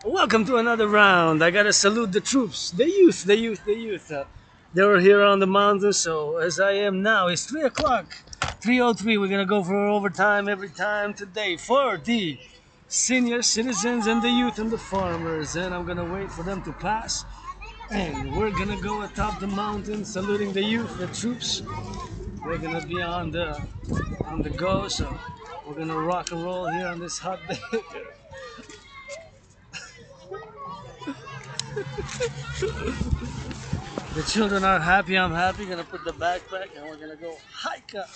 Welcome to another round. I gotta salute the troops, the youth, the youth, the youth. They were here on the mountain, so as I am now, it's 3 o'clock. 3:03. We're gonna go for overtime every time today for the senior citizens and the youth and the farmers. And I'm gonna wait for them to pass. And we're gonna go atop the mountain, saluting the youth, the troops. We're gonna be on the go, so we're gonna rock and roll here on this hot day. The children are happy, I'm happy. Gonna put the backpack and we're gonna go hike up.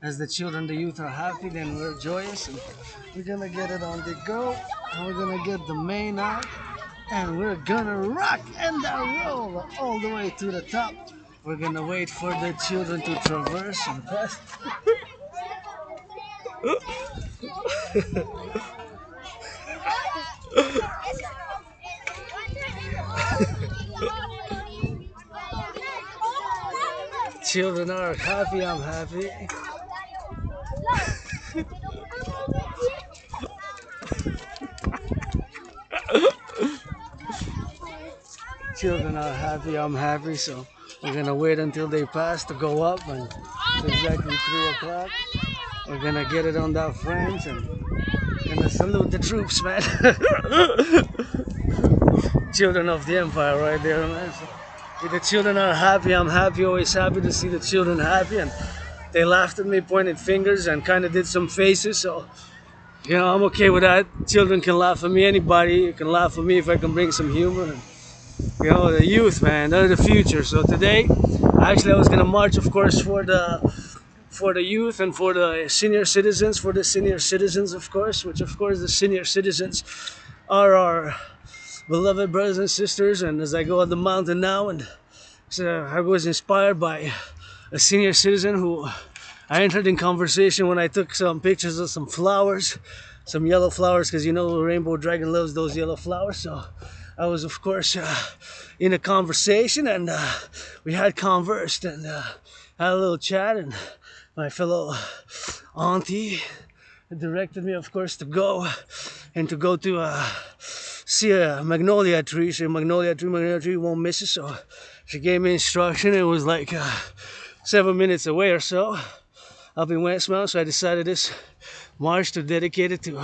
As the children, the youth are happy, then we're joyous and we're gonna get it on the go. And we're gonna get the main out and we're gonna rock and roll all the way to the top. We're gonna wait for the children to traverse and pass. Children are happy, I'm happy. Children are happy, I'm happy, so we're gonna wait until they pass to go up, and it's exactly 3 o'clock. We're gonna get it on that French and gonna salute the troops, man. Children of the empire right there, man. So, if the children are happy, I'm happy, always happy to see the children happy. And they laughed at me, pointed fingers, and kind of did some faces, so I'm okay with that. Children can laugh at me, anybody can laugh at me if I can bring some humor. And, the youth, man, they're the future. So today, actually, I was gonna march, of course, for the youth and for the senior citizens, of course, which of course the senior citizens are our beloved brothers and sisters. And as I go up the mountain now, and so I was inspired by a senior citizen who I entered in conversation when I took some pictures of some flowers, some yellow flowers, because Rainbow Dragon loves those yellow flowers. So I was, of course, in a conversation, and we had conversed and had a little chat. And my fellow auntie directed me, of course, to go to see a magnolia tree. She magnolia tree won't miss it. So she gave me instruction. It was like 7 minutes away or so up in Westmount. So I decided this march to dedicate it to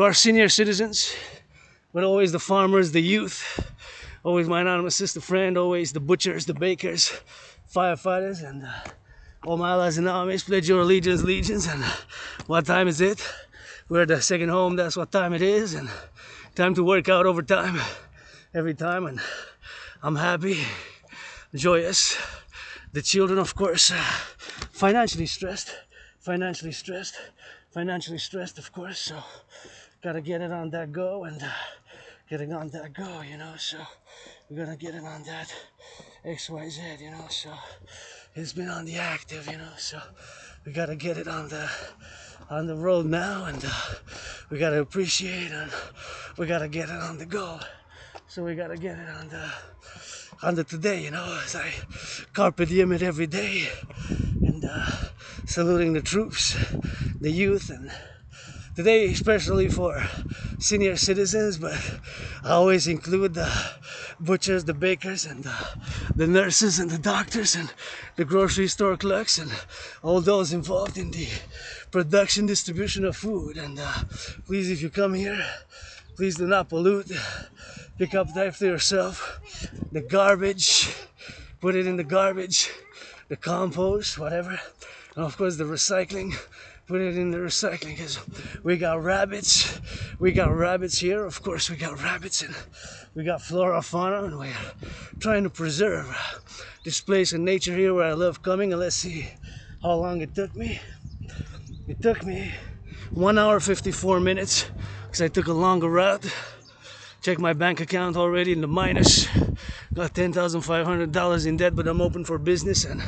our senior citizens, but always the farmers, the youth, always my anonymous sister friend, always the butchers, the bakers, firefighters, and all my allies and armies. Pledge your allegiance, legions. And what time is it? We're the second home. That's what time it is. And time to work out overtime every time. And I'm happy, joyous. The children, of course, financially stressed, of course. So gotta get it on that go and getting on that go, So we're gonna get it on that XYZ, So it's been on the active, So we gotta get it on the road now, and we gotta appreciate, and we gotta get it on the go. So we gotta get it on the today, As I carpe diem it every day, and saluting the troops, the youth, and today especially for senior citizens, but I always include the butchers, the bakers, and the nurses and the doctors and the grocery store clerks and all those involved in the production, distribution of food. And please, if you come here, please do not pollute. Pick up after yourself. The garbage, put it in the garbage. The compost, whatever. And of course the recycling, put it in the recycling, because we got rabbits here, of course we got rabbits, and we got flora, fauna, and we're trying to preserve this place in nature here where I love coming. And let's see how long it took me. It took me 1 hour 54 minutes because I took a longer route. Check my bank account already in the minus. Got $10,500 in debt, but I'm open for business. And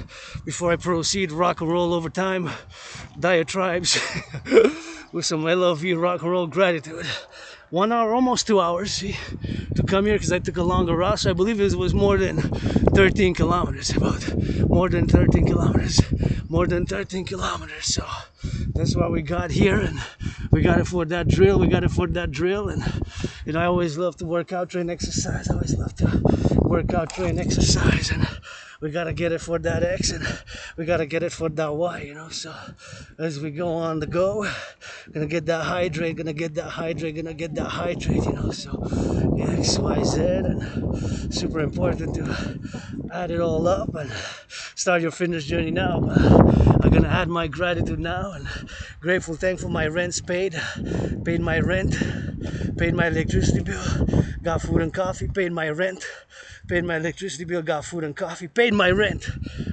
before I proceed, rock and roll overtime diatribes with some LOV rock and roll gratitude. 1 hour, almost 2 hours, see, to come here because I took a longer route. So I believe it was more than 13 kilometers, more than 13 kilometers. So that's why we got here, and we got it for that drill. We got it for that drill, and I always love to work out, train, exercise. I always love to work out, train, exercise, and we gotta get it for that X, and we gotta get it for that Y, So as we go on the go, gonna get that hydrate, gonna get that hydrate, So X, Y, Z, and super important to add it all up and start your fitness journey now. I'm gonna add my gratitude now, and grateful, thankful. My rent's paid my rent, paid my electricity bill, got food and coffee, paid my rent, paid my electricity bill, got food and coffee, paid my rent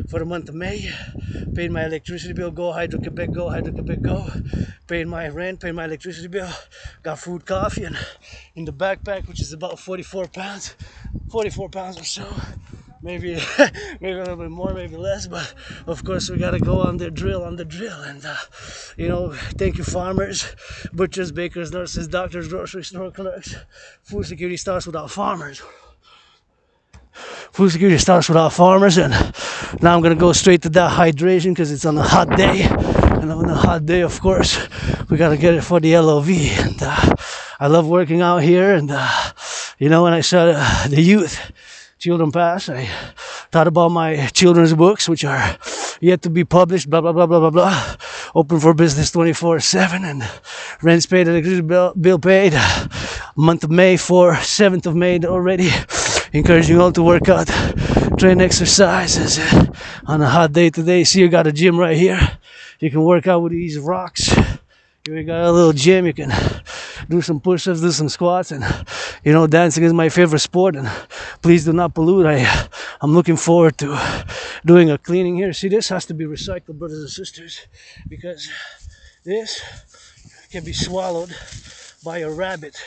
for the month of May, paid my electricity bill, go Hydro-Quebec, go, paid my rent, paid my electricity bill, got food, coffee, and in the backpack, which is about 44 pounds or so, maybe maybe a little bit more, maybe less, but of course we gotta go on the drill, and thank you farmers, butchers, bakers, nurses, doctors, grocery store clerks. Food security starts without farmers. Food security starts without farmers, and now I'm gonna go straight to that hydration because it's on a hot day, and on a hot day, of course, we gotta get it for the LOV. And I love working out here, and when I saw the youth children pass, I thought about my children's books, which are yet to be published, blah blah blah blah blah blah, open for business 24/7, and rent's paid, electricity bill paid, month of May, 7th of May already. Encouraging you all to work out, train, exercises on a hot day today. See, you got a gym right here. You can work out with these rocks. Here we got a little gym. You can do some push-ups, do some squats, and dancing is my favorite sport. And please do not pollute. I'm looking forward to doing a cleaning here. See, this has to be recycled, brothers and sisters, because this can be swallowed by a rabbit.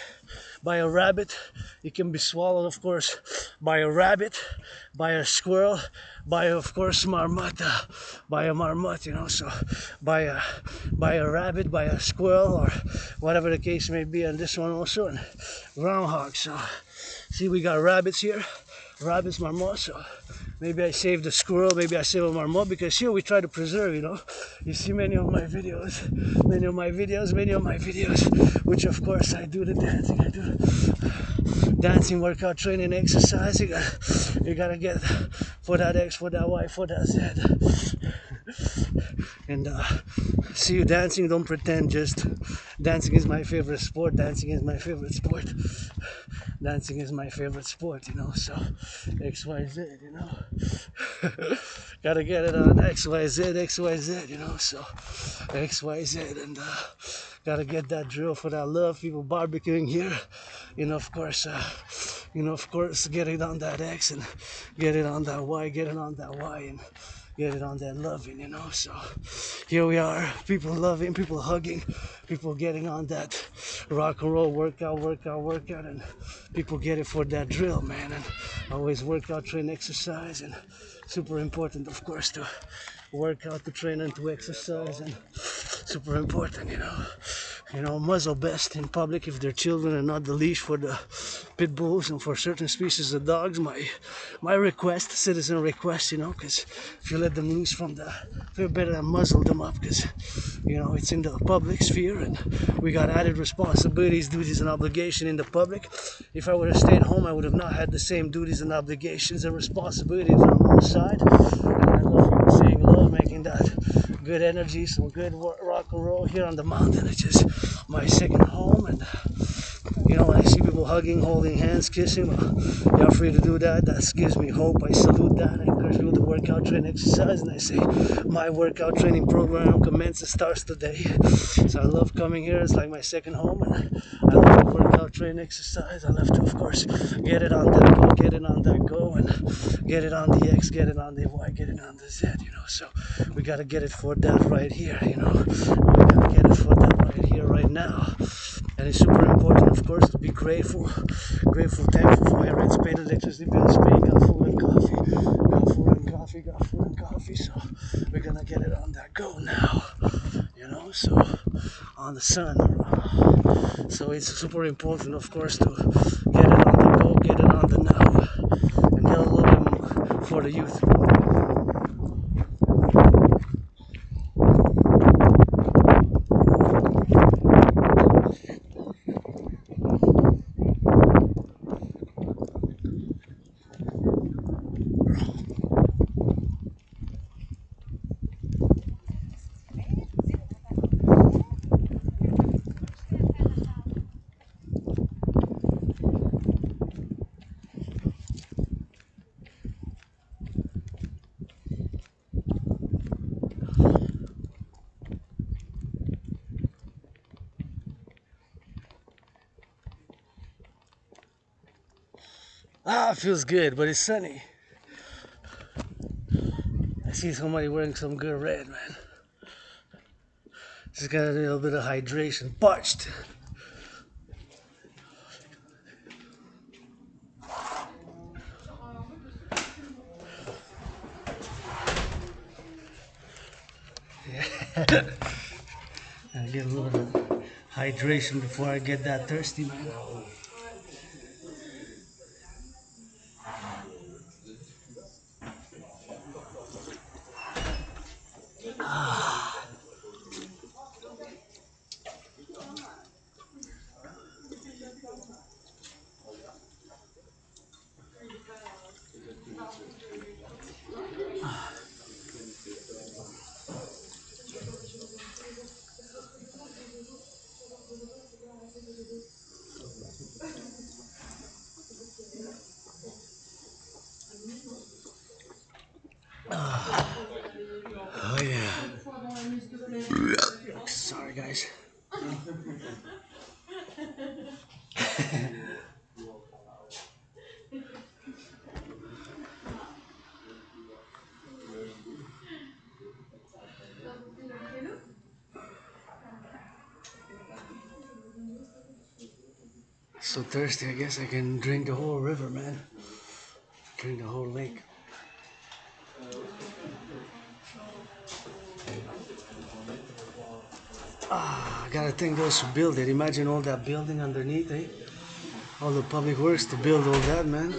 It can be swallowed, of course, by a rabbit, by a squirrel, by, of course, marmota, by a marmot, so by a rabbit, by a squirrel, or whatever the case may be. And this one also, and groundhog. So see, we got rabbits here, rabbits, marmot. So maybe I saved the squirrel, maybe I saved a marmot, because here we try to preserve, You see many of my videos, which of course I do the dancing, workout, training, exercise. You gotta get for that X, for that Y, for that Z. And see you dancing, don't pretend, just dancing is my favorite sport. Dancing is my favorite sport, so XYZ, gotta get it on XYZ, so XYZ, and gotta get that drill for that love, people barbecuing here, of course, get it on that X, and get it on that Y, and get it on that loving, So here we are, people loving, people hugging, people getting on that rock and roll workout, and people get it for that drill, man. And always work out, train, exercise, and super important, of course, to work out, to train, and to exercise, and super important, muzzle best in public if they're children, and not the leash for the pit bulls and for certain species of dogs. My request, citizen request, because if you let them loose from you better muzzle them up, because it's in the public sphere, and we got added responsibilities, duties, and obligation in the public. If I would have stayed home, I would have not had the same duties and obligations and responsibilities on the side. And I love people saying love, making that good energy, some good rock and roll here on the mountain. It's just my second home, and when I see people hugging, holding hands, kissing, you're free to do that. That gives me hope. I salute that. I encourage people to work out, train, exercise, and I say my workout training program commences, starts today. So I love coming here. It's like my second home, and I love to work out, train, exercise. I love to, of course, get it on that go, and get it on the X, get it on the Y, get it on the Z, So we gotta get it for that right here, We gotta get it for that right here, right now. And it's super important, of course, to be grateful, thankful for my rent's paid, electricity bills paid, got food and coffee, so we're gonna get it on that go now, so on the sun. So it's super important, of course, to get it on the go, get it on the now, and get a little bit for the youth. Ah, it feels good, but it's sunny. I see somebody wearing some good red, man. Just got a little bit of hydration. Parched. Yeah. I get a little bit of hydration before I get that thirsty, man. Oh yeah. Sorry guys. So thirsty, I guess I can drink the whole river, man. Drink the whole lake. I gotta thank those who built it. Imagine all that building underneath, eh? All the public works to build all that, man.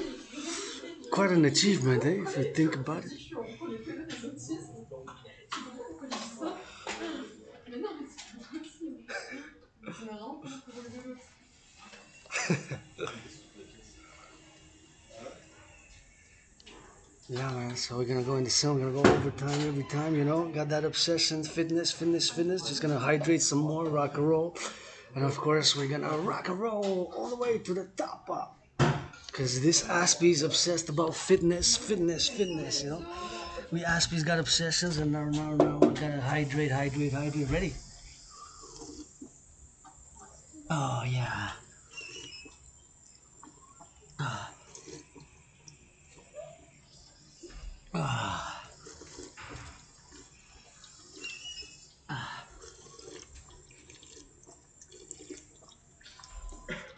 Quite an achievement, eh? If you think about it. Yeah, man. So we're gonna go in the sun. We're gonna go overtime every time, you know. Got that obsession, fitness, fitness, fitness. Just gonna hydrate some more, rock and roll, and of course we're gonna rock and roll all the way to the top. Cause this Aspie's obsessed about fitness, fitness, fitness. You know, we Aspie's got obsessions, and now we gotta hydrate, hydrate, hydrate. Ready? Oh yeah.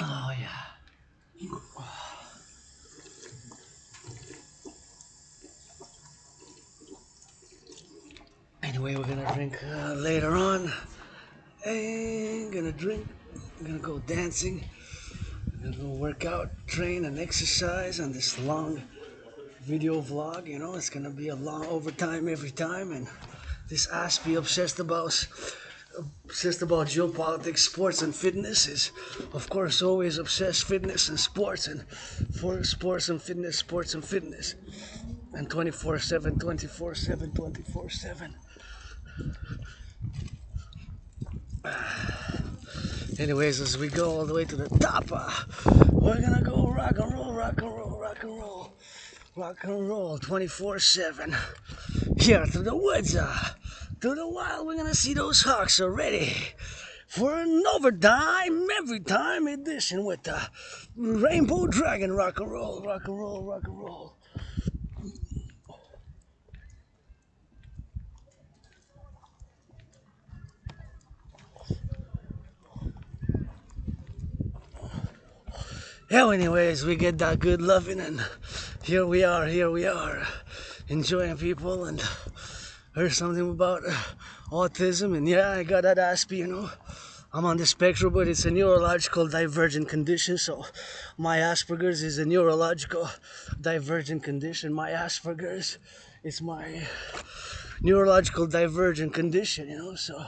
Oh yeah. Anyway, we're gonna drink later on. And gonna drink. I'm gonna go dancing. I'm gonna go work out, train, and exercise on this long video vlog. You know, it's gonna be a long overtime every time. And this Aspie obsessed about geopolitics, sports, and fitness is, of course, always obsessed fitness and sports and for sports and fitness, sports and fitness, and 24/7, 24/7, 24/7. Anyways, as we go all the way to the top, we're gonna go rock and roll, rock and roll, rock and roll, rock and roll 24/7. Here through the woods, through the wild, we're gonna see those hawks already for an overtime, every time edition with the Rainbow Dragon. Rock and roll, rock and roll, rock and roll. Yeah, anyways, we get that good loving, and here we are, enjoying people, and heard something about autism, and yeah, I got that Aspie, you know. I'm on the spectrum, but it's a neurological divergent condition, so my Asperger's is a neurological divergent condition. My Asperger's is my neurological divergent condition, you know, so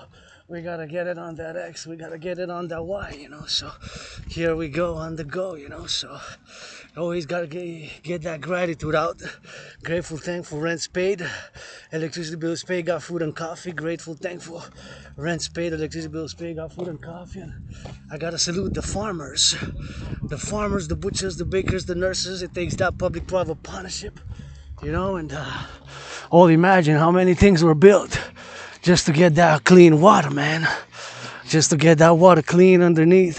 we gotta get it on that X, we gotta get it on that Y, you know, so here we go on the go, you know, so always gotta get that gratitude out. Grateful, thankful, rent's paid, electricity bills paid, got food and coffee. Grateful, thankful, rent's paid, electricity bills paid, got food and coffee. And I gotta salute the farmers, the butchers, the bakers, the nurses. It takes that public-private partnership, you know, and all imagine how many things were built just to get that clean water, man. Just to get that water clean underneath.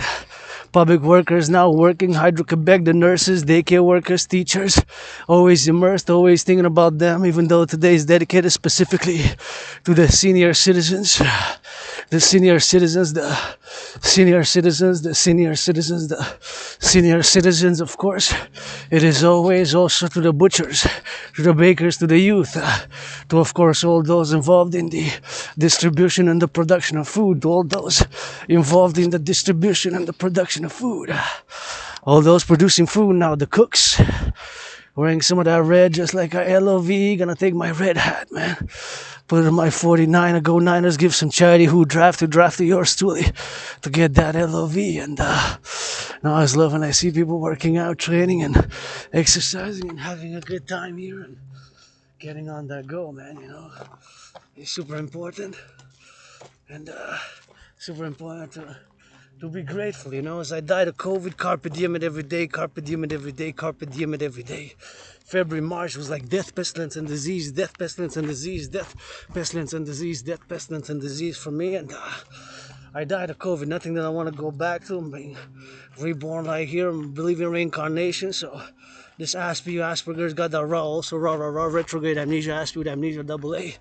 public workers now working, Hydro-Quebec, the nurses, daycare workers, teachers, always immersed, always thinking about them, even though today is dedicated specifically to the senior citizens. The senior citizens, the senior citizens, the senior citizens, the senior citizens, of course. It is always also to the butchers, to the bakers, to the youth, to, of course, all those involved in the distribution and the production of food, to all those involved in the distribution and the production of food, all those producing food now, the cooks, wearing some of that red just like a LOV, gonna take my red hat, man. Put it in my 49, go Niners, give some charity who drafted yours truly to get that LOV. And now I was loving, I see people working out, training and exercising and having a good time here and getting on that go, man, you know. It's super important and super important to be grateful, you know. As I died of COVID, carpe diem it every day, carpe diem it every day, carpe diem it every day. February, March was like death, pestilence, and disease, death, pestilence, and disease, death, pestilence, and disease, death, pestilence, and disease for me. And I died of COVID, nothing that I want to go back to. I'm being reborn right here. I believe in reincarnation. So this Asperger's got that raw, also raw, retrograde amnesia, amnesia double A,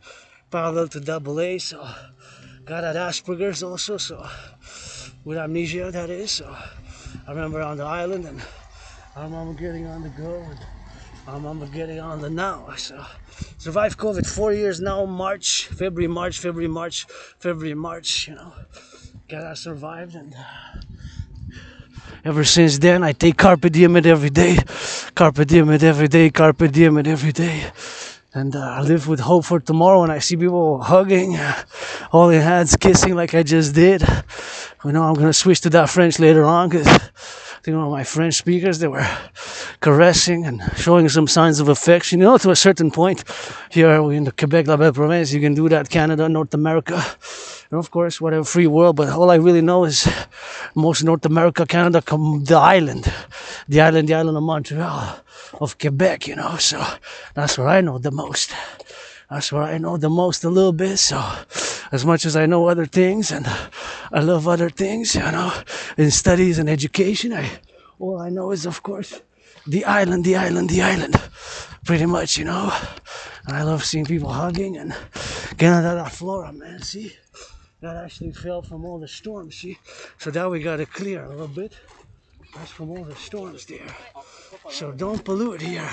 parallel to double A. So got that Asperger's also. So with amnesia, that is. So I remember on the island and I remember getting on the go. And I remember getting on the now. So survived COVID 4 years now, February, March, you know. I survived and ever since then I take carpe diem it every day. Carpe diem it every day, carpe diem it every day. And I live with hope for tomorrow and I see people hugging, holding hands, kissing like I just did. You know, I'm going to switch to that French later on because I think one of my French speakers, they were caressing and showing some signs of affection. You know, to a certain point, here in the Quebec, La Belle Province, you can do that, Canada, North America, and of course, whatever, free world. But all I really know is most North America, Canada, the island of Montreal, of Quebec, you know. So that's where I know the most. That's where I know the most a little bit. So as much as I know other things and I love other things, you know, in studies and education, all I know is, of course, the island, pretty much, you know. And I love seeing people hugging and getting out of that flora, man. See, that actually fell from all the storms, see. So now we got to clear a little bit. That's from all the storms there. So don't pollute here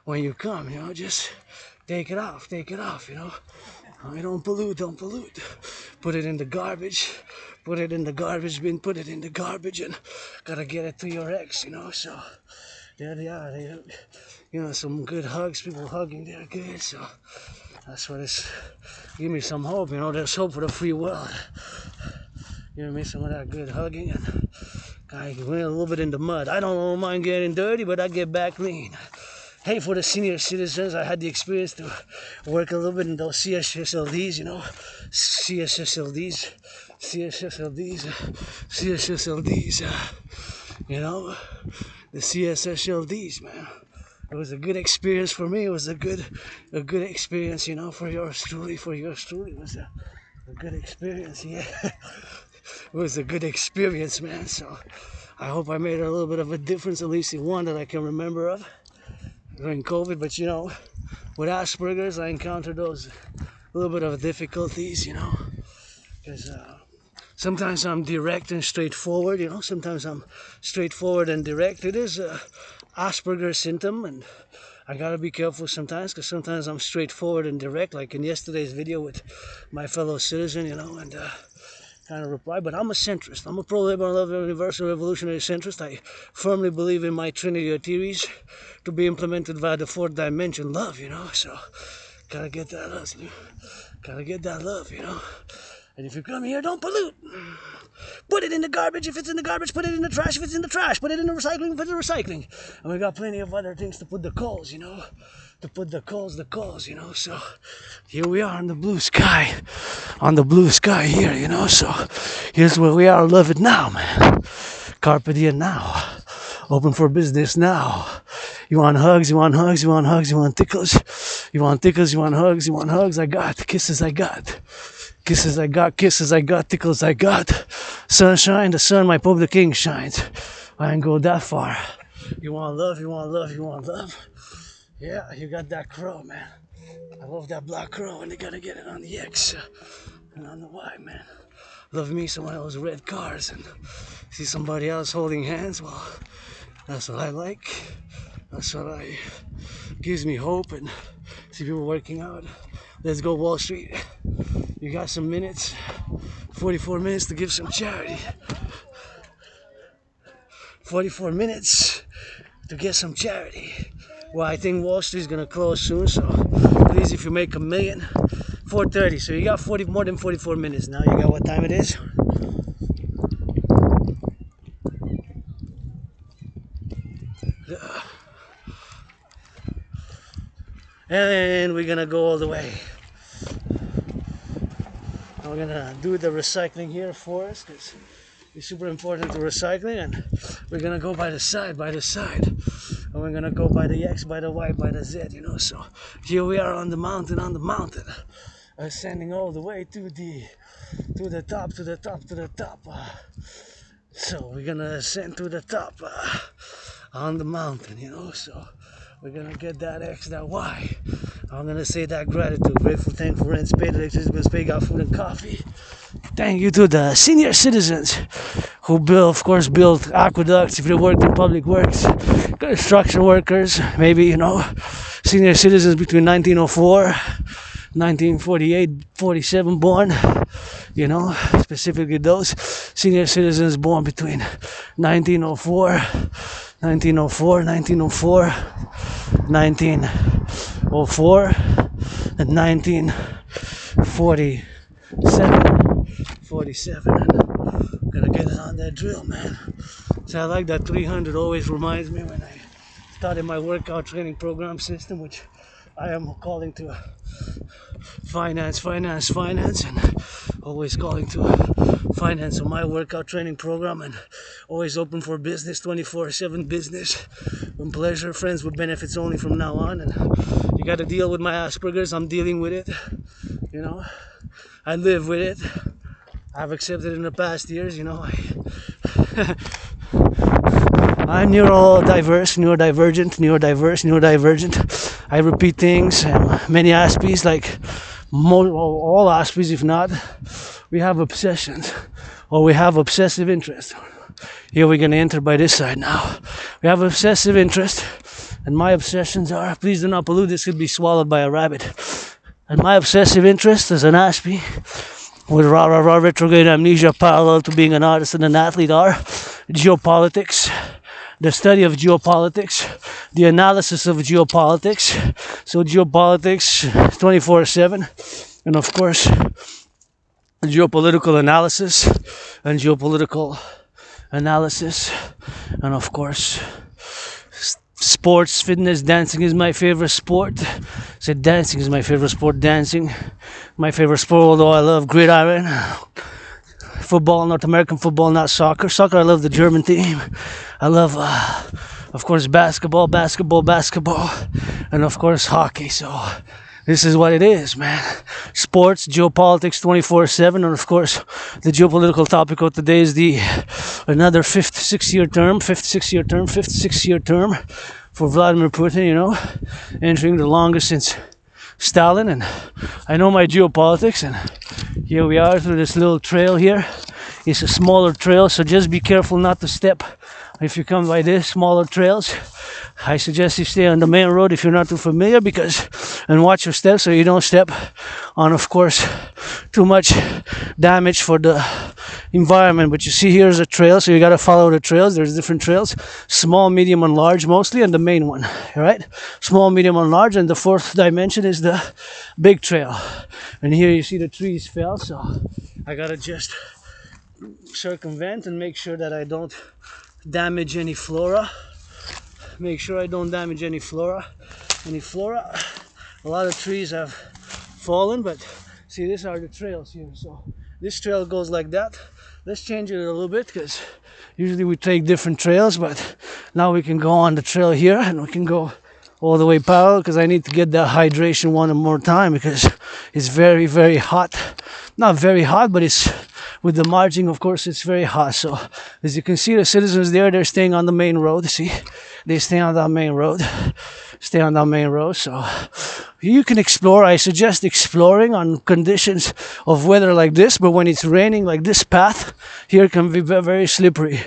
when you come, you know, just take it off, you know. Don't pollute. Put it in the garbage. Put it in the garbage bin, put it in the garbage and gotta get it to your ex, you know. So there they are. You know, some good hugs, people hugging, they're good. So that's what it's, give me some hope, you know, there's hope for the free world. Give me some of that good hugging and I went a little bit in the mud. I don't mind getting dirty, but I get back clean. Hey, for the senior citizens, I had the experience to work a little bit in those CSSLDs, you know, CSSLDs, you know, the CSSLDs, man. It was a good experience for me. It was a good experience, you know, for yours truly. It was a good experience, yeah. It was a good experience, man. So I hope I made a little bit of a difference, at least in one that I can remember of during COVID. But you know, with Asperger's, I encountered those little bit of difficulties, you know, because sometimes I'm direct and straightforward, you know. Sometimes I'm straightforward and direct. It is a Asperger's symptom, and I gotta be careful sometimes, because sometimes I'm straightforward and direct, like in yesterday's video with my fellow citizen, you know, and kind of reply. But I'm a centrist. I'm a pro-liberal, universal revolutionary centrist. I firmly believe in my Trinity of theories to be implemented via the fourth dimension, love, you know. So gotta get that love, you know. And if you come here, don't pollute. Put it in the garbage if it's in the garbage. Put it in the trash if it's in the trash. Put it in the recycling if it's in the recycling. And we got plenty of other things to put the coals, you know. To put the coals, you know. So here we are on the blue sky. On the blue sky here, you know. So here's where we are. Love it now, man. Carpe diem now. Open for business now. You want hugs, you want hugs, you want hugs, you want tickles. You want tickles, you want hugs, I got. Kisses, I got. Kisses I got, tickles I got. Sunshine, the sun, my public ink shines. I ain't go that far. You want love, you want love, you want love. Yeah, you got that crow, man. I love that black crow, and they gotta get it on the X and on the Y, man. Love me some of those red cars and see somebody else holding hands. Well, that's what I like. That's what gives me hope, and see people working out. Let's go Wall Street. You got some minutes, 44 minutes to give some charity. 44 minutes to get some charity. Well, I think Wall Street's gonna close soon, so please, if you make $1 million, 4:30. So you got more than 44 minutes now. You got what time it is? And we're gonna go all the way. We're gonna do the recycling here for us, because it's super important to recycling, and we're gonna go by the side, and we're gonna go by the X, by the Y, by the Z, you know. So here we are on the mountain, ascending all the way to the top. So we're gonna ascend to the top on the mountain, you know. So we're gonna get that X, that Y. I'm gonna say that gratitude, grateful, thankful, rent paid, electricity bills paid, got food and coffee. Thank you to the senior citizens who built aqueducts, if they worked in public works, construction workers, maybe, you know, senior citizens between 1904, 1948, 47 born, you know, specifically those senior citizens born between 1904, 1904, and 1947. Gonna get it on that drill, man. So I like that 300. Always reminds me when I started my workout training program system, which I am calling to finance, and always calling to finance on my workout training program, and always open for business, 24/7 business and pleasure, friends with benefits only from now on. And you got to deal with my Asperger's. I'm dealing with it, you know. I live with it. I've accepted it in the past years, you know. I'm neurodivergent. I repeat things, and many aspects, like all aspects, if not, we have obsessions, or we have obsessive interest. Here we're going to enter by this side now. We have obsessive interest, and my obsessions are, please do not pollute, this could be swallowed by a rabbit. And my obsessive interest as an aspie, with retrograde amnesia parallel to being an artist and an athlete, are geopolitics, the study of geopolitics, the analysis of geopolitics. So geopolitics 24/7, and of course geopolitical analysis, and of course sports, fitness. Dancing is my favorite sport. Dancing is my favorite sport. Dancing, my favorite sport, although I love gridiron. Football, North American football, not soccer. Soccer, I love the German team. I love, of course, basketball, and of course, hockey. So this is what it is, man. Sports, geopolitics 24/7, and of course, the geopolitical topic of today is another fifth six-year term for Vladimir Putin, you know, entering the longest since Stalin. And I know my geopolitics, and here we are through this little trail here. It's a smaller trail, so just be careful not to step. If you come by this smaller trails, I suggest you stay on the main road if you're not too familiar, and watch your steps so you don't step on, of course, too much damage for the environment. But you see, here's a trail, so you got to follow the trails. There's different trails, small, medium, and large mostly, and the main one, all right? Small, medium, and large, and the fourth dimension is the big trail. And here you see the trees fell, so I got to just circumvent and make sure that I don't damage any flora. A lot of trees have fallen, but see, these are the trails here. So this trail goes like that. Let's change it a little bit, because usually we take different trails, but now we can go on the trail here, and we can go all the way parallel because I need to get that hydration one more time because it's very, very hot. Not very hot, but it's with the margin, of course, it's very hot. So as you can see, the citizens there, they're staying on the main road. See, they stay on that main road. Stay on that main road. So you can explore. I suggest exploring on conditions of weather like this, but when it's raining, like this path here can be very slippery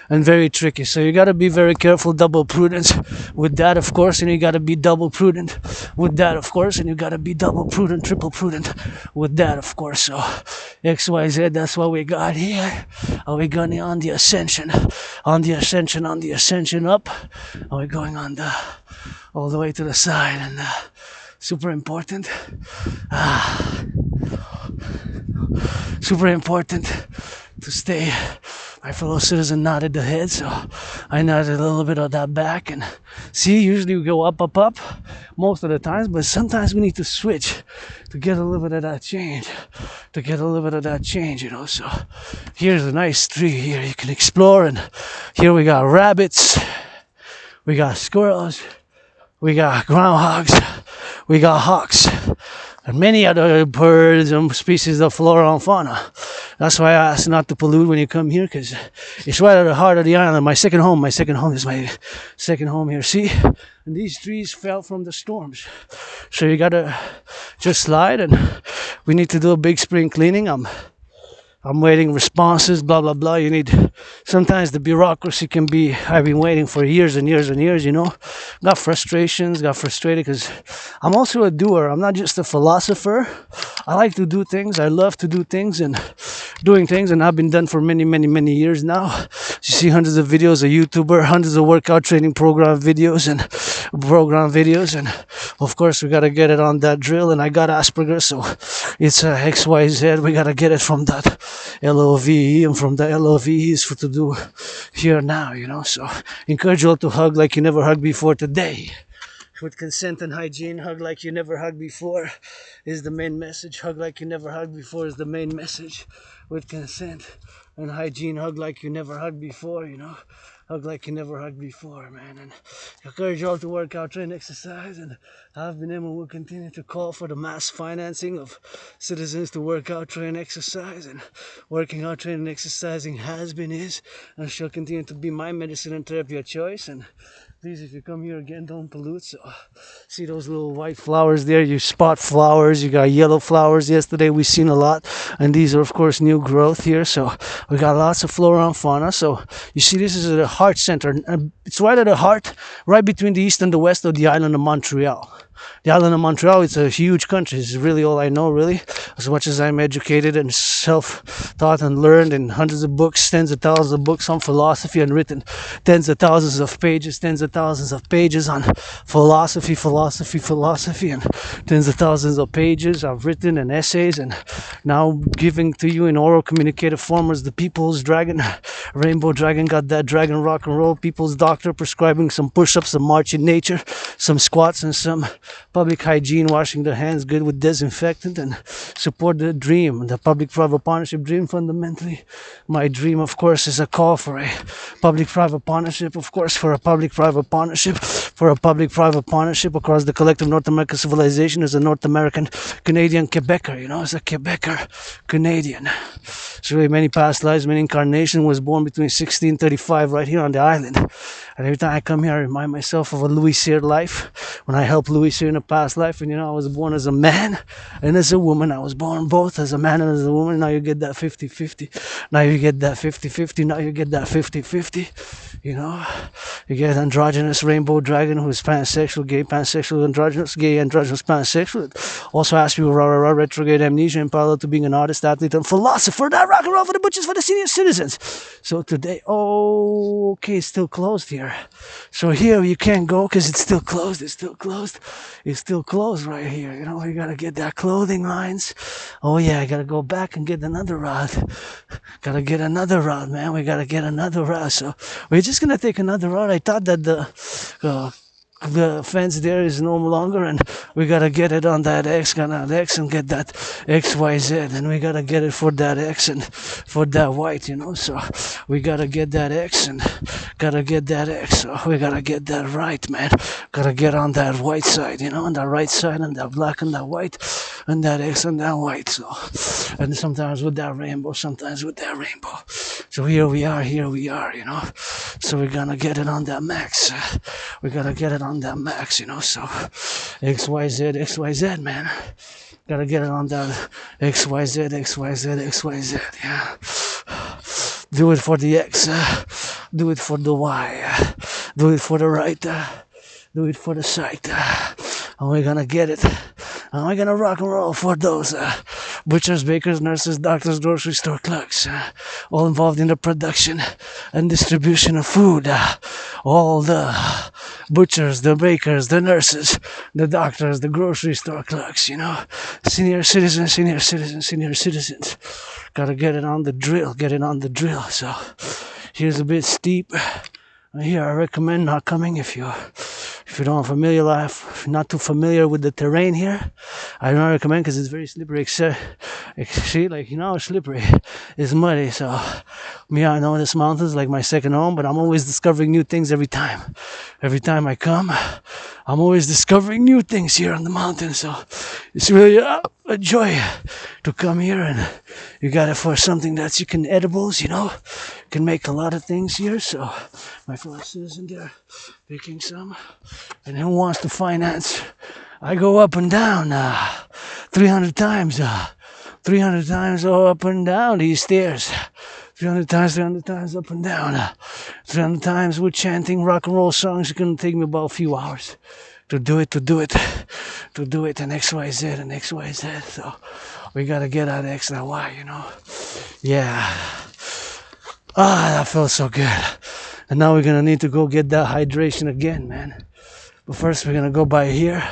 and very tricky. So you got to be very careful, double prudence with that, of course, and you got to be double prudent with that, of course, and you got to be double prudent, triple prudent with that, of course. So XYZ, that's what we got here. Are we going on the ascension, on the ascension, on the ascension up? Are we going on the all the way to the side? And super important. Super important to stay. My fellow citizen nodded the head, so I nodded a little bit of that back. And see, usually we go up, up, up most of the times, but sometimes we need to switch to get a little bit of that change. To get a little bit of that change, you know. So here's a nice tree here you can explore, and here we got rabbits, we got squirrels, we got groundhogs, we got hawks, and many other birds and species of flora and fauna. That's why I ask not to pollute when you come here, because it's right at the heart of the island. My second home is my second home here. See? And these trees fell from the storms. So you gotta just slide, and we need to do a big spring cleaning. I'm waiting responses, blah, blah, blah. You need, sometimes the bureaucracy can be, I've been waiting for years and years and years, you know. Got frustrated because I'm also a doer. I'm not just a philosopher. I like to do things. I love to do things, and doing things, and I've been done for many, many, many years now. You see hundreds of videos, a YouTuber, hundreds of workout training program videos, and of course we got to get it on that drill, and I got Asperger's, so it's XYZ. We got to get it from that LOVE, and from the LOVE is for to do here now, you know. So encourage you all to hug like you never hugged before today. With consent and hygiene, hug like you never hugged before is the main message. Hug like you never hugged before is the main message. With consent and hygiene, hug like you never hugged before, you know. Hug like you never hugged before, man. And encourage you all to work out, train, exercise, and I've been able and will continue to call for the mass financing of citizens to work out, train, exercise, and working out, training, exercising has been, is, and shall continue to be my medicine and therapy of choice. And please, if you come here again, don't pollute. So, see those little white flowers there? You spot flowers. You got yellow flowers. Yesterday we seen a lot, and these are of course new growth here. So we got lots of flora and fauna. So you see, this is the heart center. It's right at the heart, right between the east and the west of the island of Montreal. The island of Montreal, it's a huge country. It's really all I know, really. As much as I'm educated and self-taught and learned in hundreds of books, tens of thousands of books on philosophy, and written tens of thousands of pages on philosophy, and tens of thousands of pages I've written and essays, and now giving to you in oral communicative form as the People's Dragon, Rainbow Dragon, got that dragon rock and roll, People's Doctor, prescribing some push-ups, some march in nature, some squats, and some public hygiene, washing the hands good with disinfectant, and support the dream, the public-private partnership dream. Fundamentally, my dream, of course, is a call for a public-private partnership, of course, for a public-private partnership across the collective North American civilization as a North American Canadian Quebecer, you know, as a Quebecer Canadian. It's really many past lives, many incarnations. Was born between 1635 right here on the island. And every time I come here, I remind myself of a Louis Cyr life. When I helped Louis Cyr in a past life, and you know, I was born as a man and as a woman. I was born both as a man and as a woman. Now you get that 50-50. Now you get that 50-50. Now you get that 50-50. You know, you get androgynous rainbow dragon who is pansexual, gay, pansexual, androgynous, gay, androgynous, pansexual. Also has people retrograde amnesia in parallel to being an artist, athlete, and philosopher. That rock and roll for the butchers, for the senior citizens. So today, okay, it's still closed here. So here you can't go because it's still closed. It's still closed. It's still closed right here. You know, you gotta get that clothing lines. Oh yeah, I gotta go back and get another rod. Gotta get another rod, man. We gotta get another rod. So we're just gonna take another rod. I thought that the the fence there is no longer, and we gotta get it on that X, and get that XYZ, and we gotta get it for that X and for that white, so we gotta get that X and gotta get that X, so we gotta get that right, man. Gotta get on that white side, on the right side, and that black and that white, and that X and that white, so, and sometimes with that rainbow, sometimes with that rainbow. So here we are, so we're gonna get it on that max. We gotta get it on that max, so XYZ, man. Gotta get it on that XYZ, yeah. Do it for the X, do it for the Y, do it for the right, do it for the side, and we're gonna get it. And we're gonna rock and roll for those butchers, bakers, nurses, doctors, grocery store clerks, all involved in the production and distribution of food. All the butchers, the bakers, the nurses, the doctors, the grocery store clerks, senior citizens. Gotta get it on the drill, So here's a bit steep. Here I recommend not coming if you're not too familiar with the terrain here. I don't recommend because it's very slippery. See, slippery. It's muddy. So I know this mountain's like my second home, but I'm always discovering new things every time. Every time I come, I'm always discovering new things here on the mountain. So it's really a joy to come here, and you got it for something that you can edibles, can make a lot of things here. So my fellow citizen there picking some, and who wants to finance? I go up and down 300 times all up and down these stairs. 300 times up and down. 300 times with chanting rock and roll songs. It's gonna take me about a few hours to do it, and XYZ. So we gotta get out X and Y, Yeah. That felt so good. And now we're gonna need to go get that hydration again, man. But first we're gonna go by here,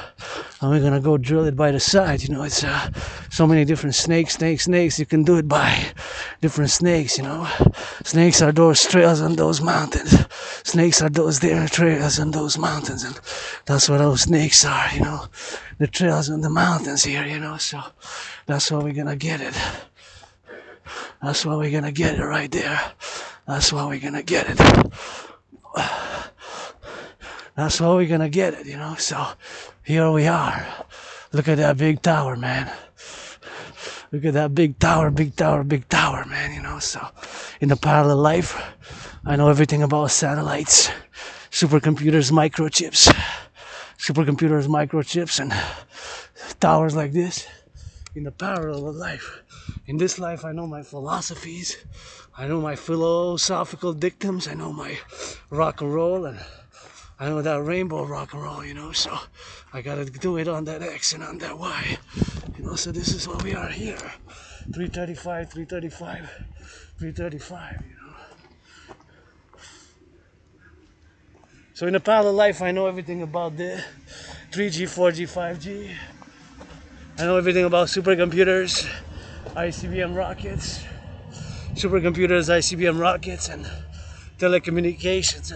and we're gonna go drill it by the side. It's so many different snakes. You can do it by different snakes. Snakes are those trails on those mountains. Snakes are those there trails on those mountains, and that's what those snakes are. The trails on the mountains here. So that's why we're gonna get it. That's why we're gonna get it right there. That's why we're gonna get it. That's why we're gonna get it, So here we are. Look at that big tower, man. Look at that big tower, man. So in the parallel life, I know everything about satellites, supercomputers, microchips, and towers like this. In the parallel life. In this life, I know my philosophies. I know my philosophical dictums. I know my rock and roll, and I know that rainbow rock and roll, So I gotta do it on that X and on that Y, So this is what we are here. 335, So in a parallel life, I know everything about the 3G, 4G, 5G. I know everything about supercomputers, ICBM rockets, and telecommunications,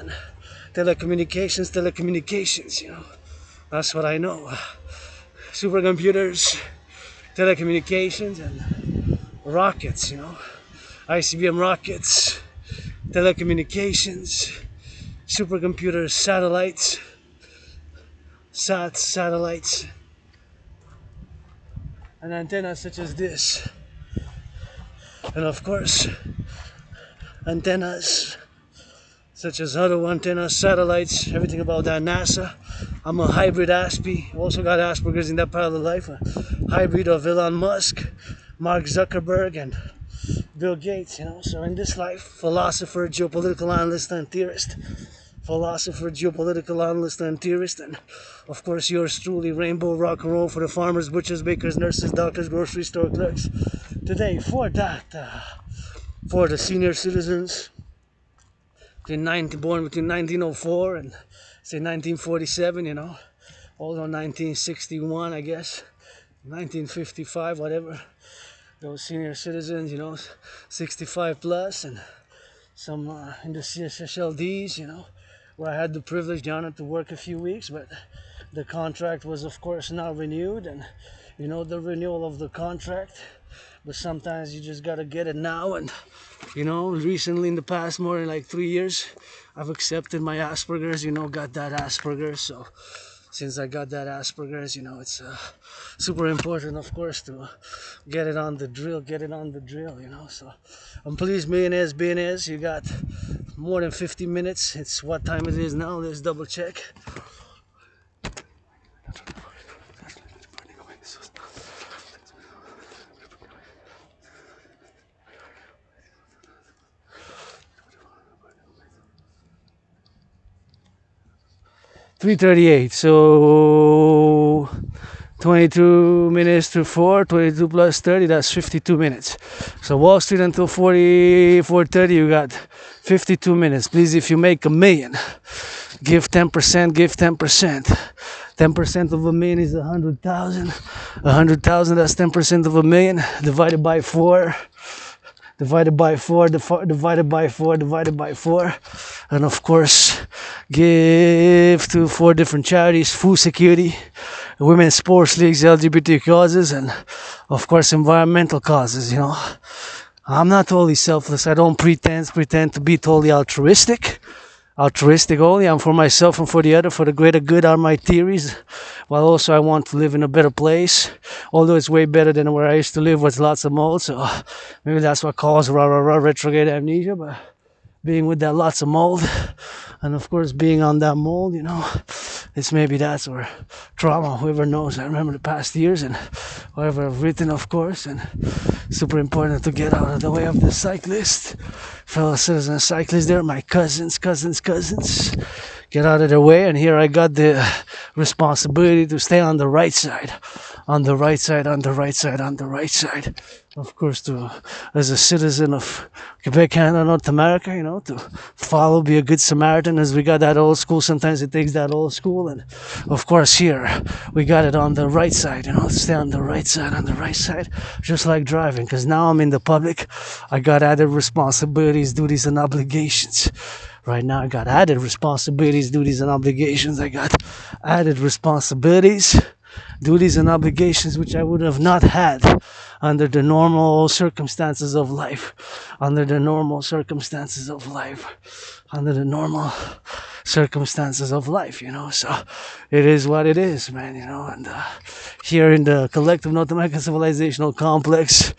That's what I know. Supercomputers, telecommunications, and rockets, ICBM rockets, telecommunications, supercomputers, satellites, and antennas such as this. And of course, antennas such as other antennas, satellites, everything about that NASA. I'm a hybrid Aspie. Also got Asperger's in that parallel life. A hybrid of Elon Musk, Mark Zuckerberg, and Bill Gates, So in this life, philosopher, geopolitical analyst, and theorist. And of course yours truly, rainbow rock and roll for the farmers, butchers, bakers, nurses, doctors, grocery store clerks. Today for for the senior citizens, born between 1904 and say 1947, although 1961, I guess, 1955, whatever. Those senior citizens, 65 plus, and some in the CSLDs, where I had the privilege, the honor to work a few weeks, but the contract was, of course, not renewed, and you know the renewal of the contract. But sometimes you just gotta get it now, and you know, recently in the past more than like 3 years, I've accepted my Asperger's. You know, got that Asperger's, so since I got that Asperger's, you know, it's super important, of course, to get it on the drill, you know. So I'm pleased, millionaires, you got more than 50 minutes. It's what time it is now. Let's double check. 3:38. So 22 minutes to 4, 22 plus 30, that's 52 minutes. So Wall Street until 4:30, you got 52 minutes. Please, if you make $1 million, give 10%, give 10%. 10% of $1 million is 100,000. 100,000, that's 10% of $1 million, divided by 4. Divided by 4, divided by 4, divided by 4. And of course, give to 4 different charities: food security, women's sports leagues, LGBT causes, and of course, environmental causes, you know. I'm not totally selfless. I don't pretend to be totally altruistic only. I'm for myself and for the other, for the greater good are my theories. While also I want to live in a better place, although it's way better than where I used to live with lots of mold. So maybe that's what causes retrograde amnesia. But being with that lots of mold, and of course being on that mold, you know, it's maybe that's where trauma, whoever knows. I remember the past years and whatever I've written, of course, and super important to get out of the way of the cyclist, fellow citizen cyclists there, my cousins, get out of their way. And here I got the responsibility to stay on the right side, of course, to as a citizen of Quebec, Canada, North America, you know, to follow, be a good Samaritan, as we got that old school. Sometimes it takes that old school, and of course here we got it on the right side, you know, stay on the right side, just like driving. Because now I'm in the public, I got added responsibilities, duties, and obligations. Right now I got added responsibilities, duties, and obligations. I got added responsibilities, duties, and obligations which I would have not had under the normal circumstances of life, you know. So it is what it is, man, you know. And here in the Collective North American Civilizational Complex,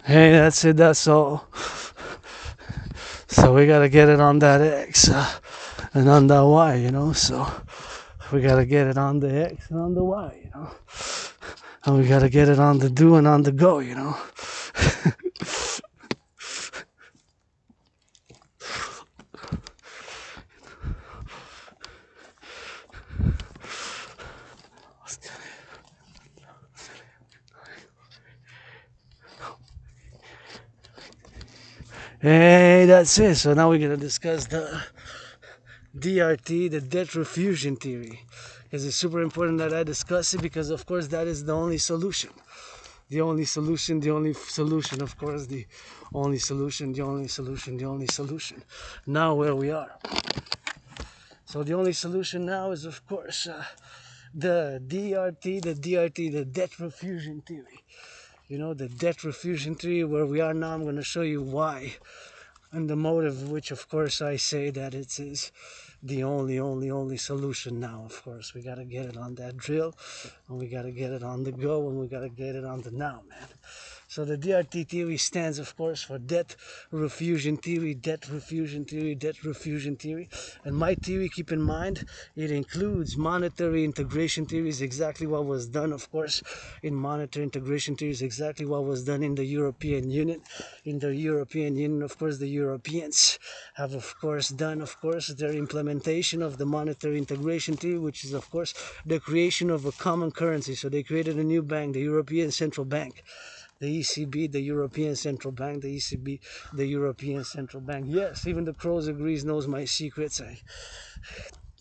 hey, that's it, that's all. So we gotta get it on that X and on that Y, you know. So we gotta get it on the X and on the Y, you know. And we gotta get it on the do and on the go, you know. Hey, that's it. So now we're gonna discuss the DRT, the debt refusion theory. It's super important that I discuss it because, of course, that is the only solution. The only solution, of course, the only solution. Now where we are. So the only solution now is, of course, the DRT, the debt refusion theory. You know, the debt refusion theory, where we are now. I'm going to show you why and the motive, which of course I say that it is the only solution now. Of course, we got to get it on that drill, and we got to get it on the go, and we got to get it on the now, man. So the DRT theory stands, of course, for debt refusion theory, debt refusion theory, debt refusion theory. And my theory, keep in mind, it includes monetary integration theories, exactly what was done, of course, in monetary integration theories, exactly what was done in the European Union. In the European Union, of course, the Europeans have, of course, done, of course, their implementation of the monetary integration theory, which is, of course, the creation of a common currency. So they created a new bank, the European Central Bank. The ECB, the European Central Bank, the ECB, the European Central Bank. Yes, even the crows agrees, knows my secrets.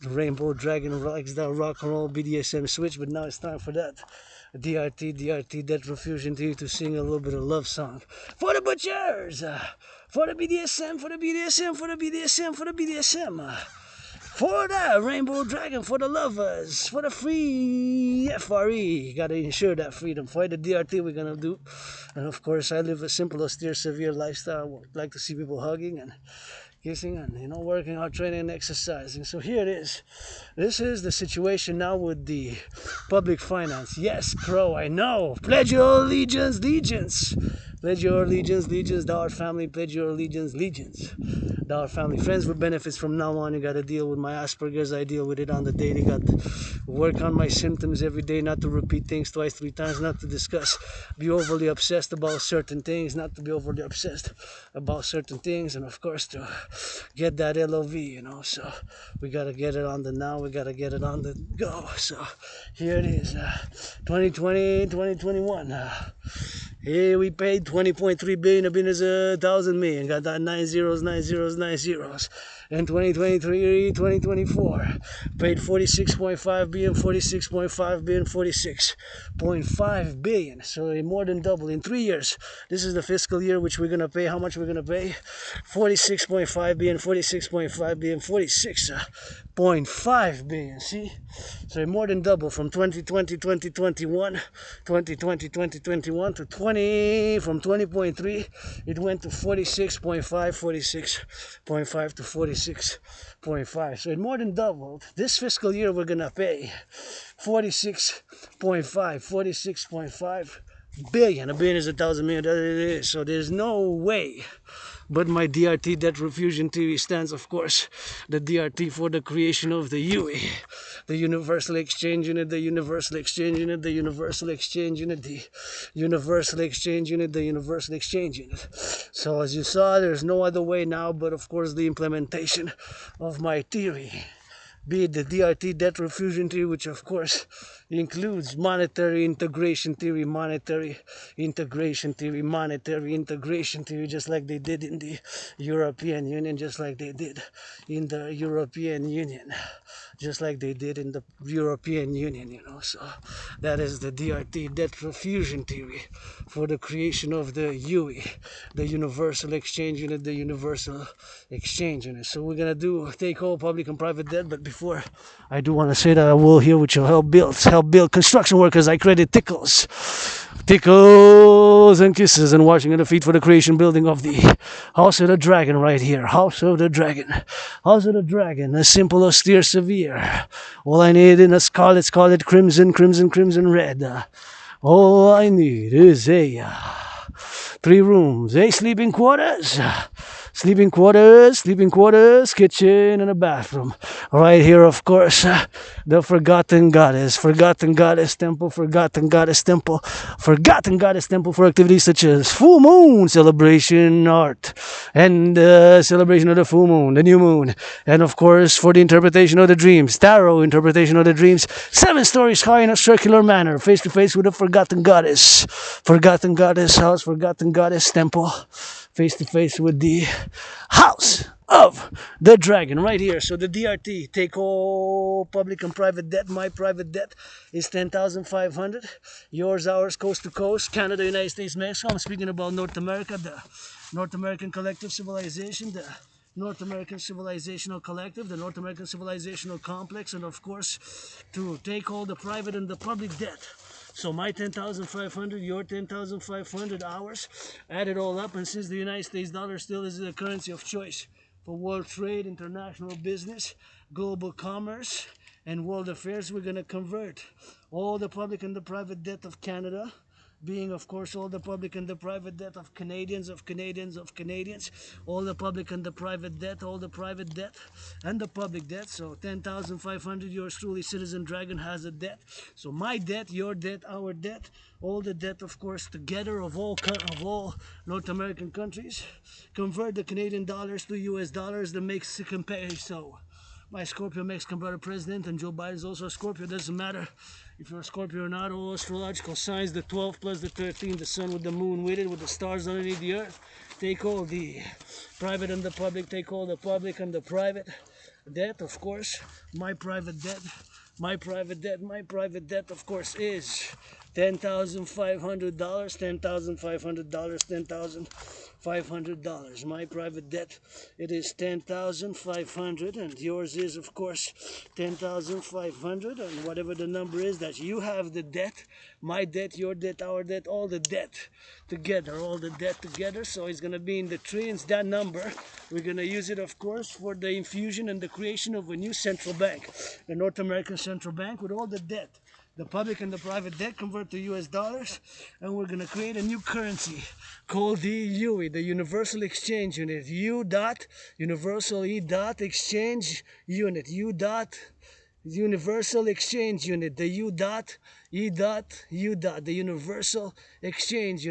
Rainbow Dragon likes that rock and roll BDSM switch, but now it's time for that. DRT, debt refusion theory, to sing a little bit of love song. For the butchers! For the BDSM, for the BDSM, for the BDSM, for the BDSM. For the Rainbow Dragon, for the lovers, for the free FRE. Gotta ensure that freedom. For the DRT we're gonna do. And of course, I live a simple, austere, severe lifestyle. I like to see people hugging and kissing and, working out, training and exercising. So here it is. This is the situation now with the public finance. Yes, Crow, I know. Pledge your allegiance, legions. Pledge your allegiance, legions. Thou art family, pledge your allegiance, legions. Thou art family. Friends with benefits from now on. You gotta deal with my Asperger's. I deal with it on the daily. Got to work on my symptoms every day, not to repeat things twice, 3 times, not to discuss, be overly obsessed about certain things, not to be overly obsessed about certain things, and of course to get that LOV, so we gotta get it on the now, we gotta get it on the go. So here it is, 2020, 2021. Here we paid 20.3 billion. A billion is 1,000 million. Got that 9 zeros, 9 zeros, 9 zeros. In 2023, 2024, paid 46.5 billion, 46.5 billion, 46.5 billion. So more than double in 3 years. This is the fiscal year which we're gonna pay. How much we're gonna pay? 46.5 billion, 46.5 billion, 46.5 billion. See? So more than double from 2020, 2021, 2020, 2021 to 20. From 20.3, it went to 46.5, 46.5 to 46.5. So it more than doubled. This fiscal year we're gonna pay 46.5 billion. A billion is 1,000 million. That it is. So there's no way. But my DRT, debt refusion theory, stands, of course, the DRT for the creation of the UE, the Universal Exchange Unit, the Universal Exchange Unit, the Universal Exchange Unit, the Universal Exchange Unit, the Universal Exchange Unit. So as you saw, there's no other way now but, of course, the implementation of my theory. Be it the DRT, debt refusion theory, which of course includes monetary integration theory, monetary integration theory, monetary integration theory, just like they did in the European Union, just like they did in the European Union, just like they did in the European Union, So that is the DRT, debt refusion theory, for the creation of the UE, the Universal Exchange Unit, the Universal Exchange Unit. So we're gonna take all public and private debt, but before I do want to say that I will here, which will help build construction workers. I credit tickles and kisses and washing of the feet for the creation building of the House of the Dragon right here. House of the Dragon, a simple, austere, severe. All I need in a scarlet crimson red. All I need is a 3 rooms, sleeping quarters, kitchen and a bathroom. Right here, of course, the Forgotten Goddess Temple for activities such as full moon celebration art and celebration of the full moon, the new moon, and of course for the interpretation of the dreams, tarot interpretation of the dreams, 7 stories high in a circular manner, face to face with the Forgotten Goddess house, Forgotten Goddess Temple, face to face with the House of the Dragon right here. So the DRT, take all public and private debt. My private debt is 10,500. Yours, ours, coast to coast, Canada, United States, Mexico. I'm speaking about North America, the North American Collective Civilization, the North American Civilizational Collective, the North American Civilizational Complex, and of course to take all the private and the public debt. So my 10,500, your 10,500, ours, add it all up, and since the United States dollar still is the currency of choice for world trade, international business, global commerce, and world affairs, we're going to convert all the public and the private debt of Canada, being of course all the public and the private debt of Canadians, all the public and the private debt, all the private debt and the public debt. So 10,500, yours truly, Citizen Dragon, has a debt. So my debt, your debt, our debt, all the debt of course together of all North American countries. Convert the Canadian dollars to US dollars, the Mexican peso. My Scorpio Mexican brother president, and Joe Biden is also a Scorpio. Doesn't matter if you're a Scorpio or not. All astrological signs, the 12 plus the 13, the sun with the moon with it, with the stars underneath the earth. Take all the private and the public, take all the public and the private debt, of course. My private debt, of course, is $10,500, $10,500. My private debt, it is 10,500, and yours is of course 10,500, and whatever the number is that you have the debt, my debt, your debt, our debt, all the debt together, so it's gonna be in the trillions. That number, we're gonna use it of course for the infusion and the creation of a new central bank, the North American Central Bank, with all the debt, the public and the private debt, convert to US dollars, and we're going to create a new currency called the UE, the Universal Exchange Unit. Universal Exchange Unit. Universal Exchange Unit, the the Universal Exchange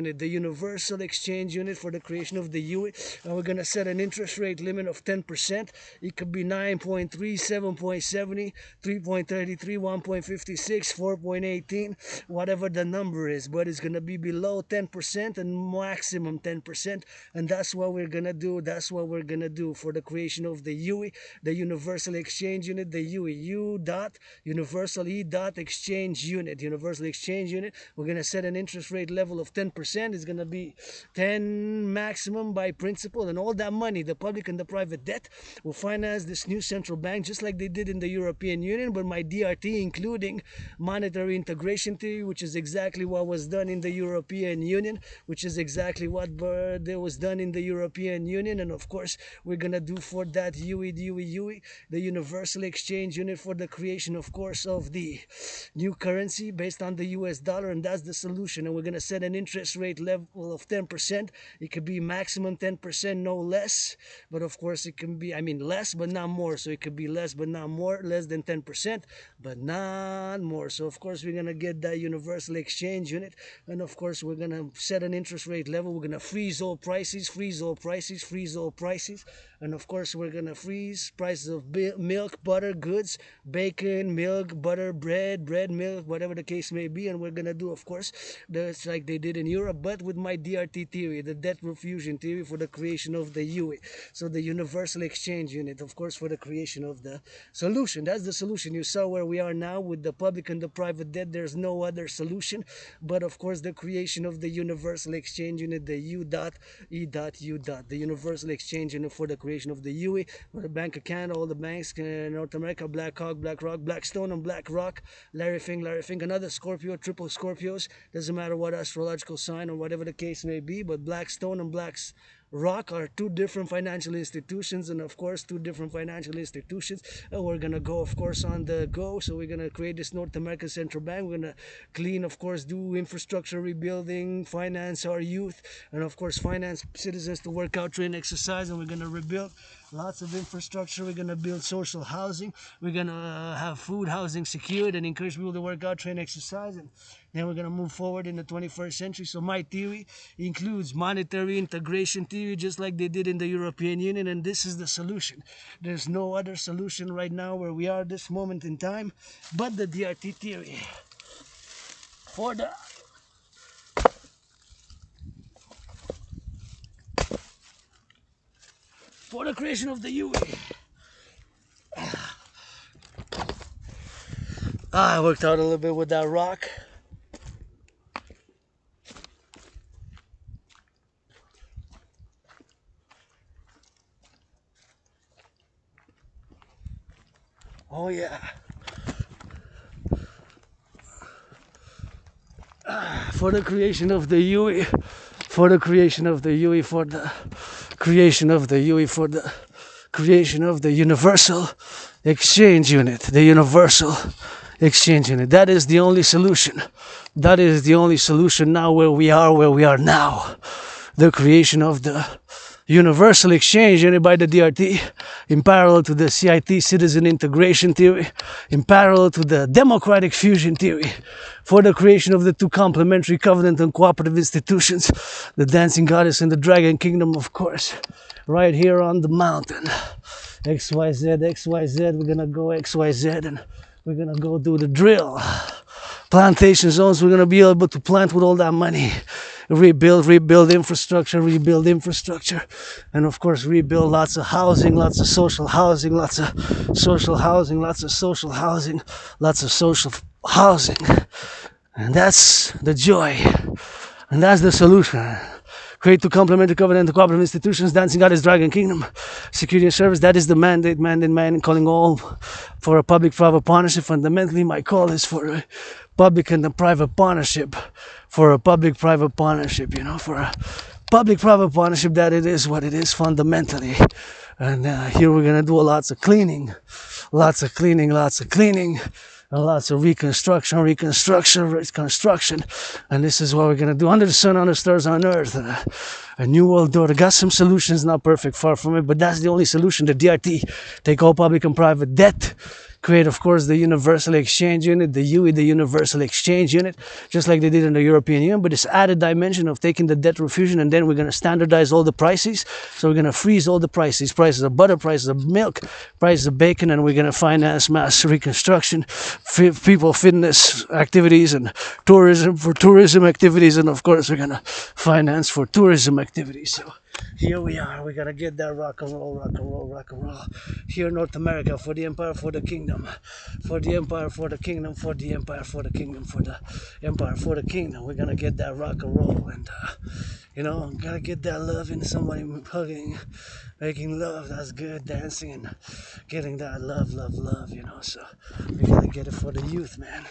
Unit, for the creation of the UE, and we're gonna set an interest rate limit of 10%. It could be 9.3, 7.70, 3.33, 1.56, 4.18, whatever the number is, but it's gonna be below 10% and maximum 10%, and that's what we're gonna do. For the creation of the UE, the Universal Exchange Unit, the UE, Universal Exchange Unit. We're going to set an interest rate level of 10%. It's going to be 10 maximum by principal, and all that money, the public and the private debt, will finance this new central bank just like they did in the European Union, but my DRT, including monetary integration theory, which is exactly what was done in the European Union, and of course we're going to do for that UE, the Universal Exchange Unit, for the creation of course of the new currency based on the US dollar, and that's the solution. And we're going to set an interest rate level of 10%. It could be maximum 10%, no less, but of course it can be, less but not more, so it could be less but not more, less than 10% but not more. So of course we're going to get that Universal Exchange Unit, and of course we're going to set an interest rate level. We're going to freeze all prices, and of course we're going to freeze prices of milk, butter, goods, bacon, milk, butter, bread, milk, whatever the case may be. And we're gonna do of course that's like they did in Europe, but with my DRT theory, the debt refusion theory, for the creation of the UE, so the Universal Exchange Unit, of course, for the creation of the solution. That's the solution. You saw where we are now with the public and the private debt. There's no other solution but of course the creation of the Universal Exchange Unit, the the Universal Exchange Unit, for the creation of the UE, for the Bank of Canada, all the banks, North America, BlackRock, Blackstone, and BlackRock, Larry Fink, another Scorpio, triple Scorpios, doesn't matter what astrological sign or whatever the case may be, but Blackstone and BlackRock are two different financial institutions, and of course and we're gonna go of course on the go. So we're gonna create this North American Central Bank. We're gonna clean, of course, do infrastructure rebuilding, finance our youth, and of course finance citizens to work out, train, exercise, and we're gonna rebuild lots of infrastructure. We're gonna build social housing. We're gonna have food, housing secured, and encourage people to work out, train, exercise, and then we're gonna move forward in the 21st century. So my theory includes monetary integration theory, just like they did in the European Union, and this is the solution. There's no other solution right now where we are this moment in time but the DRT theory for the creation of the UE. I worked out a little bit with that rock. Oh yeah. For the creation of the UE, for the creation of the UE, for the creation of the UE, for the creation of the Universal Exchange Unit, the Universal exchange unit. That is the only solution. That is the only solution now where we are now. The creation of the universal exchange unit by the DRT, in parallel to the CIT citizen integration theory, in parallel to the democratic fusion theory, for the creation of the two complementary covenant and cooperative institutions, the dancing goddess and the dragon kingdom, of course, right here on the mountain. XYZ, XYZ, we're gonna go XYZ and we're gonna go do the drill. Plantation zones, we're gonna be able to plant with all that money. Rebuild infrastructure, and of course rebuild lots of housing, lots of social housing, lots of social housing, lots of social housing, lots of social housing. And that's the joy, and that's the solution. Create two complementary covenant cooperative institutions, dancing goddess, dragon kingdom, security and service. That is the mandate, calling all for a public-private partnership. Fundamentally, my call is for a public and a private partnership, for a public-private partnership, for a public-private partnership, that it is what it is fundamentally. And here we're going to do lots of cleaning, and lots of reconstruction. And this is what we're going to do under the sun, under stars, on earth. A new world order. Got some solutions, not perfect, far from it, but that's the only solution. The DRT, take all public and private debt, create, of course, the universal exchange unit, the UE, the universal exchange unit, just like they did in the European Union, but this added dimension of taking the debt refusion, and then we're going to standardize all the prices. So we're going to freeze all the prices of butter, prices of milk, prices of bacon, and we're going to finance mass reconstruction, people fitness activities, and tourism activities, and of course we're going to finance for tourism activities. So here we are. We gotta get that rock and roll. Here in North America, for the empire, for the kingdom, for the empire, for the kingdom, for the empire, for the kingdom, for the empire, for the kingdom. We're gonna get that rock and roll, and gotta get that love in somebody hugging, making love. That's good, dancing and getting that love. So we gotta get it for the youth, man.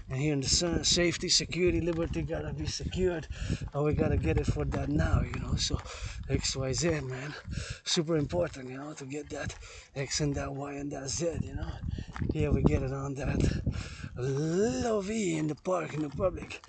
And here in the sun, safety, security, liberty gotta be secured. And we gotta get it for that now, So XYZ, man. Super important, to get that X and that Y and that Z, Here we get it on that LOV in the park, in the public.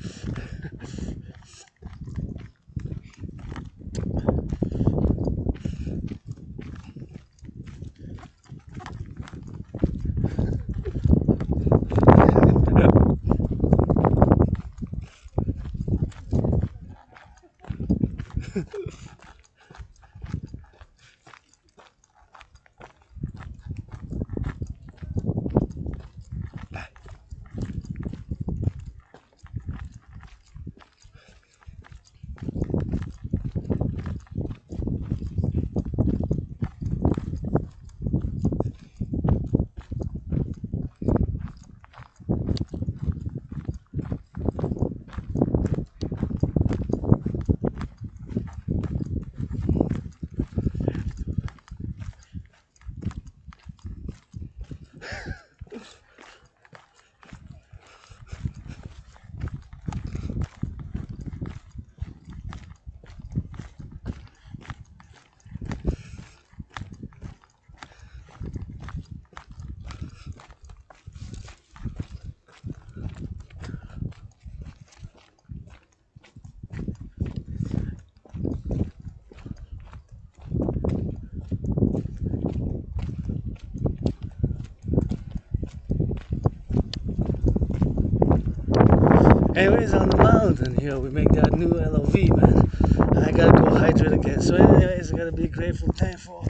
Anyways, on the mountain here, we make that new LOV, man. And I gotta go hydrate again. So anyways, I gotta be grateful, thankful.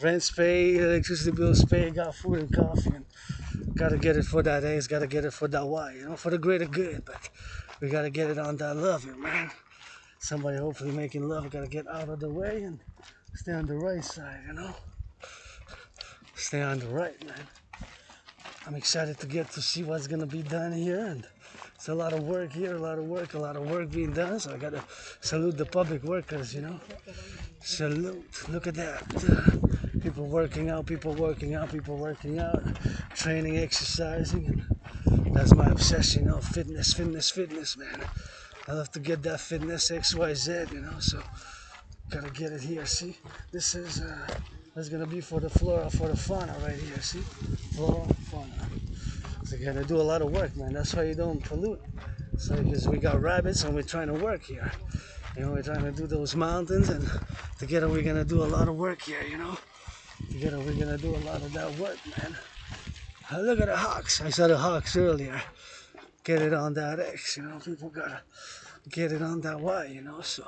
Rent's paid, electricity bills paid, got food and coffee. And gotta get it for that X, gotta get it for that Y, for the greater good. But we gotta get it on that love here, man. Somebody hopefully making love, gotta get out of the way and stay on the right side, Stay on the right, man. I'm excited to get to see what's gonna be done here, and it's a lot of work here, a lot of work being done. So I gotta salute the public workers, Salute. Look at that. People working out, training, exercising, and that's my obsession, fitness, man. I love to get that fitness, XYZ, so gotta get it here. See, this is that's gonna be for the flora, for the fauna right here. See, flora, fauna. So You gotta do a lot of work, man. That's why you don't pollute. So because we got rabbits and we're trying to work here. You know, we're trying to do those mountains, and together we're gonna do a lot of work here, you know. Together we're gonna do a lot of that work, man. Look at the hawks. I saw the hawks earlier. Get it on that X, you know. People gotta get it on that Y, you know. So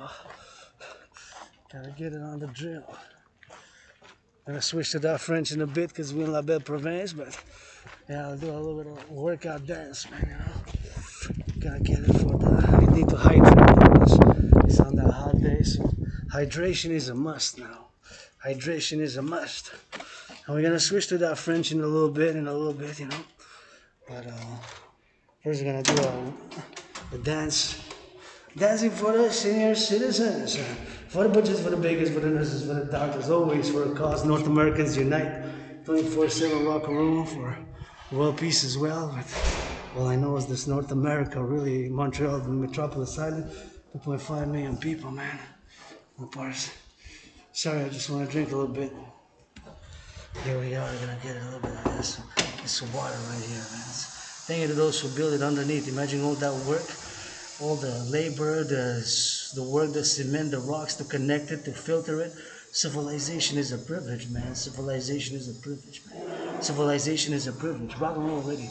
gotta get it on the drill. Gonna switch to that French in a bit because we're in La Belle Province, but yeah, I'll do a little bit of workout dance, man, you know. Gotta get it for the, I need to hydrate because it's on that hot day, so hydration is a must now. Hydration is a must. And we're gonna switch to that French in a little bit, you know. But first we're gonna do a dance. Dancing for the senior citizens, for the butchers, for the bakers, for the nurses, for the doctors, always for a cause. North Americans unite. 24/7 rock and roll for world peace as well. But all I know is this North America, really, Montreal, the metropolis island, 2.5 million people, man. Of course. Sorry, I just want to drink a little bit. Here we are, we're gonna get a little bit of this water right here, man. Thank you to those who built it underneath. Imagine all that work. All the labor, the work, the cement, the rocks to connect it, to filter it. Civilization is a privilege, man. Civilization is a privilege, man. Civilization is a privilege. Rock and roll already.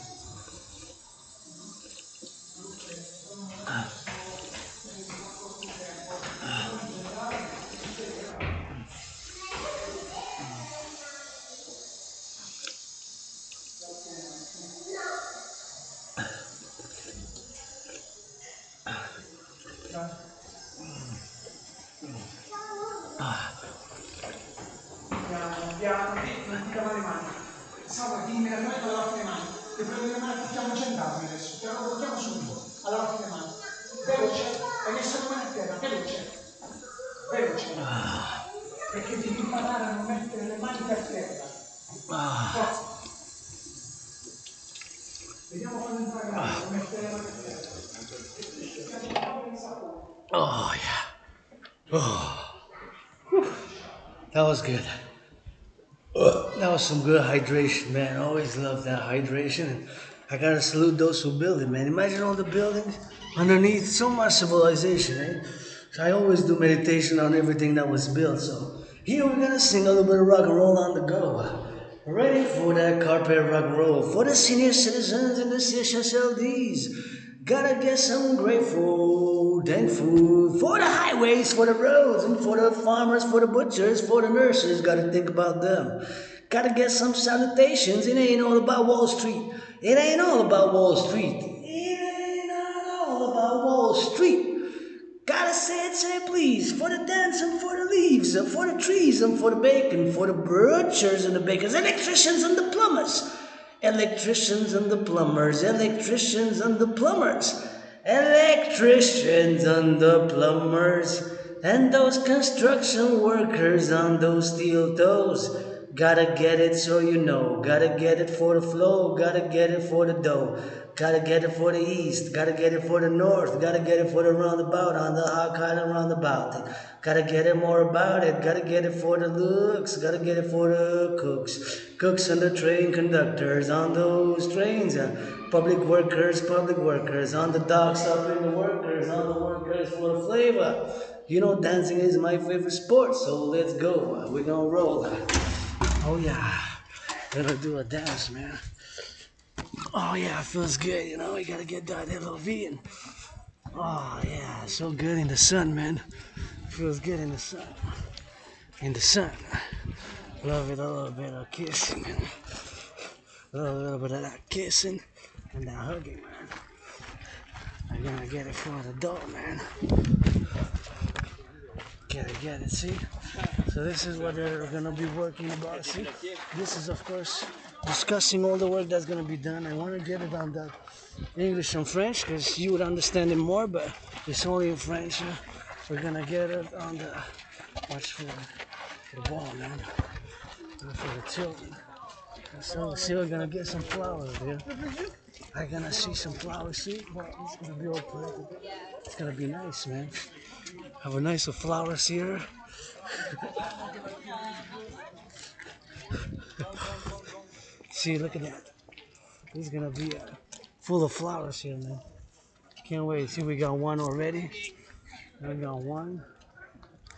Piano, non ti lavare le mani. Salva, immediatamente a lavarti le mani. Le prendo le mani, facciamo gendarmi adesso. Te lo portiamo subito. A lavarti le mani. Veloce. Hai messo le mani a terra, veloce. Veloce. Perché devi imparare a non mettere le mani per terra. Forza. Vediamo quando entrare a non mettere le mani per terra. Oh, yeah. Oh. That was good. That was some good hydration, man. I always love that hydration. And I gotta salute those who build it, man. Imagine all the buildings underneath, so much civilization, eh? So I always do meditation on everything that was built. So here we're gonna sing a little bit of rock and roll on the go. Ready for that carpet rock and roll. For the senior citizens and the CHSLDs. Gotta guess I'm grateful, thankful for the highways, for the roads, and for the farmers, for the butchers, for the nurses. Gotta think about them. Gotta get some salutations. It ain't all about Wall Street. It ain't all about Wall Street. It ain't all about Wall Street. Gotta say it, say please, for the dance and for the leaves, and for the trees and for the bacon, for the butchers and the bakers, electricians and the plumbers. Electricians and the plumbers, electricians and the plumbers, electricians and the plumbers, and those construction workers on those steel toes. Gotta get it so you know, gotta get it for the flow, gotta get it for the dough. Gotta get it for the east, gotta get it for the north, gotta get it for the roundabout on the hot kind roundabout. Gotta get it more about it, gotta get it for the looks, gotta get it for the cooks. Cooks and the train conductors on those trains. Public workers on the docks, up in the workers, on the workers for the flavor. You know dancing is my favorite sport, so let's go. We're gonna roll. Oh yeah, gonna do a dance, man. Oh yeah, it feels good, you know, you gotta get that LOV and oh yeah, so good in the sun, man. Feels good in the sun. In the sun. Love it, a little bit of kissing and a little bit of that kissing and that hugging, man. I'm gonna get it for the dough, man. Get it, see? So this is what they're gonna be working about, see? This is, of course, discussing all the work that's gonna be done. I wanna get it on that English and French, because you would understand it more, but it's only in French. We're gonna get it on the, watch for the wall, man. For the children. So we're gonna get some flowers there. I'm gonna see some flowers, see? Well, it's gonna be all planted. It's gonna be nice, man. Have a nice flowers here. See, look at that. This is gonna be full of flowers here, man. Can't wait. See, we got one already. We got one.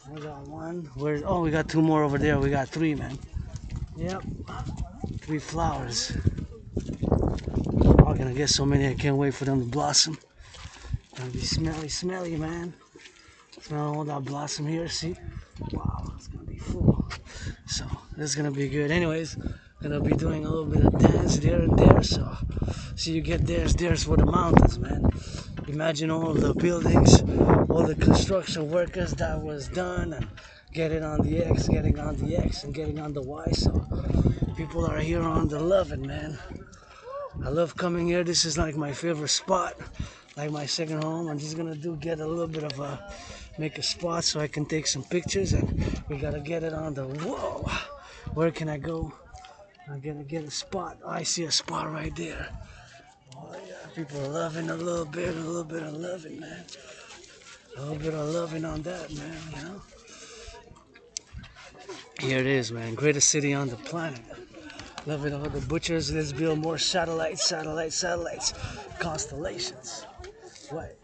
We got one. Where's? Oh, we got two more over there. We got three, man. Yep, 3 flowers. I'm gonna get so many. I can't wait for them to blossom. Gonna be smelly, smelly, man. Smell all that blossom here. See? Wow, it's gonna be full. So this is gonna be good. Anyways, gonna be doing a little bit of dance there and there. So see, you get there's for the mountains, man. Imagine all the buildings, all the construction workers that was done, and getting on the X, getting on the X, and getting on the Y. So people are here on the loving, man. I love coming here. This is like my favorite spot, like my second home. I'm just gonna get a little bit of make a spot so I can take some pictures, and we gotta get it on the, whoa, where can I go? I'm gonna get a spot. I see a spot right there. Oh yeah, people are loving a little bit of loving, man. A little bit of loving on that, man, you know? Here it is, man. Greatest city on the planet. Loving all the butchers. Let's build more satellites. Constellations. What?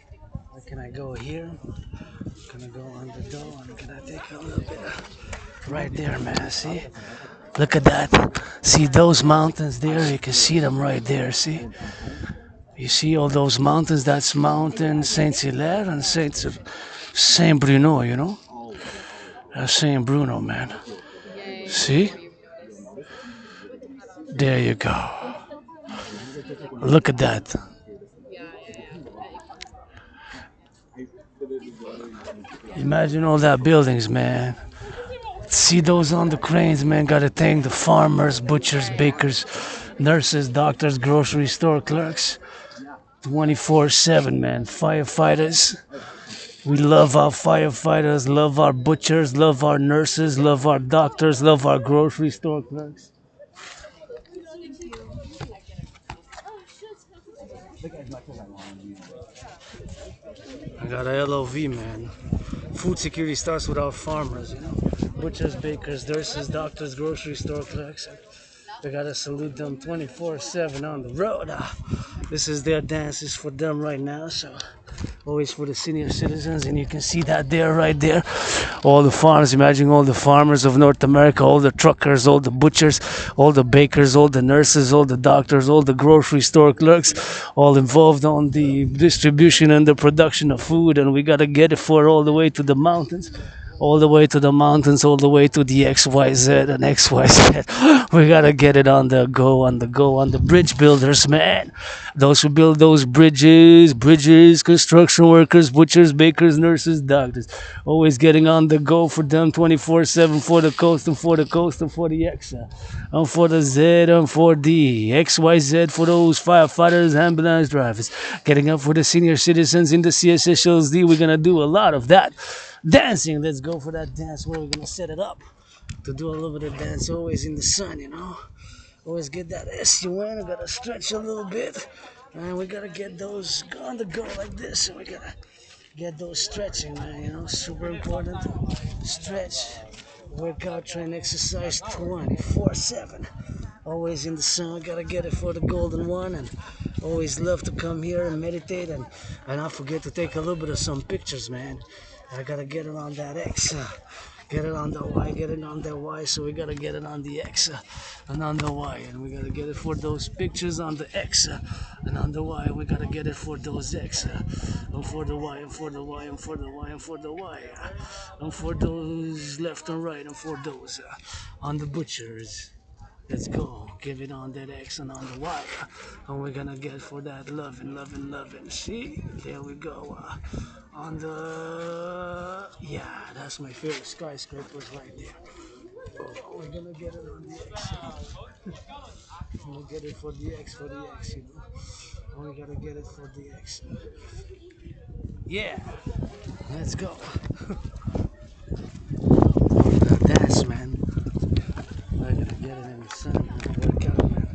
Where can I go here? Can I go on the door? And can I take a little bit of, right there, man? See? Look at that. See those mountains there? You can see them right there. See? You see all those mountains? That's Mountain Saint-Hilaire and Saint Bruno, you know? That's Saint Bruno, man. See? There you go. Look at that. Imagine all that buildings, man. See those on the cranes, man. Gotta thank the farmers, butchers, bakers, nurses, doctors, grocery store clerks. 24/7, man. Firefighters. We love our firefighters, love our butchers, love our nurses, love our doctors, love our grocery store clerks. I got a LOV, man. Food security starts with our farmers, you know. Butchers, bakers, nurses, doctors, grocery store clerks. We gotta salute them 24/7 on the road. This is their dance, is for them right now. So always for the senior citizens, and you can see that there, right there. All the farms, imagine all the farmers of North America, all the truckers, all the butchers, all the bakers, all the nurses, all the doctors, all the grocery store clerks, all involved on the distribution and the production of food, and we gotta get it for all the way to the mountains. All the way to the mountains, all the way to the XYZ and XYZ. We gotta get it on the go, on the bridge builders, man. Those who build those bridges, construction workers, butchers, bakers, nurses, doctors. Always getting on the go for them 24/7 for the coast and for the coast and for the X. And for the Z and for the XYZ for those firefighters, ambulance drivers. Getting up for the senior citizens in the CSSLD. We're gonna do a lot of that. Dancing, let's go for that dance where we're gonna set it up to do a little bit of dance, always in the sun, you know. Always get that SUN, we gotta stretch a little bit, and we gotta get those on the go like this, and we gotta get those stretching, man, you know, super important. Stretch, workout, train, exercise 24/7. Always in the sun, gotta get it for the golden one, and always love to come here and meditate, and not forget to take a little bit of some pictures, man. I gotta get it on that X, get it on the Y, get it on the Y, so we gotta get it on the X and on the Y, and we gotta get it for those pictures on the X and on the Y, we gotta get it for those X and for the Y and for the Y and for the Y and for the Y and for those left and right and for those on the butchers. Let's go, give it on that X and on the Y, and we're gonna get for that loving. See, there we go. On the, yeah, that's my favorite skyscrapers right there. Oh, we're gonna get it on the X. We'll get it for the X, you know. And we gotta get it for the X. Yeah, let's go. That dance, man. I gotta get it in the sun and work out, man.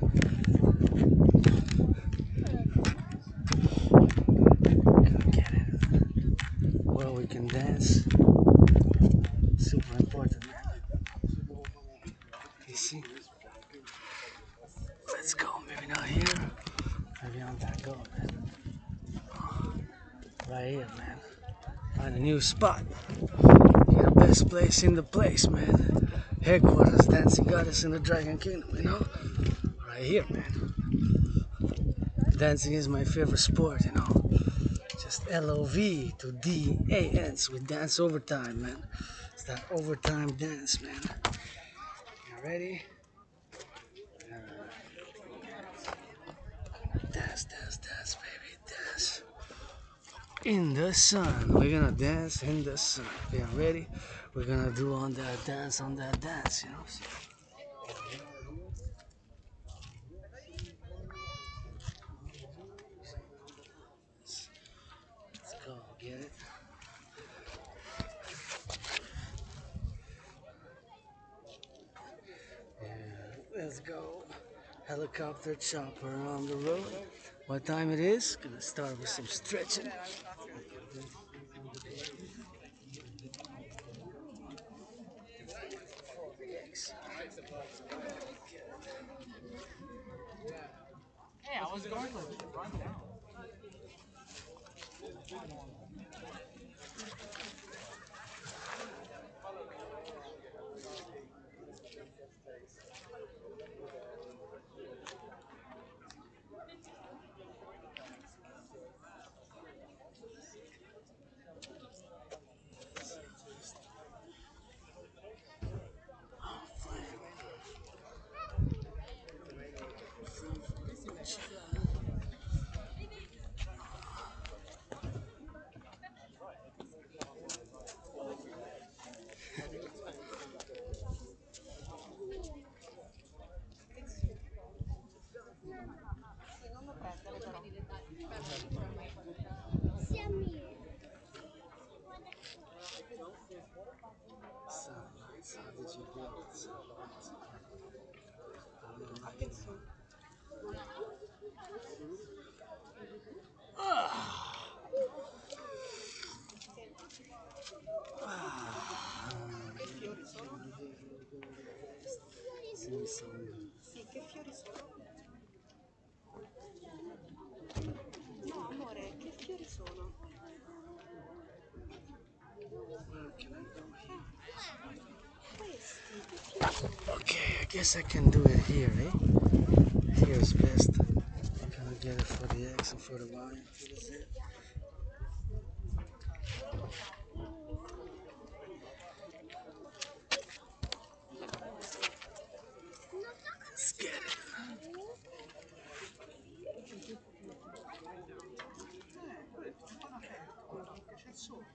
Gotta get it. Well, we can dance. Super important, man. You see? Let's go. Maybe not here. on that go, man. Right here, man. Find a new spot. You're the best place in the place, man. Headquarters, dancing goddess in the Dragon Kingdom, you know? Right here, man. Dancing is my favorite sport, you know? Just LOV to DANs. We dance overtime, man. It's that overtime dance, man. You ready? Dance, dance, dance, baby, dance. In the sun. We're gonna dance in the sun. Okay, ready? We're gonna do on that dance, you know? So, let's go, get it? Yeah, let's go. Helicopter chopper on the road. What time it is? Gonna start with some stretching. Hey, I was going with you. Run down. Sì, che fiori sono? No, amore, che fiori sono? Questi, che fiori sono? Okay, I guess I can do it here, eh? Here's best. I'm gonna get it for the X and for the Y. That's it. Let's get it. Che c'è il sole.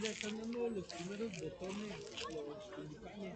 mira, están dando los primeros botones, los tulipanes.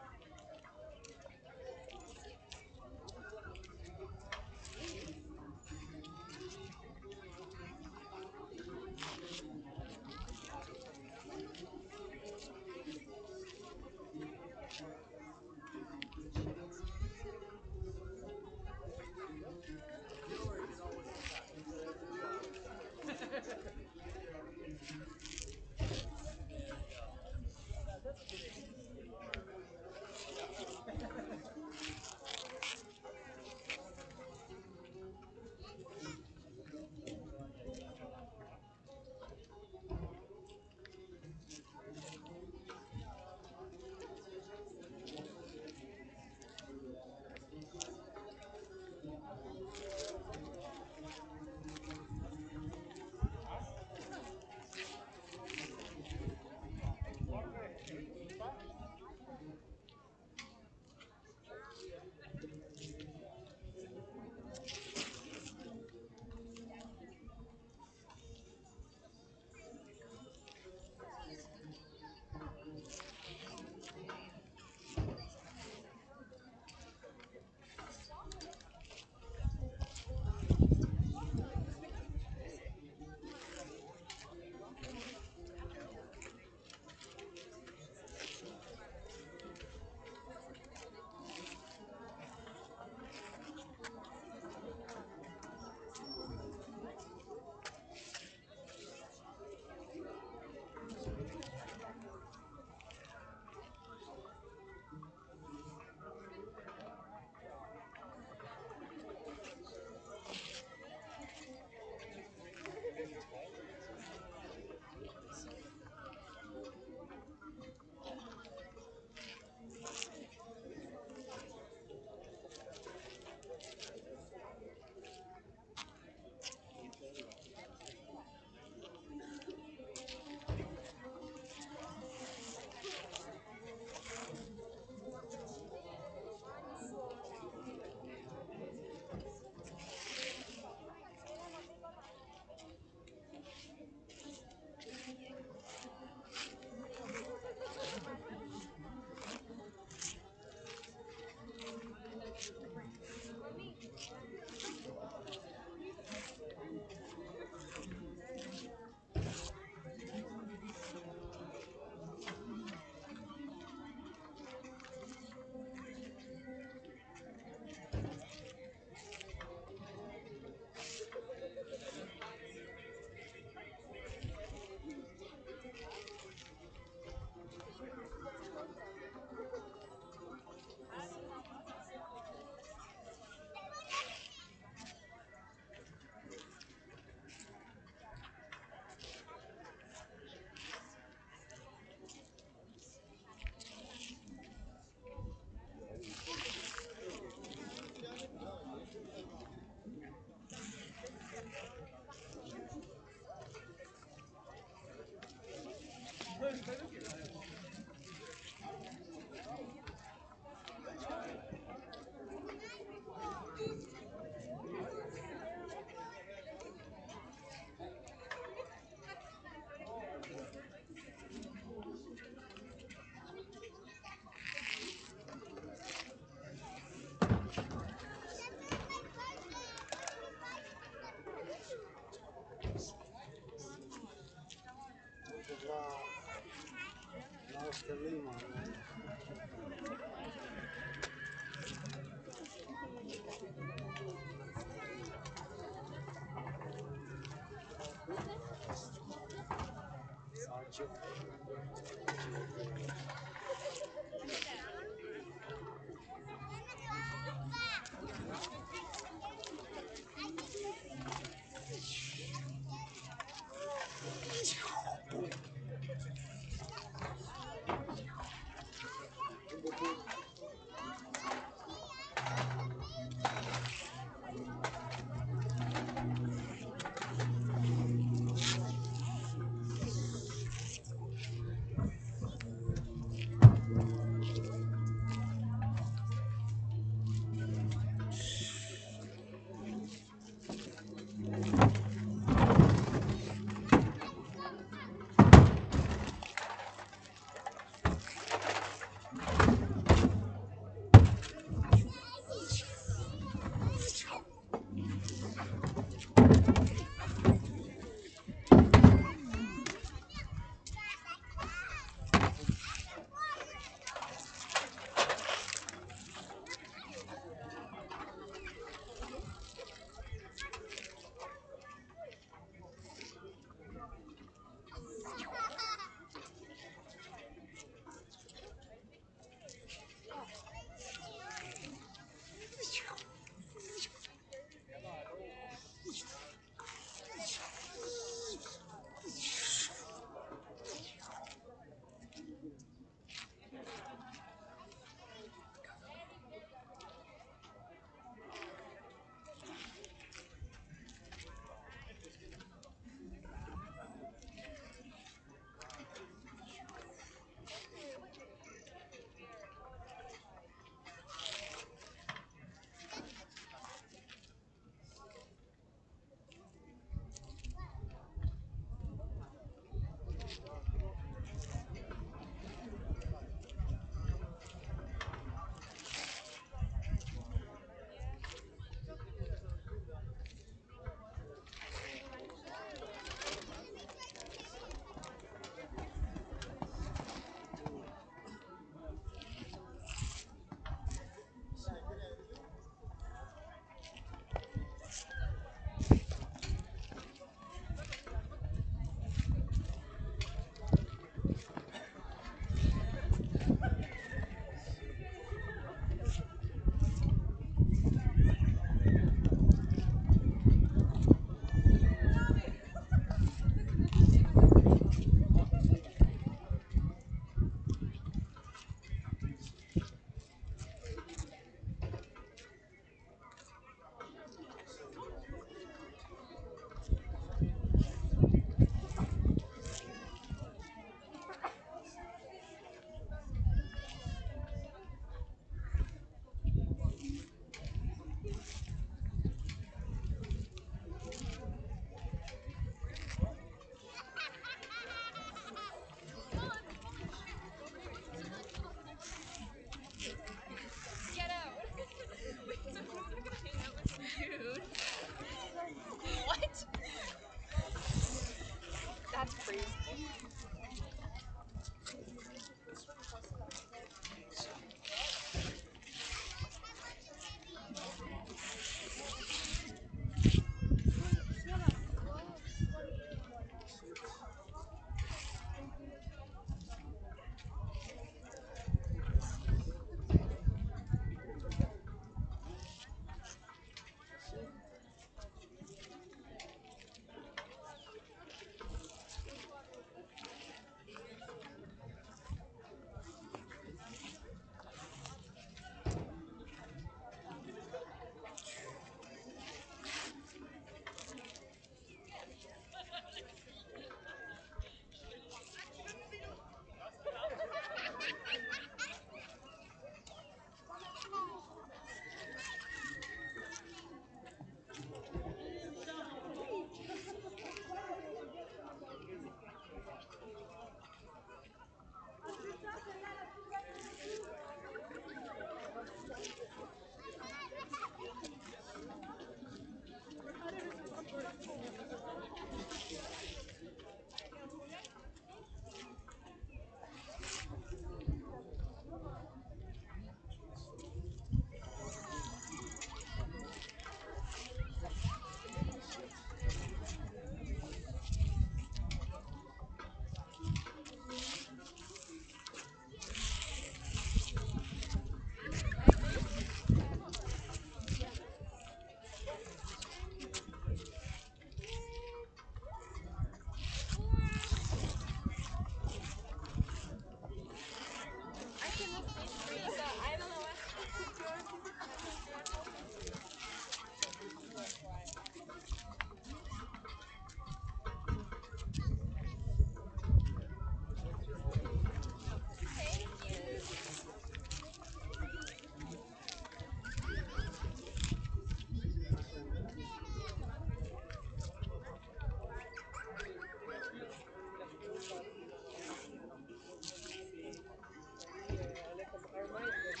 Ah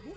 bon?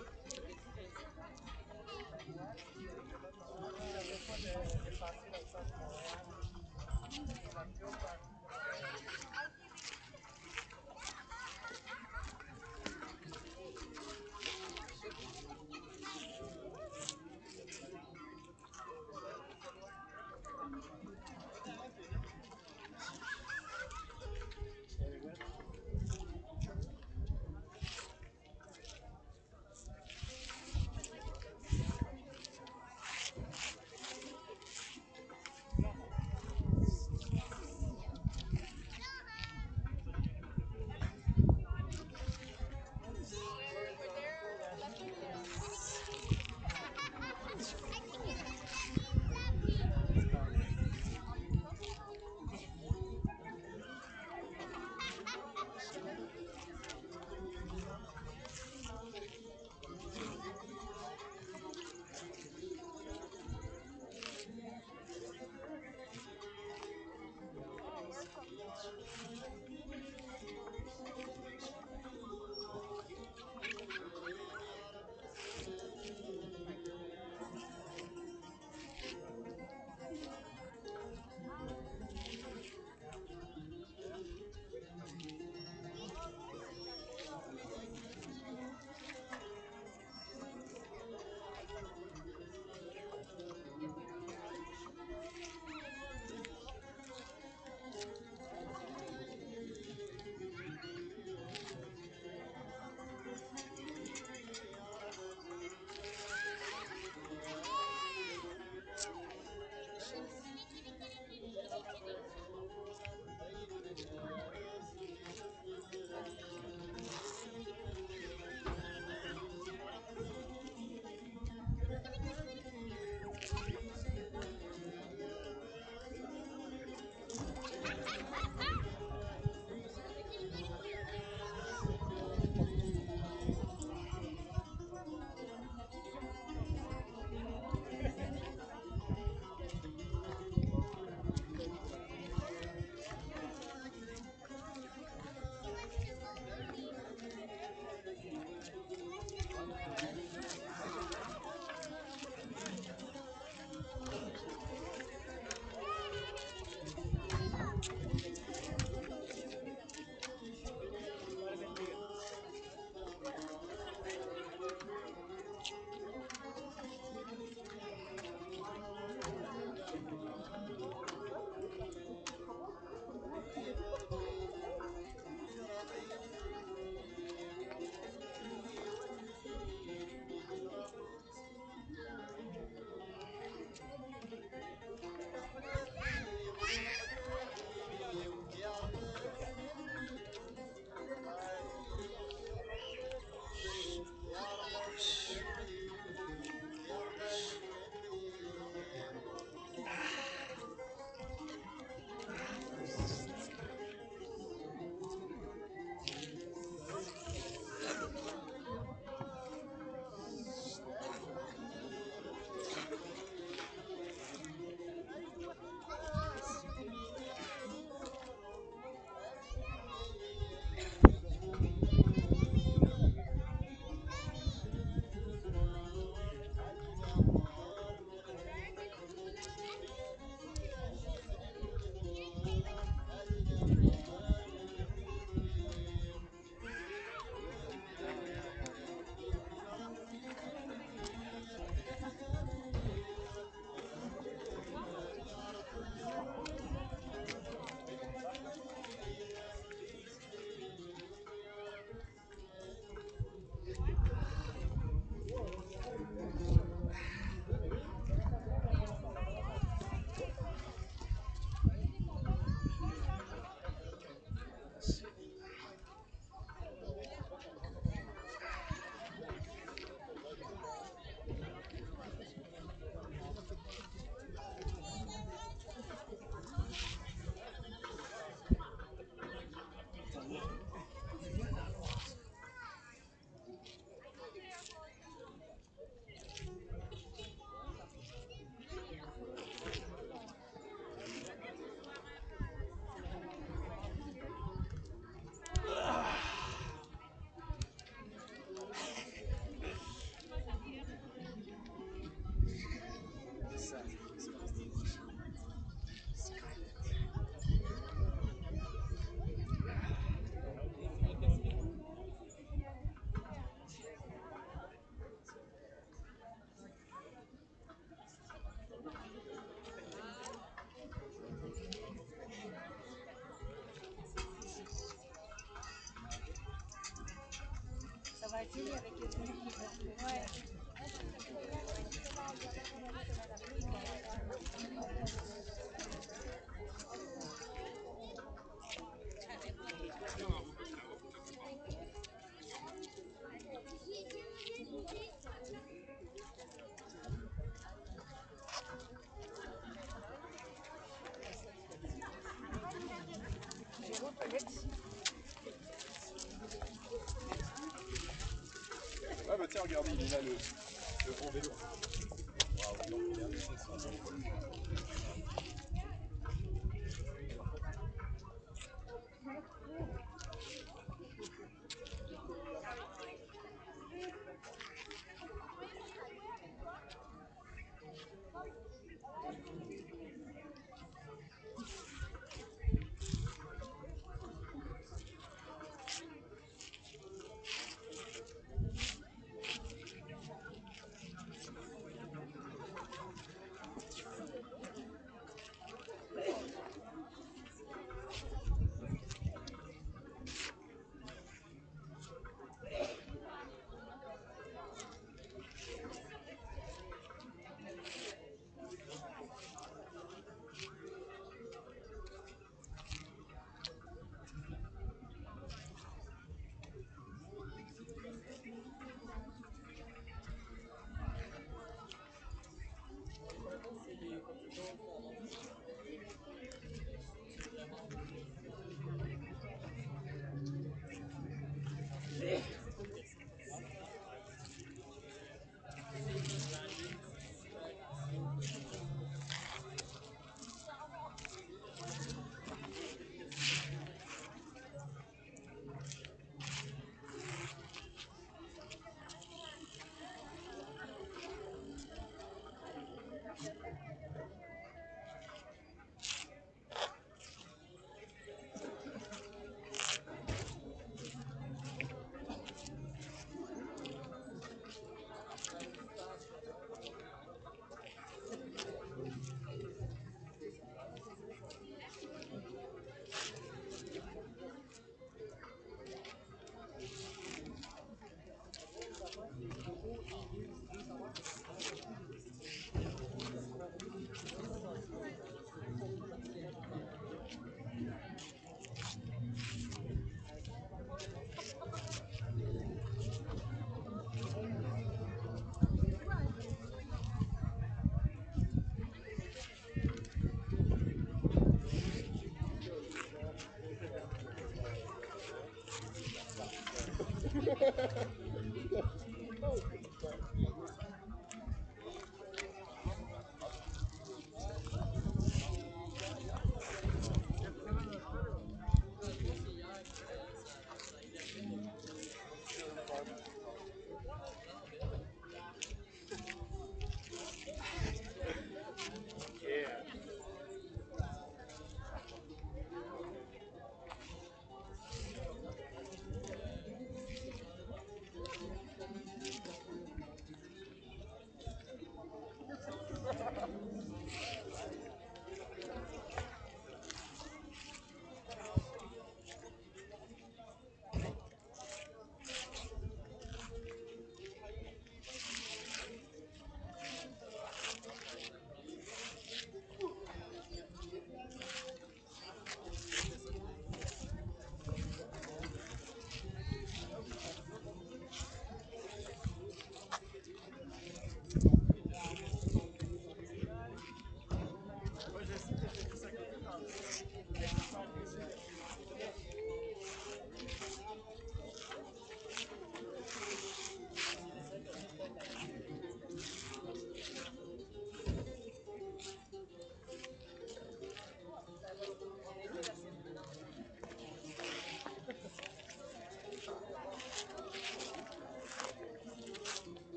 Ah bah tiens, regardez, il est là le gros vélo.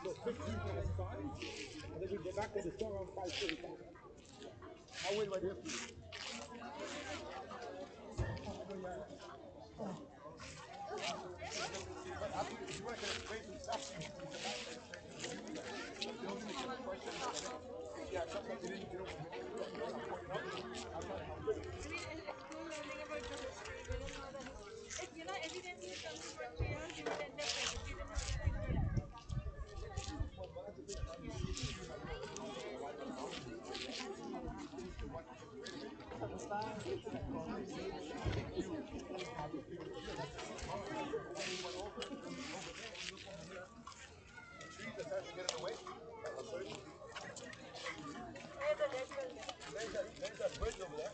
No, 15 minutes time, and then we get back to the store around 5:45. I'll wait right here for you. Learning about the history, we don't know the history. If evidently it comes from here, he would end up like if he didn't know anything about There's a bridge over there.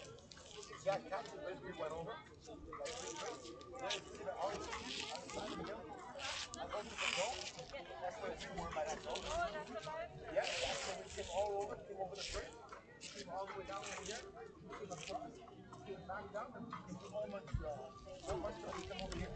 That captain bridge we went over. There's the orange tree on the side of the hill. I go to the goal. That's where we were by that goal. Yeah, that's where we came all over. Came over the bridge. Came all the way down over here. Came across. Came back down and into almost we come over here.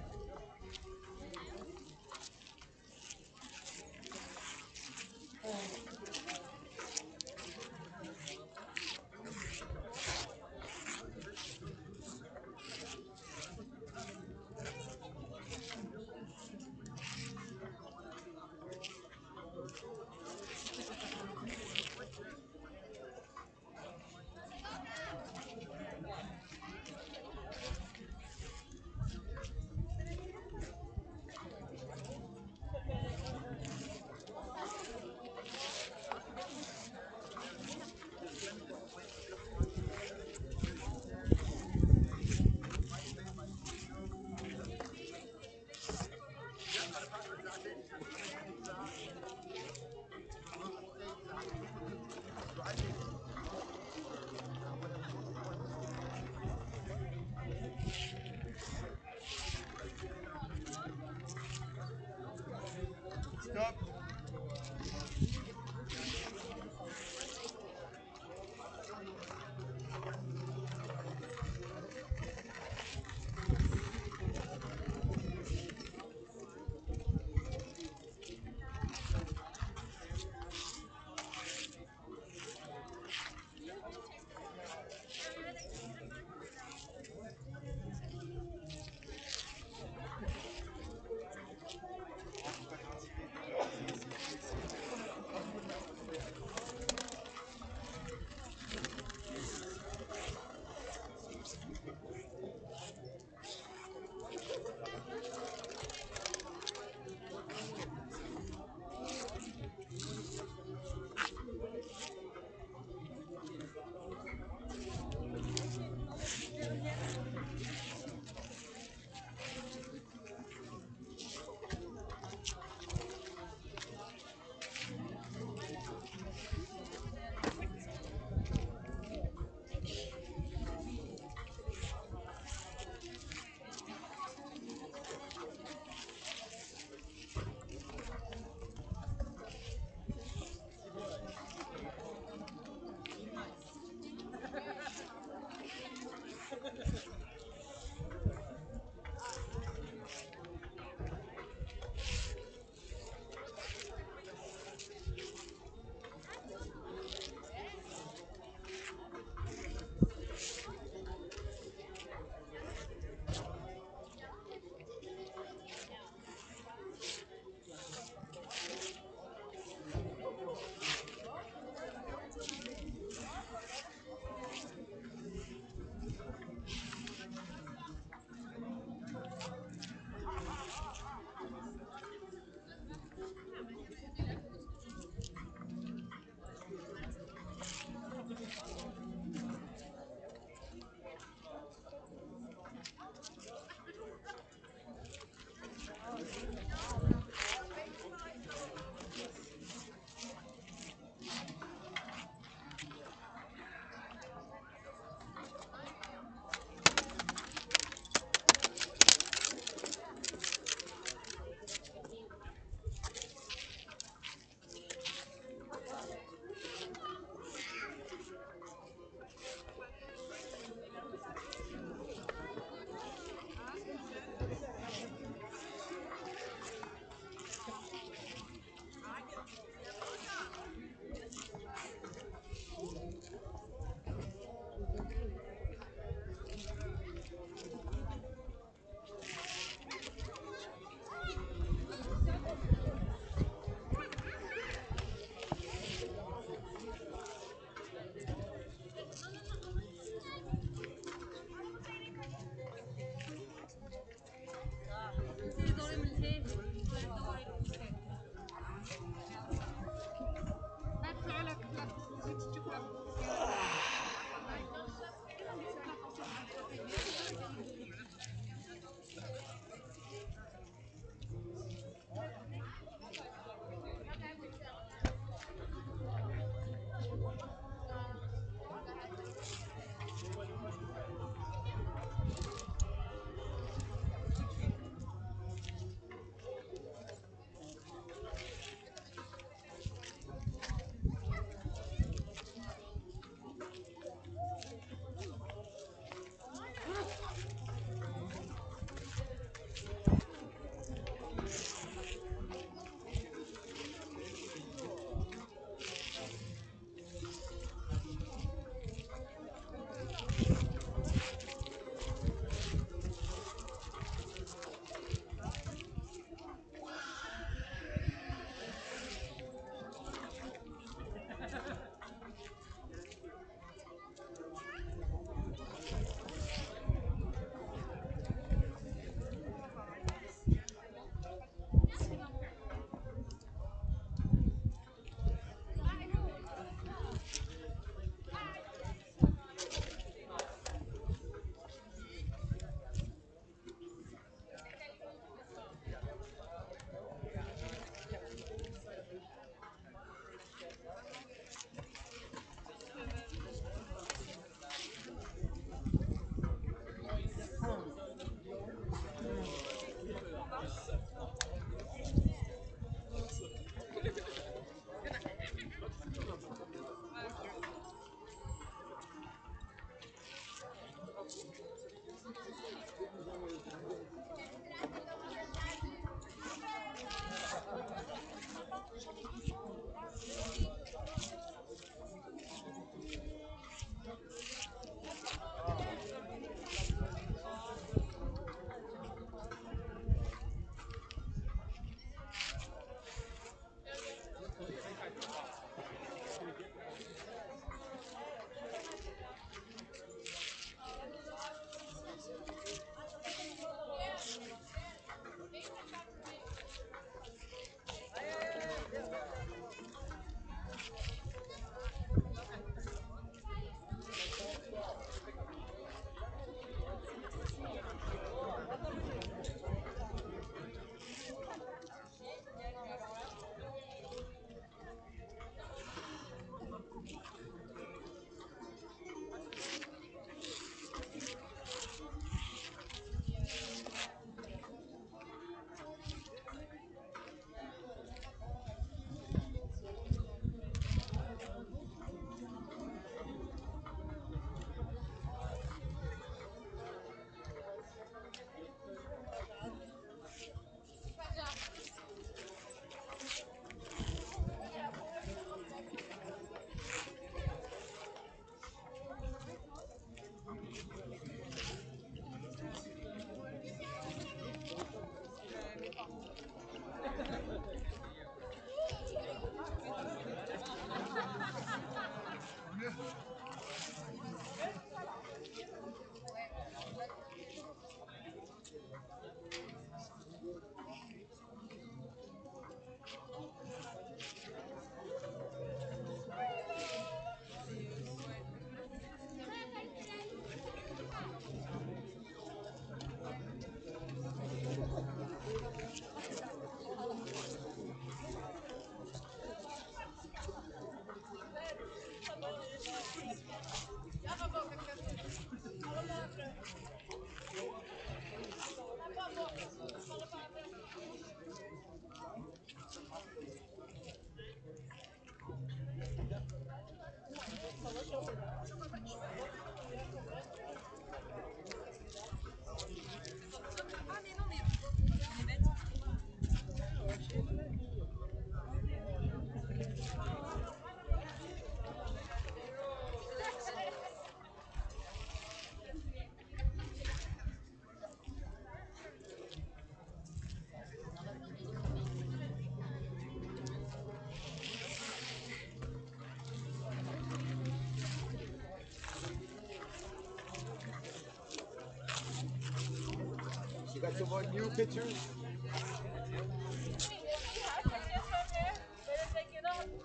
You got some more new pictures?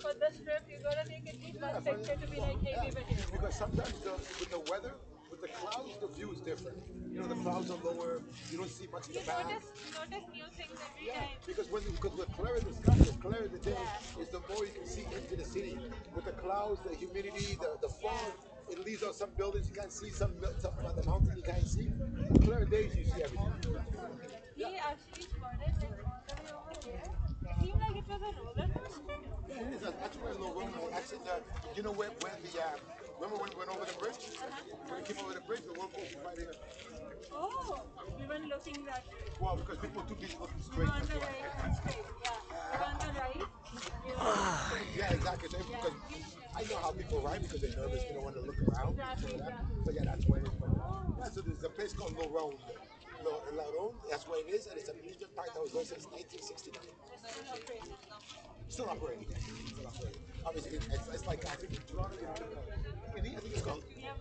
For this trip, you gotta take at least one picture to be like, hey, we were here. Because sometimes with the weather, with the clouds, the view is different. You know, the clouds are lower. You don't see much of the back. Notice new things every time. Because with clear in the sky, the clear in the day, is the more you can see into the city. With the clouds, the humidity, the fog, it leaves out some buildings you can't see, some on the mountain you can't see. Clear days you see everything. He actually spotted like all the way over there. It seemed like it was a roller coaster. Yeah, it is. That's where Lorone, actually, you know where remember when we went over the bridge? When we came over the bridge, the road goes right here. Oh, we weren't looking that way. Well, because people were too busy looking We straight. were on the right and straight. Yeah, we were on the right. We were on the straight. Yeah, exactly. So because I know how people ride because they're nervous, they don't want to look around. Exactly. So yeah, that's where it is. But yeah, so there's a place called Lorone. Lorone, that's where it is, and it's a amusement park that was there since 1969. Still operating, yes. Still operating. Obviously, it's like, I think in Toronto, you know, I think it's called. Yep.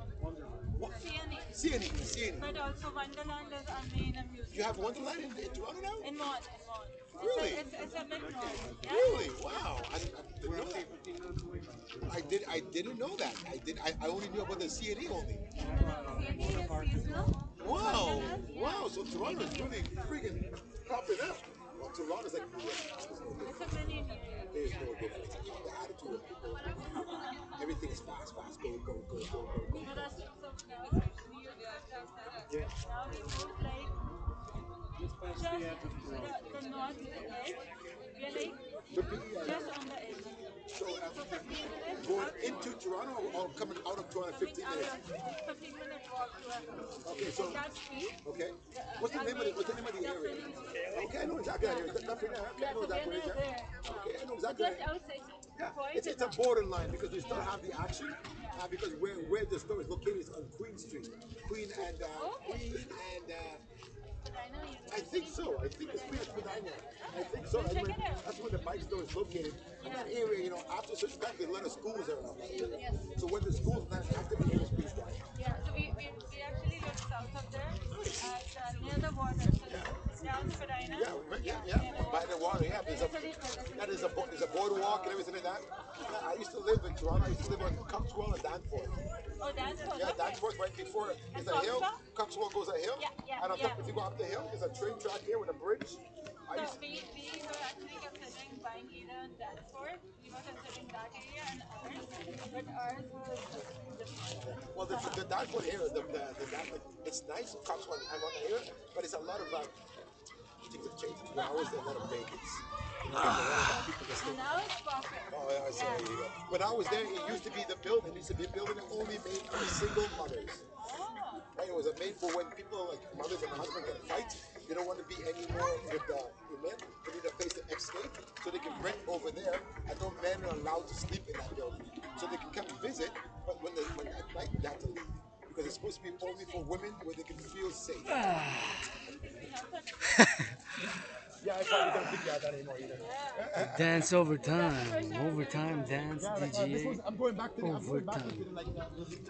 What? CNE. CNE. But also Wonderland is our main amusement. You have Wonderland in Toronto now? In Vaughan. Really? It's a bit north. Yeah. Really? Wow. I didn't know that. I didn't know that. I only knew about the CNE only. CNE is seasonal. Wow. Wonderland, yeah. Wow. So Toronto is really freaking popping up. Well, Toronto's like New York. It's a mini New York. There's no difference. The attitude of people. Everything is fast. Go, go, go, go, go, go. But that's so now, especially you guys have that. Now we moved like just the north edge. We like The PE, just on the edge. so So 15 minutes going up, into Toronto or coming out of Toronto, coming 15 out minutes. of 15-minute walk to our house. Okay, so Like that street. okay. What's the name of the area? Okay, I know exactly that area. Nothing there. Okay, I know So we are exactly near where it is. there. Okay, I know So exactly. just outside. Yeah, Boys it's a enough. borderline because they still have the action, because where the store is located is on Queen Street, Queen and But I know I think so. I think it's Queen of Spadina. I think so. We'll check it out. That's where the bike store is located. In that area, after a certain time, there's a lot of schools around. Yes. So when the school's not active, the area is pretty quiet. Yeah, so we actually live south of there, at, near the water. So down Spadina. Yeah. By the water, yeah. There's a boardwalk and everything like that. Yeah, I used to live in Toronto. I used to live on Coxwell and Danforth. Oh, that's what. Yeah, Okay. Danforth right before. And There's a hill. Coxwell? Coxwell goes a hill. Yeah. And on top, if you go up the hill, there's a train track here with a bridge. I So used we were actually considering buying either in Danforth. We were considering that area and ours, but ours was different. Well, the Danforth area, it's nice. Coxwell, I'm on the area, but it's a lot of things have changed. When I was there, a lot of vacants. People just And now it's perfect. oh, yeah, I see. There you go. When I was there, it used to be the building. It used to be a building only made for single mothers. Oh. Right? It was made for when people, like mothers and husbands, can fight. They don't want to be anymore with the men. They need a place to escape, so they can rent over there. And no men are allowed to sleep in that building, so they can come and visit. But when at night, they have to leave because it's supposed to be only for women where they can feel safe. Yeah, I probably don't think you have that anymore either. Dance overtime dance, DJA, I'm going back to the, overtime. like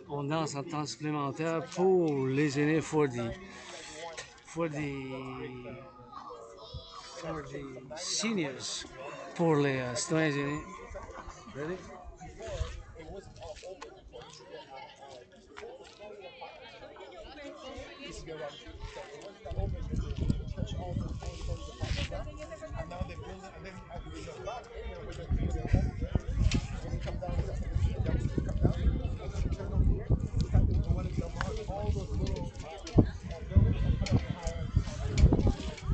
On danse en temps supplémentaire pour les aînés, for the seniors, pour les citoyens aînés. Ready? it wasn't all open. It used to be around, so it wasn't open because they turned all the apartments up, and now they're building, and then there's a back area where the when you come down here, the youngsters come down, and then you turn over here, it's like they want to demolish all those little buildings and put up higher.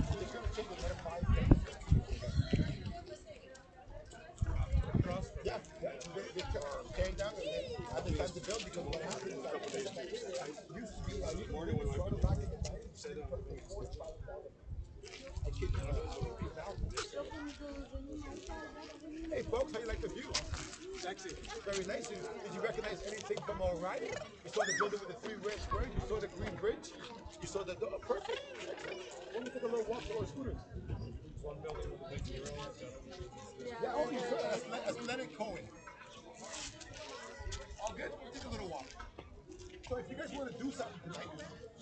They're going to change another 5 years. Yeah, they tearing down and they have the time to build because what happened is that it used to be morning when I back in the day, said I kid you not. Hey folks, how you like the view? Sexy. Very nice. Did you recognize anything from O'Reilly? You saw the building with the 3 red squares, you saw the green bridge, you saw the perfect. Let me take a little walk to our scooters. One building with the big zero. Yeah, oh, you saw that's Leonard Cohen. All good? We'll take a little walk. So if you guys want to do something tonight,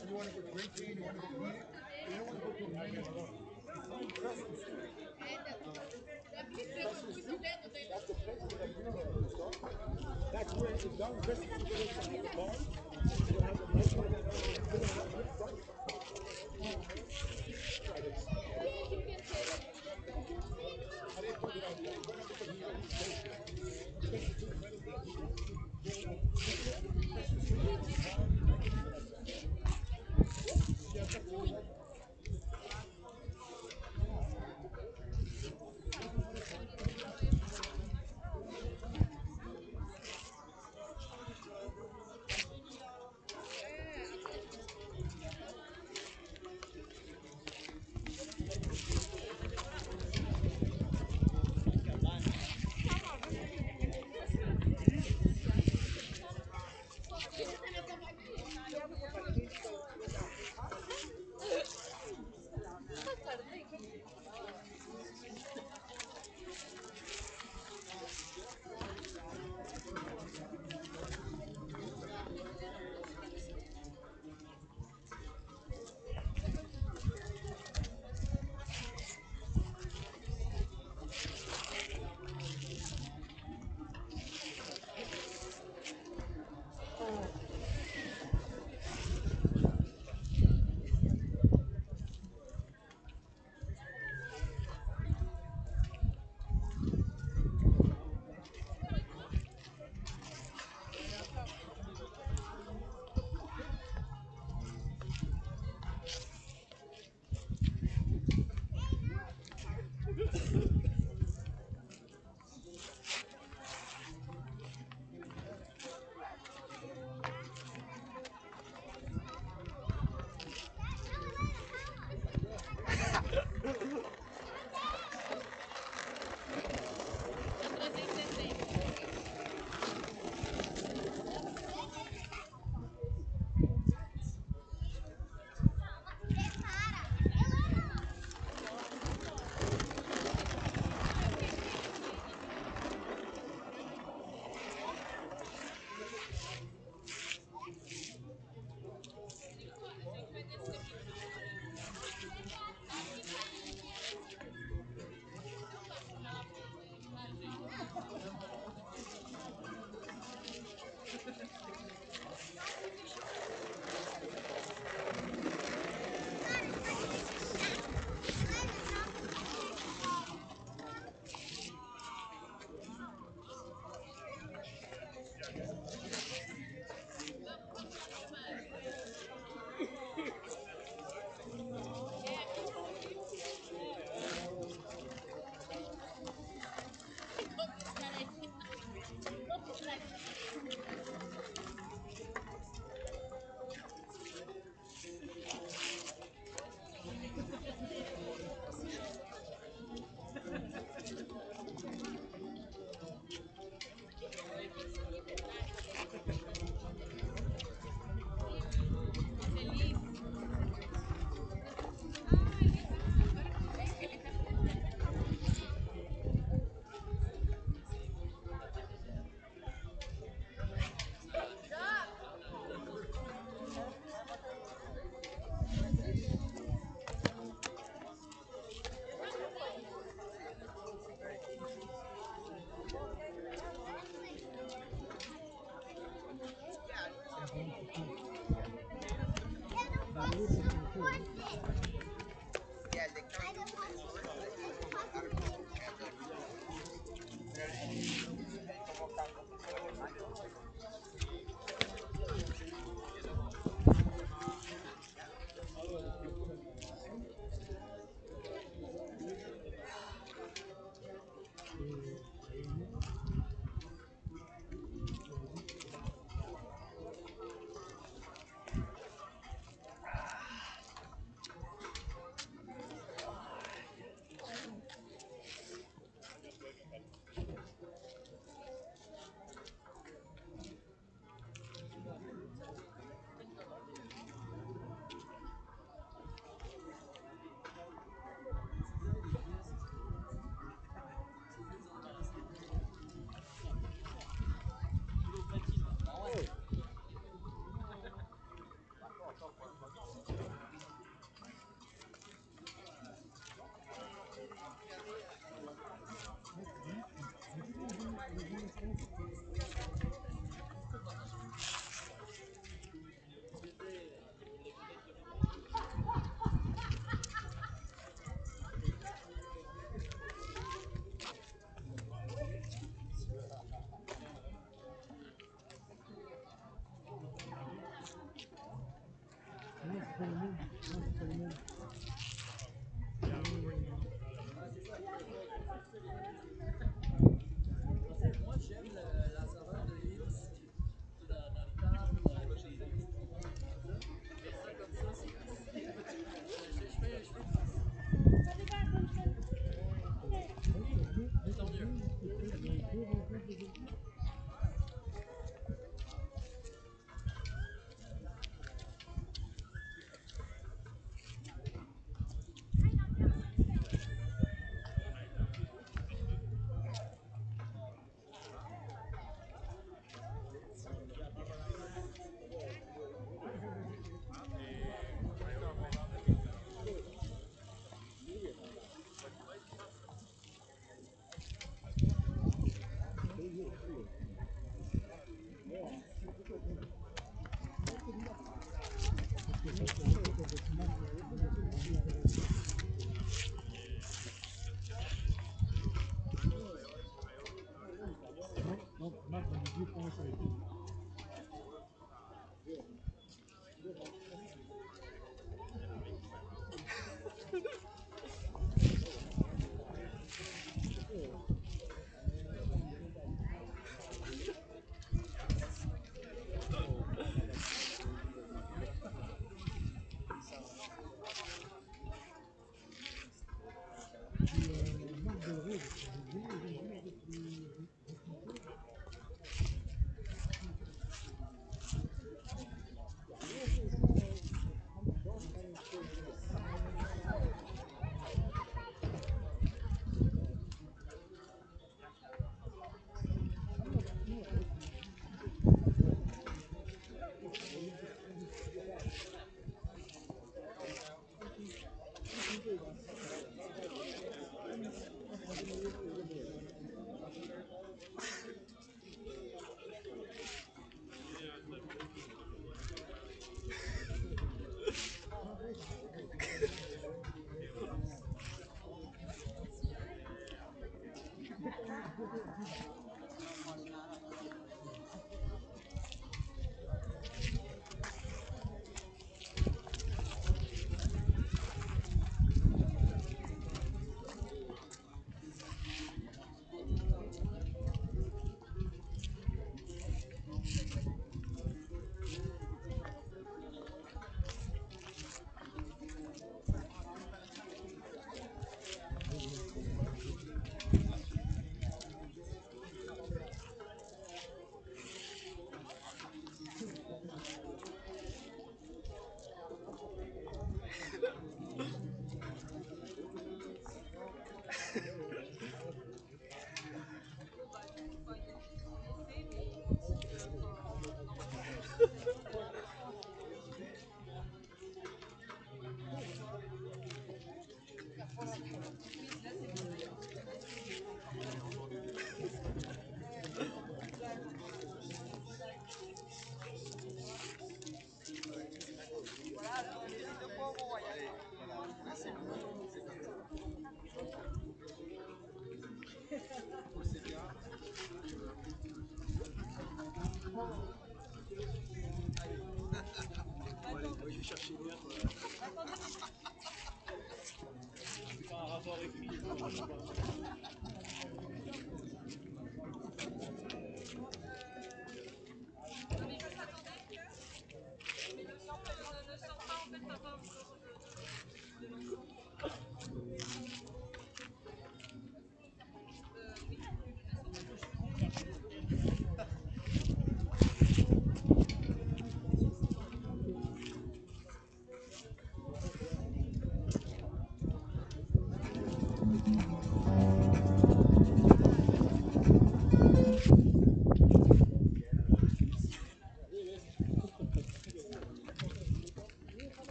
and you want to get drinking, you want to go eat it, you don't want to go to a night alone. That's the place where the Renewal is done. That's where it's done. Just the bar. You'll have the nice one. I didn't put it on there.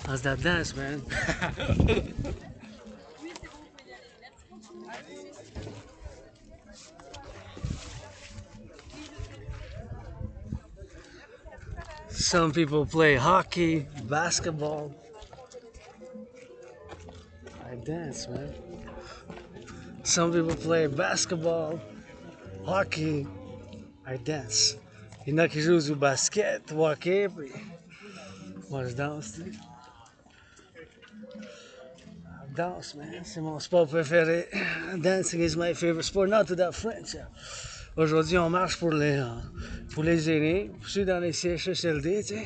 How's that dance, man? Some people play hockey, basketball. I dance, man. Some people play basketball, hockey. I dance. Il y en a qui jouent au basket, au hockey, puis moi je danse, tu sais. Danse, man, c'est mon sport préféré. Dancing is my favorite sport, not to that French. Aujourd'hui, on marche pour les aînés, ceux dans les CHSLD, tu sais.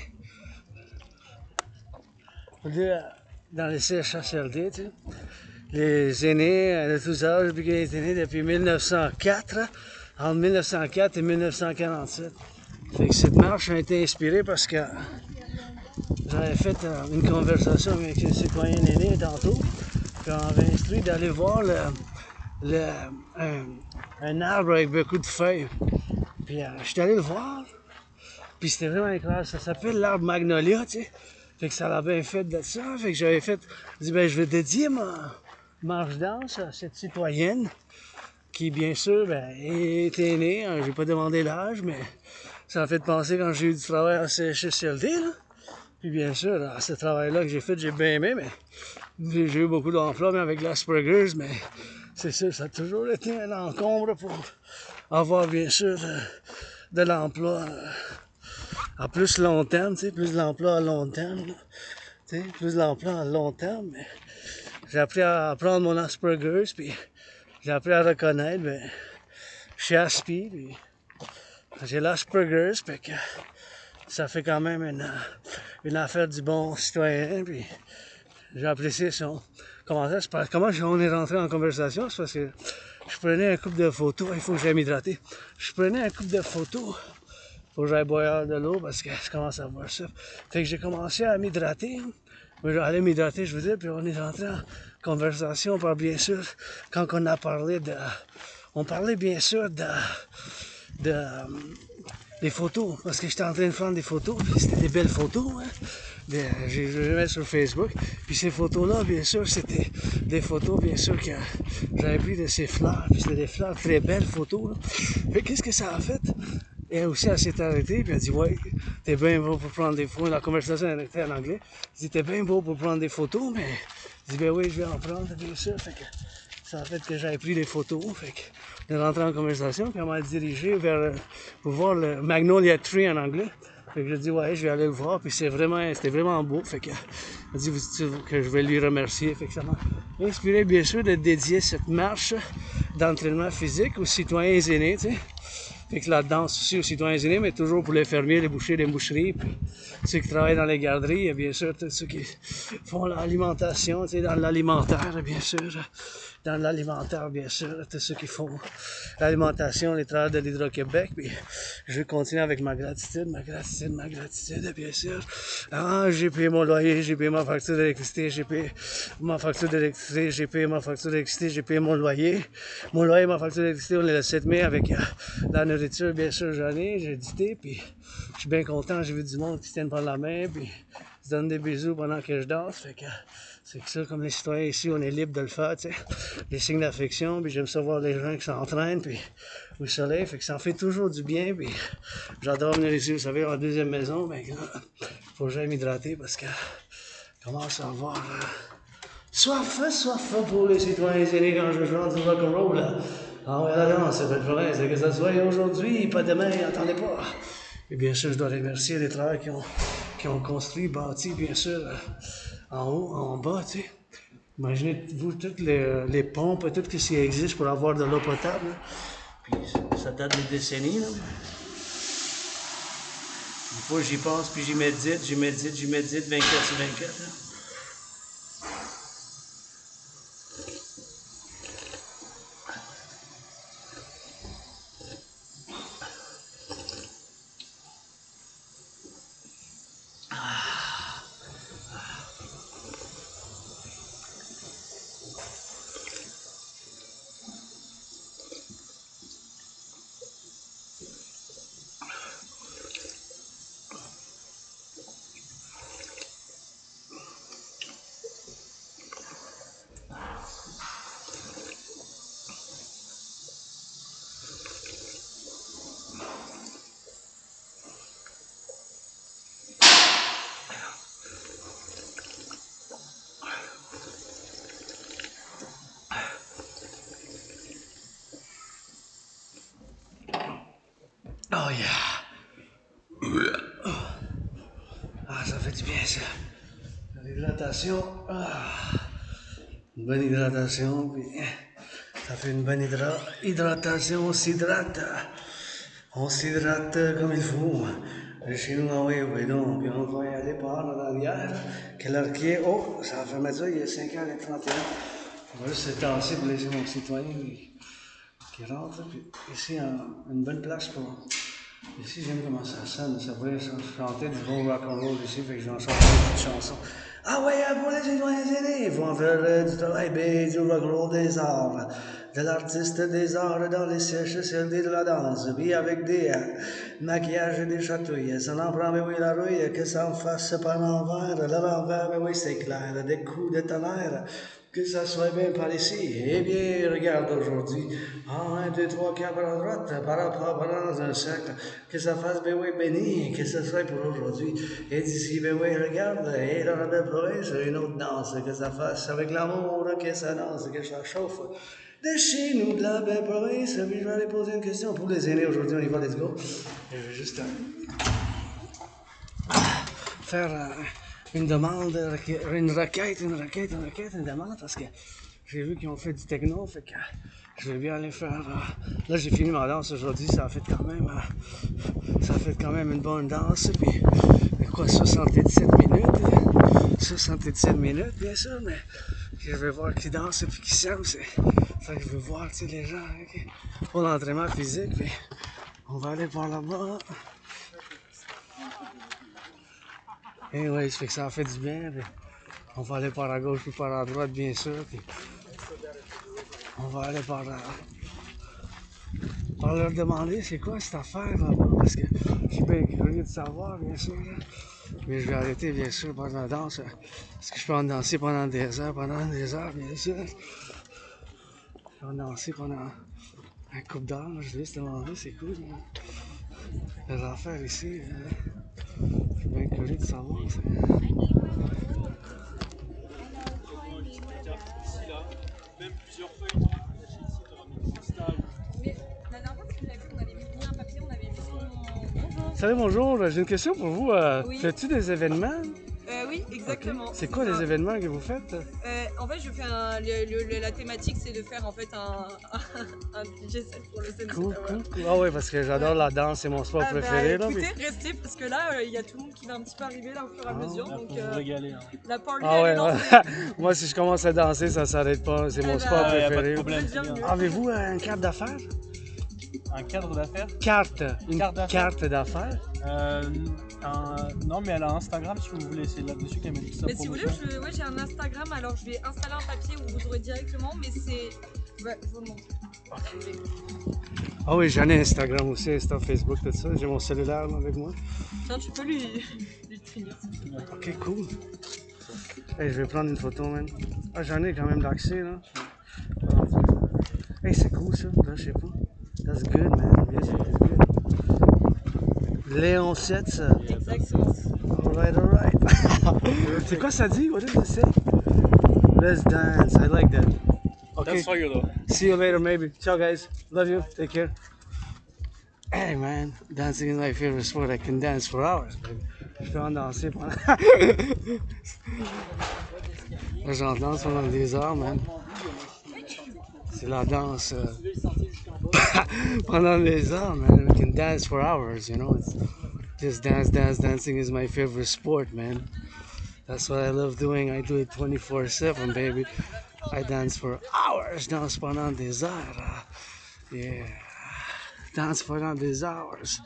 Dans les CHSLD, tu sais. Les aînés de tous âges, depuis qu'ils étaient nés depuis 1904, entre 1904 et 1947. Fait que cette marche a été inspirée parce que j'avais fait une conversation avec une citoyenne aînée tantôt, puis on m'avait instruit d'aller voir un arbre avec beaucoup de feuilles. Puis je suis allé le voir, puis c'était vraiment incroyable. Ça s'appelle l'arbre magnolia, tu sais. Fait que ça l'a bien fait de ça. Fait que j'avais fait, je dis, ben je vais dédier ma marche danse à cette citoyenne qui, bien sûr, ben, est aînée. J'ai pas demandé l'âge, mais ça m'a fait penser quand j'ai eu du travail à CHSLD, là. Puis bien sûr, ce travail-là que j'ai fait, j'ai bien aimé, mais j'ai eu beaucoup d'emplois, mais avec l'Asperger's, mais c'est sûr, ça a toujours été un encombre pour avoir, bien sûr, de l'emploi à plus long terme, tu sais, plus de l'emploi à long terme, là. Tu sais, plus de l'emploi à long terme, mais j'ai appris à prendre mon Asperger's, puis j'ai appris à reconnaître, ben, je suis aspi, puis j'ai l'Asperger's, puis que ça fait quand même une affaire du bon citoyen, puis j'ai apprécié son commentaire. Comment on est rentré en conversation? C'est parce que je prenais un couple de photos, il faut que j'aille m'hydrater. Je prenais un couple de photos pour que j'aille boire de l'eau parce que je commence à boire ça. Fait que j'ai commencé à m'hydrater. J'allais m'hydrater, je veux dire, puis on est rentré en conversation par, bien sûr, quand on a parlé de... On parlait bien sûr de des photos, parce que j'étais en train de prendre des photos, puis c'était des belles photos, hein. Je les mets sur Facebook, puis ces photos-là, bien sûr, c'était des photos, bien sûr, que j'avais pris de ces fleurs, puis c'était des fleurs, très belles photos, là. Fait qu'est-ce que ça a fait? Et aussi, elle s'est arrêtée, puis elle a dit, ouais, t'es bien beau pour prendre des photos. La conversation était en anglais. Elle dit, t'es bien beau pour prendre des photos, mais je dis, ben oui, je vais en prendre, bien sûr. Fait que ça a fait que j'avais pris des photos, fait que on est rentré en conversation, puis on m'a dirigé vers, pour voir le Magnolia Tree en anglais. Fait que j'ai dit, ouais, je vais aller le voir, puis c'était vraiment beau, fait que elle dit que je vais lui remercier, fait que ça m'a inspiré, bien sûr, de dédier cette marche d'entraînement physique aux citoyens aînés, tu sais. Fait que la danse aussi aux citoyens aînés, mais toujours pour les fermiers, les bouchers, les boucheries, puis ceux qui travaillent dans les garderies, et bien sûr, tous ceux qui font l'alimentation, tu sais, dans l'alimentaire, bien sûr. Dans l'alimentaire, bien sûr, tous ceux qui font l'alimentation, les travailleurs de l'Hydro-Québec, puis je vais continuer avec ma gratitude, bien sûr. Ah, j'ai payé mon loyer, j'ai payé ma facture d'électricité, j'ai payé ma facture d'électricité, j'ai payé ma facture d'électricité, j'ai payé mon loyer. Mon loyer, ma facture d'électricité, on est le 7 mai avec la nourriture, bien sûr, j'ai édité, puis je suis bien content, j'ai vu du monde qui se tiennent par la main, puis se donnent des bisous pendant que je danse, fait que C'est que ça, comme les citoyens ici, on est libre de le faire, tu sais. Les signes d'affection, puis j'aime ça voir les gens qui s'entraînent, puis au soleil, fait que ça en fait toujours du bien, puis j'adore venir ici, vous savez, en deuxième maison, mais là, faut que j'aille m'hydrater parce que je commence à avoir soif pour les citoyens aînés quand je chante du rock&roll, là. Ah ouais, la danse, c'est belle province, que ça soit aujourd'hui, pas demain, attendez pas. Et bien sûr, je dois remercier les travailleurs qui ont construit, bâti, bien sûr, en haut, en bas, tu sais. Imaginez-vous toutes les pompes, tout ce qui existe pour avoir de l'eau potable. Là. Puis ça date des décennies. Là. Une fois, j'y pense, puis j'y médite 24 sur 24. Là. Oh yeah! Ah, ça fait du bien ça. L'hydratation. Une bonne hydratation, puis ça fait une bonne hydratation, on s'hydrate. On s'hydrate comme il faut. Chez nous, oui, donc, puis on va y aller par en arrière. Quelle heure qui est? Oh, ça va faire ça, il est 5h31. On va juste se tasser pour laisser mon citoyen qui rentre. Puis ici, une bonne place pour. Ici, j'aime comment ça sonne. Ça pourrait chanter du bon rock&roll ici, fait que je vais en chanter une petite chanson. Ah ouais, pour les citoyens aînés, ils vont faire du travail B, du rock'n'roll des arts, de l'artiste des arts dans les CHSLD de la danse, puis avec des maquillages et des chatouilles, ça en prend, mais oui, la rouille, que ça en fasse par l'envers, mais oui, c'est clair, des coups de tonnerre, que ça soit bien par ici. Eh bien, regarde aujourd'hui, 1, 2, 3, 4 à droite, par rapport dans un cercle, que ça fasse, ben oui, béni, que ce soit pour aujourd'hui. Et d'ici, ben oui, regarde, et dans la belle province, une autre danse, que ça fasse avec l'amour, que ça danse, que ça chauffe. De chez nous, de la belle province, puis je vais aller poser une question pour les aînés aujourd'hui, on y va, let's go. Je vais juste faire une demande, une requête, une demande, parce que j'ai vu qu'ils ont fait du techno, fait que je vais bien aller faire. Là, j'ai fini ma danse aujourd'hui, ça a fait quand même une bonne danse, puis quoi, 77 minutes, 77 minutes, bien sûr, mais je vais voir qui danse et puis qui s'aime, c'est ça que je veux voir, tu sais, les gens, okay? Pour l'entraînement physique, puis on va aller par là-bas. Et ouais, ça fait que ça fait du bien, puis on va aller par la gauche puis par la droite, bien sûr, puis on va aller par leur demander c'est quoi cette affaire là-bas, parce que je suis bien curieux de savoir, bien sûr, là. Mais je vais arrêter, bien sûr, pendant la danse, parce que je peux en danser pendant des heures, bien sûr. Je peux en danser pendant un couple d'heures, je vais juste demander, c'est cool, les affaires ici, je suis bien curieux de savoir. Même plusieurs feuilles, tu les attaches ici, tu ramènes une stable. Mais la dernière fois, tu l'as vu, on avait mis un papier, on avait mis son bonjour. Salut, bonjour, j'ai une question pour vous. Oui. Fais-tu des événements? Oui, exactement. Okay. C'est quoi les événements que vous faites? En fait, je fais la thématique, c'est de faire en fait un DJ set pour le Sense. Cool. Ah ouais, parce que j'adore la danse, c'est mon sport préféré. Écoutez, là, mais... restez, parce que là, il y a tout le monde qui va un petit peu arriver là, au fur et à mesure. Là, Donc, faut vous régaler. Hein. la party, Ah ouais, elle est lancée. moi, si je commence à danser, ça s'arrête pas. C'est mon sport y a pas de préféré. problème. Avez-vous une carte d'affaires? Un cadre d'affaires? Une carte d'affaires? Non, mais elle a Instagram si vous voulez, c'est là-dessus qu'elle met tout ça. Mais si vous voulez, j'ai un Instagram, alors je vais installer un papier où vous aurez directement, mais c'est. Ouais, je vous le montre. Ah oui, j'en ai Instagram aussi, Insta, Facebook, tout ça. J'ai mon cellulaire là, avec moi. Tiens, tu peux lui finir. Ok, cool. Hey, je vais prendre une photo, man. Ah, j'en ai quand même d'accès, là. Hey, c'est cool, ça. Là, je sais pas. That's good, man. Music is good. Léon 7, ça. Exactement. Alright. C'est quoi ça dit? What does it say? Let's dance. I like that. Okay. That's for you though. See you later, maybe. Ciao, guys. Love you. Take care. Hey, man. Dancing is my favorite sport. I can dance for hours, baby. Je peux en danser pendant... Là, j'en danse pendant des heures, man. C'est la danse pendant des heures, man. We can dance for hours, you know. It's just dancing is my favorite sport, man. That's what I love doing. I do it 24/7, baby. I dance for hours. Danse pendant des heures. Yeah. Danse pendant des hours.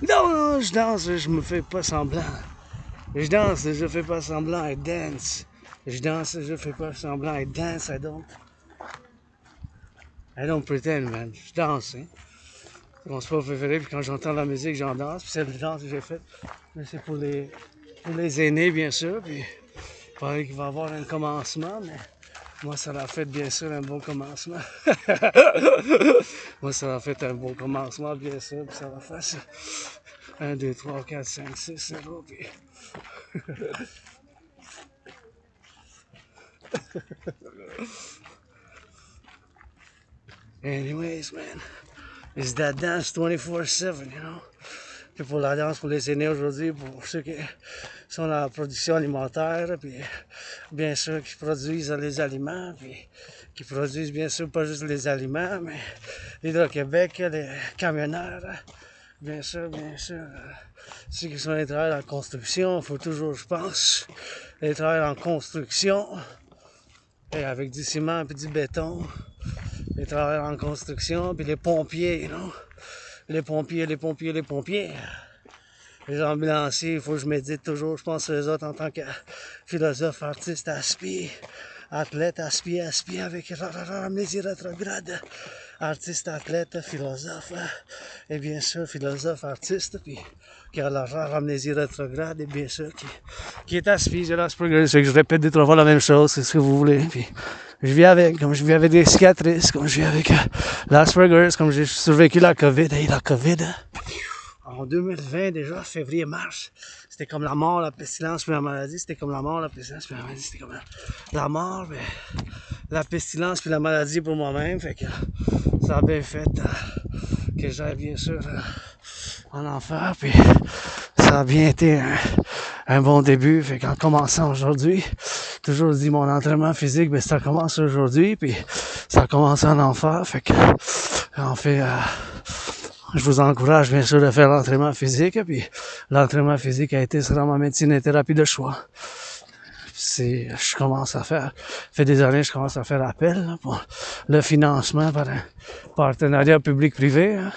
Non, je danse, je me fais pas semblant. Je danse, je fais pas semblant, I dance. Je danse, je fais pas semblant, I dance, I don't pretend, man. Je danse, hein. C'est mon sport préféré, puis quand j'entends la musique, j'en danse. Puis c'est le danse que j'ai fait. Mais c'est pour les aînés, bien sûr. Puis il paraît qu'il va y avoir un commencement, mais moi, ça l'a fait, bien sûr, un bon commencement. Moi, ça l'a fait un bon commencement, bien sûr. Puis ça va faire ça. 1, 2, 3, 4, 5, 6, 7, puis... Anyways, man, it's that dance 24/7, you know. Puis pour la danse pour les aînés aujourd'hui, pour ceux qui sont dans la production alimentaire, puis bien sûr qui produisent les aliments, puis qui produisent bien sûr pas juste les aliments, mais l'Hydro-Québec, les camionneurs, bien sûr, ceux qui sont les travailleurs en construction, il faut toujours, je pense, les travailleurs en construction, et avec du ciment et du béton, les travailleurs en construction, puis les pompiers, you know? Les pompiers. Les ambulanciers, il faut que je médite toujours, je pense aux autres en tant que philosophe, artiste, athlète, avec amnésie rétrograde. Artiste, athlète, philosophe, et bien sûr philosophe, artiste, puis qui a la rare amnésie rétrograde, et bien sûr qui est aspi, j'ai l'Asperger, c'est que je répète 2-3 fois la même chose, c'est ce que vous voulez, puis je vis avec, comme je vis avec des cicatrices, comme je vis avec l'Asperger, comme j'ai survécu la COVID, et la COVID, en 2020 déjà, février-mars, c'était comme la mort, la pestilence, puis la maladie, c'était comme la mort, la pestilence, puis la maladie, c'était comme la mort, mais la pestilence, puis la maladie pour moi-même, fait que ça a bien fait que j'aille bien sûr en enfer, puis ça a bien été un bon début, fait qu'en commençant aujourd'hui, toujours dit mon entraînement physique, mais ça commence aujourd'hui, puis ça a commencé en enfer, fait que en fait, je vous encourage bien sûr de faire l'entraînement physique, puis l'entraînement physique a été sur ma médecine et thérapie de choix. Je commence à faire, fait des années, je commence à faire appel là, pour le financement par un partenariat public-privé, hein,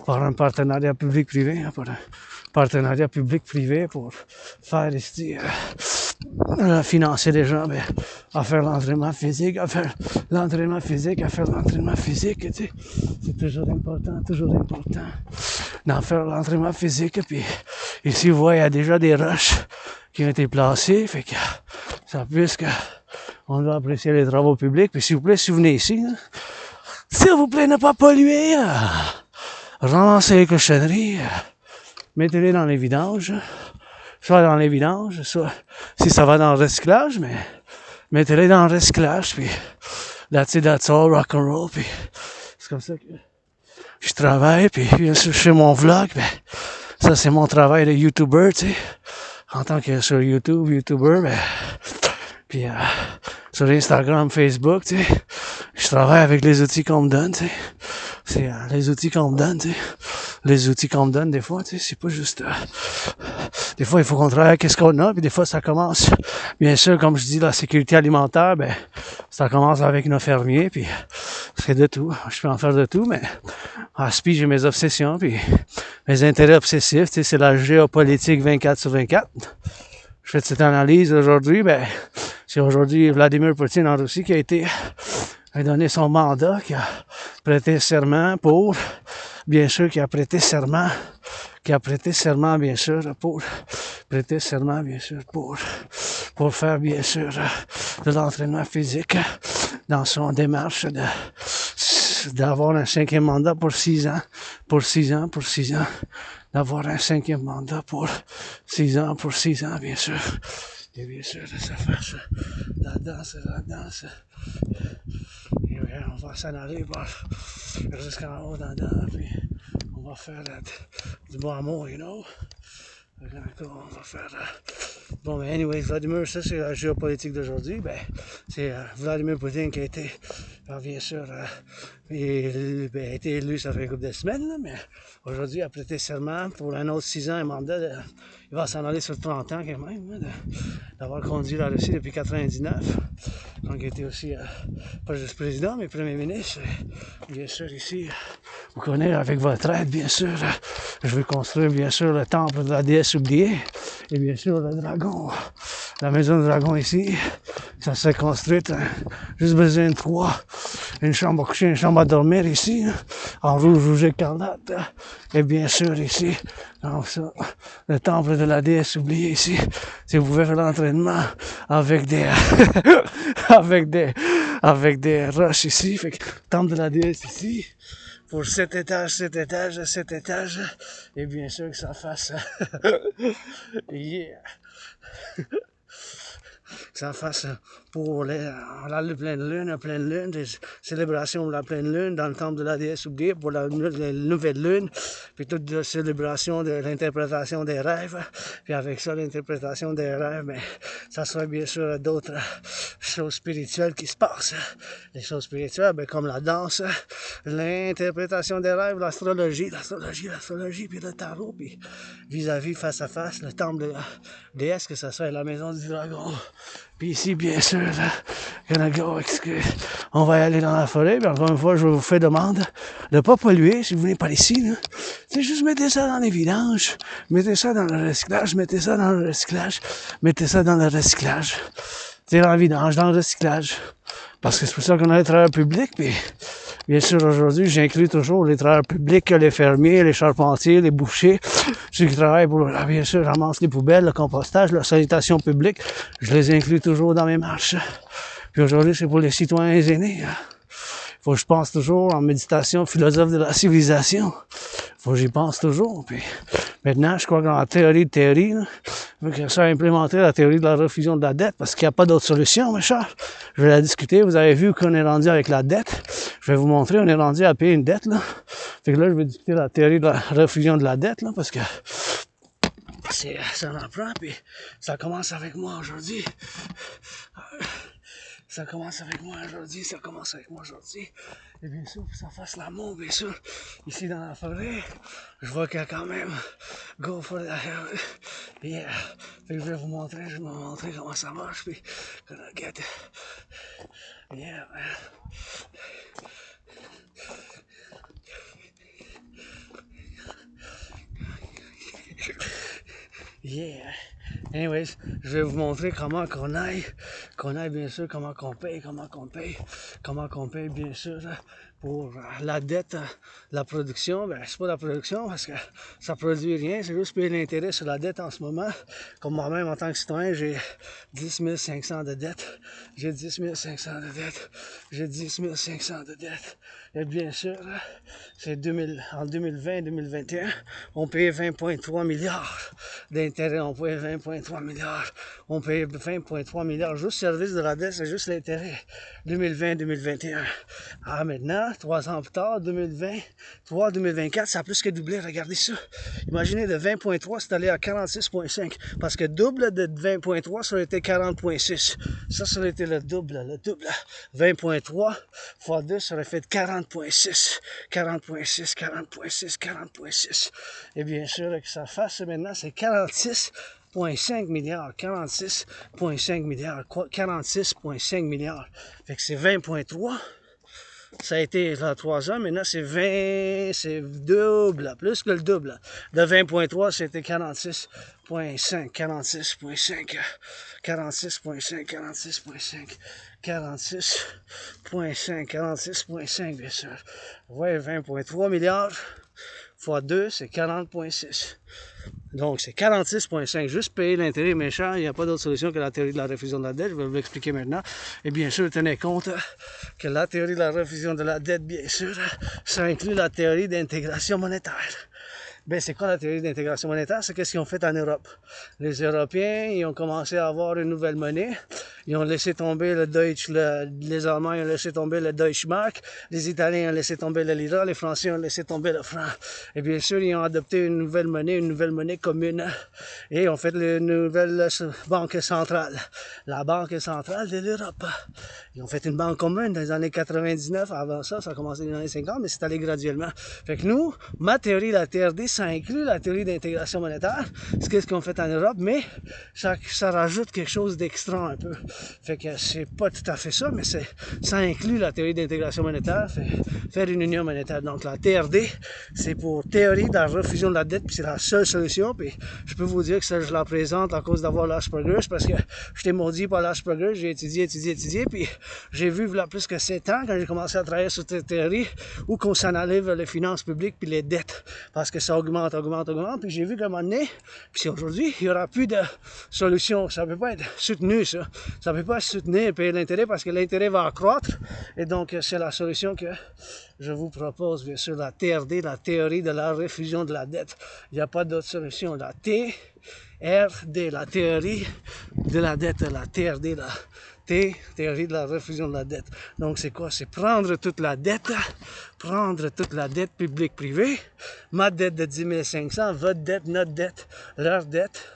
par un partenariat public-privé, hein, pour un partenariat public-privé pour faire ici, financer les gens à faire l'entraînement physique, tu sais. C'est toujours important d'en faire l'entraînement physique. Puis ici, vous voyez, il y a déjà des roches qui ont été placées, fait que ça puisse que on doit apprécier les travaux publics. Puis s'il vous plaît, si vous venez ici, hein, s'il vous plaît, ne pas polluer, ramassez les cochonneries, mettez-les dans les vidanges, soit dans les vidanges, soit si ça va dans le recyclage, mais mettez-les dans le recyclage, puis that's all, rock&roll, puis c'est comme ça que je travaille, puis bien sûr je fais mon vlog, ben ça c'est mon travail de YouTuber, tu sais, en tant que sur YouTuber, ben puis sur Instagram, Facebook, tu sais, je travaille avec les outils qu'on me donne, tu sais, c'est les outils qu'on me donne, tu sais, les outils qu'on me donne des fois, tu sais, c'est pas juste des fois il faut qu'on travaille avec ce qu'on a, puis des fois ça commence, bien sûr, comme je dis, la sécurité alimentaire, ben ça commence avec nos fermiers, puis c'est de tout, je peux en faire de tout, mais à SPI, j'ai mes obsessions, puis mes intérêts obsessifs, tu sais, c'est la géopolitique 24/24. Je fais cette analyse aujourd'hui, ben c'est aujourd'hui Vladimir Poutine en Russie qui a donné son mandat, qui a prêté serment pour bien sûr, qui a prêté serment, bien sûr, pour prêter serment, bien sûr, pour faire, bien sûr, de l'entraînement physique dans son démarche d'avoir un 5e mandat pour 6 ans, d'avoir un 5e mandat pour 6 ans, bien sûr. Et bien sûr, de se faire la danse. Et on va s'en aller jusqu'en haut dedans, puis on va faire du bon amour, you know. On va faire... Bon, mais anyway, Vladimir, ça c'est la géopolitique d'aujourd'hui. Ben, c'est Vladimir Poutine qui a été, bien sûr, été élu ça fait une couple de semaines, là, mais aujourd'hui il a prêté serment pour un autre 6 ans, un mandat. Il va s'en aller sur 30 ans quand même, d'avoir conduit la Russie depuis 99. Donc il était aussi, pas juste président, mais premier ministre. Bien sûr, ici, vous connaissez avec votre aide, bien sûr, je vais construire, bien sûr, le temple de la déesse oubliée. Et bien sûr, le dragon, la maison du dragon ici, ça s'est construite, juste besoin de 3. Une chambre à coucher, une chambre à dormir ici, en rouge écarlate. Et bien sûr ici, donc ça, le temple de la déesse oubliée ici, si vous pouvez faire l'entraînement avec des, avec des roches ici, fait que temple de la déesse ici, pour 7 étages, et bien sûr que ça fasse, yeah. Ça fasse pour la pleine lune, des célébrations de la pleine lune dans le temple de la déesse oubliée pour la nouvelle lune, puis toute la célébration de l'interprétation des rêves, puis avec ça, l'interprétation des rêves, mais ça sera bien sûr d'autres choses spirituelles qui se passent. Les choses spirituelles, ben, comme la danse, l'interprétation des rêves, l'astrologie, puis le tarot, puis vis-à-vis, face à face, le temple de la déesse, que ça soit la maison du dragon. Puis ici, bien sûr, on va y aller dans la forêt. Puis encore une fois, je vous fais demande de ne pas polluer si vous venez par ici. Là. C'est juste mettez ça dans les vidanges, mettez ça dans le recyclage, C'est dans le vidange, dans le recyclage. Parce que c'est pour ça qu'on a les travailleurs publics. Puis, bien sûr, aujourd'hui, j'inclus toujours les travailleurs publics, les fermiers, les charpentiers, les bouchers, ceux qui travaillent pour, bien sûr, ramassent les poubelles, le compostage, la sanitation publique. Je les inclus toujours dans mes marches. Puis aujourd'hui, c'est pour les citoyens aînés. Faut que je pense toujours en méditation, philosophe de la civilisation. Faut que j'y pense toujours. Puis maintenant, je crois que dans la théorie, il faut que ça implémenter la théorie de la refusion de la dette parce qu'il n'y a pas d'autre solution, mes chers. Je vais la discuter. Vous avez vu qu'on est rendu avec la dette. Je vais vous montrer, on est rendu à payer une dette, là. Fait que là, je vais discuter la théorie de la refusion de la dette, là, parce que ça en prend, puis ça commence avec moi aujourd'hui. Ça commence avec moi aujourd'hui. Et bien sûr, que ça fasse l'amour, bien sûr. Ici dans la forêt, je vois qu'il y a quand même go for the yeah. Fait que je vais vous montrer, comment ça marche, puis gonna get yeah, man. Yeah. Anyways, je vais vous montrer comment qu'on aille bien sûr, comment qu'on paye, bien sûr, pour la dette, la production. Ben, c'est pas la production parce que ça produit rien, c'est juste payer l'intérêt sur la dette en ce moment. Comme moi-même, en tant que citoyen, j'ai 10 500 de dette. J'ai 10 500 de dette. Et bien sûr, c'est en 2020-2021, on payait 20,3 milliards d'intérêts. On payait 20,3 milliards. On payait 20,3 milliards. Juste service de la dette, c'est juste l'intérêt. 2020-2021. Ah, maintenant, 3 ans plus tard, 2023-2024, ça a plus que doublé. Regardez ça. Imaginez, de 20,3, c'est allé à 46,5. Parce que double de 20,3, ça aurait été 40,6. Ça aurait été le double. 20,3 fois 2, ça aurait fait 40,6. Et bien sûr, que ça fasse maintenant, c'est 46,5 milliards. 46,5 milliards. Fait que c'est 20,3. Ça a été là 3 ans, maintenant c'est 20, c'est double, plus que le double. De 20,3, c'était 46,5, bien sûr. Ouais, 20,3 milliards. fois 2, c'est 40,6. Donc, c'est 46,5. Juste payer l'intérêt méchant, il n'y a pas d'autre solution que la théorie de la refusion de la dette. Je vais vous l'expliquer maintenant. Et bien sûr, tenez compte que la théorie de la refusion de la dette, bien sûr, ça inclut la théorie d'intégration monétaire. Ben, c'est quoi la théorie d'intégration monétaire? C'est qu'est-ce qu'ils ont fait en Europe. Les Européens, ils ont commencé à avoir une nouvelle monnaie. Ils ont laissé tomber le Deutsch, les Allemands ont laissé tomber le Deutschmark, les Italiens ont laissé tomber le lira, les Français ont laissé tomber le franc. Et bien sûr, ils ont adopté une nouvelle monnaie commune. Et ont fait une nouvelle banque centrale. La banque centrale de l'Europe. Ils ont fait une banque commune dans les années 99. Avant ça, ça a commencé dans les années 50, mais c'est allé graduellement. Fait que nous, ma théorie, la TRD, ça inclut la théorie d'intégration monétaire, c'est qu'est-ce qu'on fait en Europe, mais ça rajoute quelque chose d'extra un peu. Fait que c'est pas tout à fait ça, mais ça inclut la théorie d'intégration monétaire, faire une union monétaire. Donc la TRD, c'est pour théorie de la refusion de la dette, puis c'est la seule solution, puis je peux vous dire que ça, je la présente à cause d'avoir l'Asperger, parce que j'étais maudit par l'Asperger, j'ai étudié, puis j'ai vu, il y a plus que 7 ans, quand j'ai commencé à travailler sur cette théorie, où qu'on s'en allait vers les finances publiques puis les dettes, parce que ça augmente, puis j'ai vu qu'à un moment donné, puis aujourd'hui, il n'y aura plus de solution. Ça ne peut pas être soutenu, ça. Ça ne peut pas soutenir et payer l'intérêt parce que l'intérêt va accroître. Et donc, c'est la solution que je vous propose, bien sûr, la TRD, la théorie de la refusion de la dette. Il n'y a pas d'autre solution. La TRD, la théorie de la dette, la TRD, la théorie de la refusion de la dette. Donc, c'est quoi? C'est prendre toute la dette publique-privée, ma dette de 10 500, votre dette, notre dette, leur dette,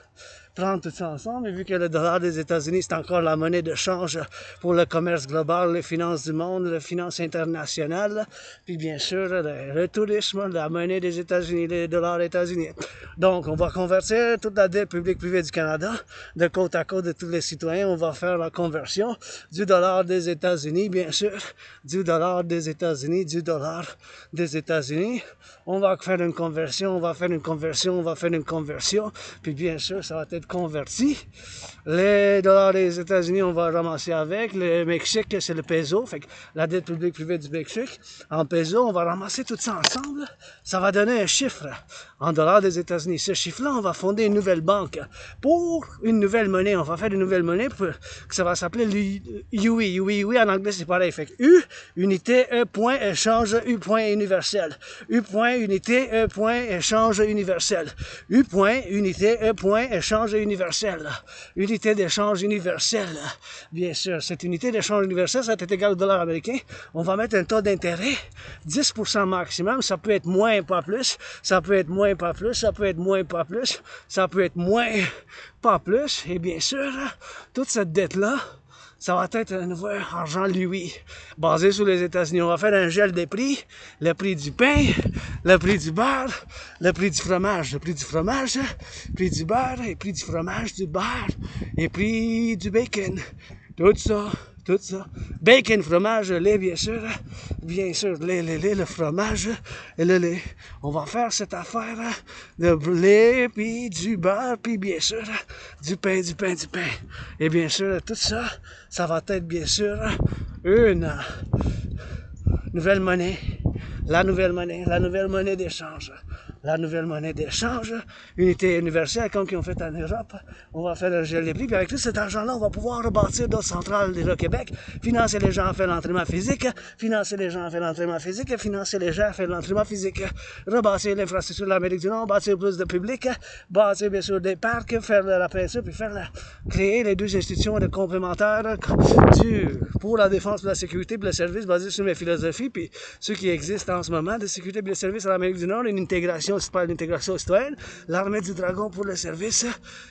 prendre tout ça ensemble. Et vu que le dollar des États-Unis, c'est encore la monnaie de change pour le commerce global, les finances du monde, les finances internationales, puis bien sûr, le tourisme, la monnaie des États-Unis, les dollars états-uniens. Donc, on va convertir toute la dette publique-privée du Canada, de côte à côte de tous les citoyens. On va faire la conversion du dollar des États-Unis, bien sûr, du dollar des États-Unis. On va faire une conversion, puis bien sûr, ça va être converti. Les dollars des États-Unis, on va ramasser avec. Le Mexique, c'est le peso. Fait que la dette publique privée du Mexique, en peso, on va ramasser tout ça ensemble. Ça va donner un chiffre en dollars des États-Unis. Ce chiffre-là, on va fonder une nouvelle banque pour une nouvelle monnaie. On va faire une nouvelle monnaie que ça va s'appeler l'UI. Oui, en anglais, c'est pareil. Fait que U, unité, E, point, échange, U, point, universel. U, point, unité, E, point, échange, universel. U, point, unité, E, point, échange universel. Unité d'échange universelle. Bien sûr, cette unité d'échange universelle, ça est égal au dollar américain. On va mettre un taux d'intérêt, 10% maximum. Ça peut être moins, pas plus. Ça peut être moins, pas plus. Ça peut être moins, pas plus. Ça peut être moins, pas plus. Et bien sûr, toute cette dette-là, ça va être un nouveau argent lui, basé sur les États-Unis. On va faire un gel des prix, le prix du pain, le prix du beurre, le prix du fromage, prix du beurre, et prix du fromage, du beurre, et prix du bacon. Tout ça. Bacon, fromage, lait, bien sûr, lait, le fromage et le lait. On va faire cette affaire de lait, puis du beurre, puis bien sûr, du pain. Et bien sûr, tout ça, ça va être bien sûr une nouvelle monnaie. La nouvelle monnaie d'échange. Unité universelle, comme ils ont fait en Europe. On va faire un gel des prix. Puis avec tout cet argent-là, on va pouvoir rebâtir d'autres centrales déjà au Québec, financer les gens à faire l'entraînement physique, rebâtir l'infrastructure de l'Amérique du Nord, bâtir plus de public, bâtir bien sûr des parcs, faire la peinture, puis créer les deux institutions de complémentaires pour la défense, pour la sécurité, pour le service, basé sur mes philosophies, puis ceux qui existent en ce moment, de sécurité et de service à l'Amérique du Nord, une intégration citoyenne, l'armée du dragon pour le service,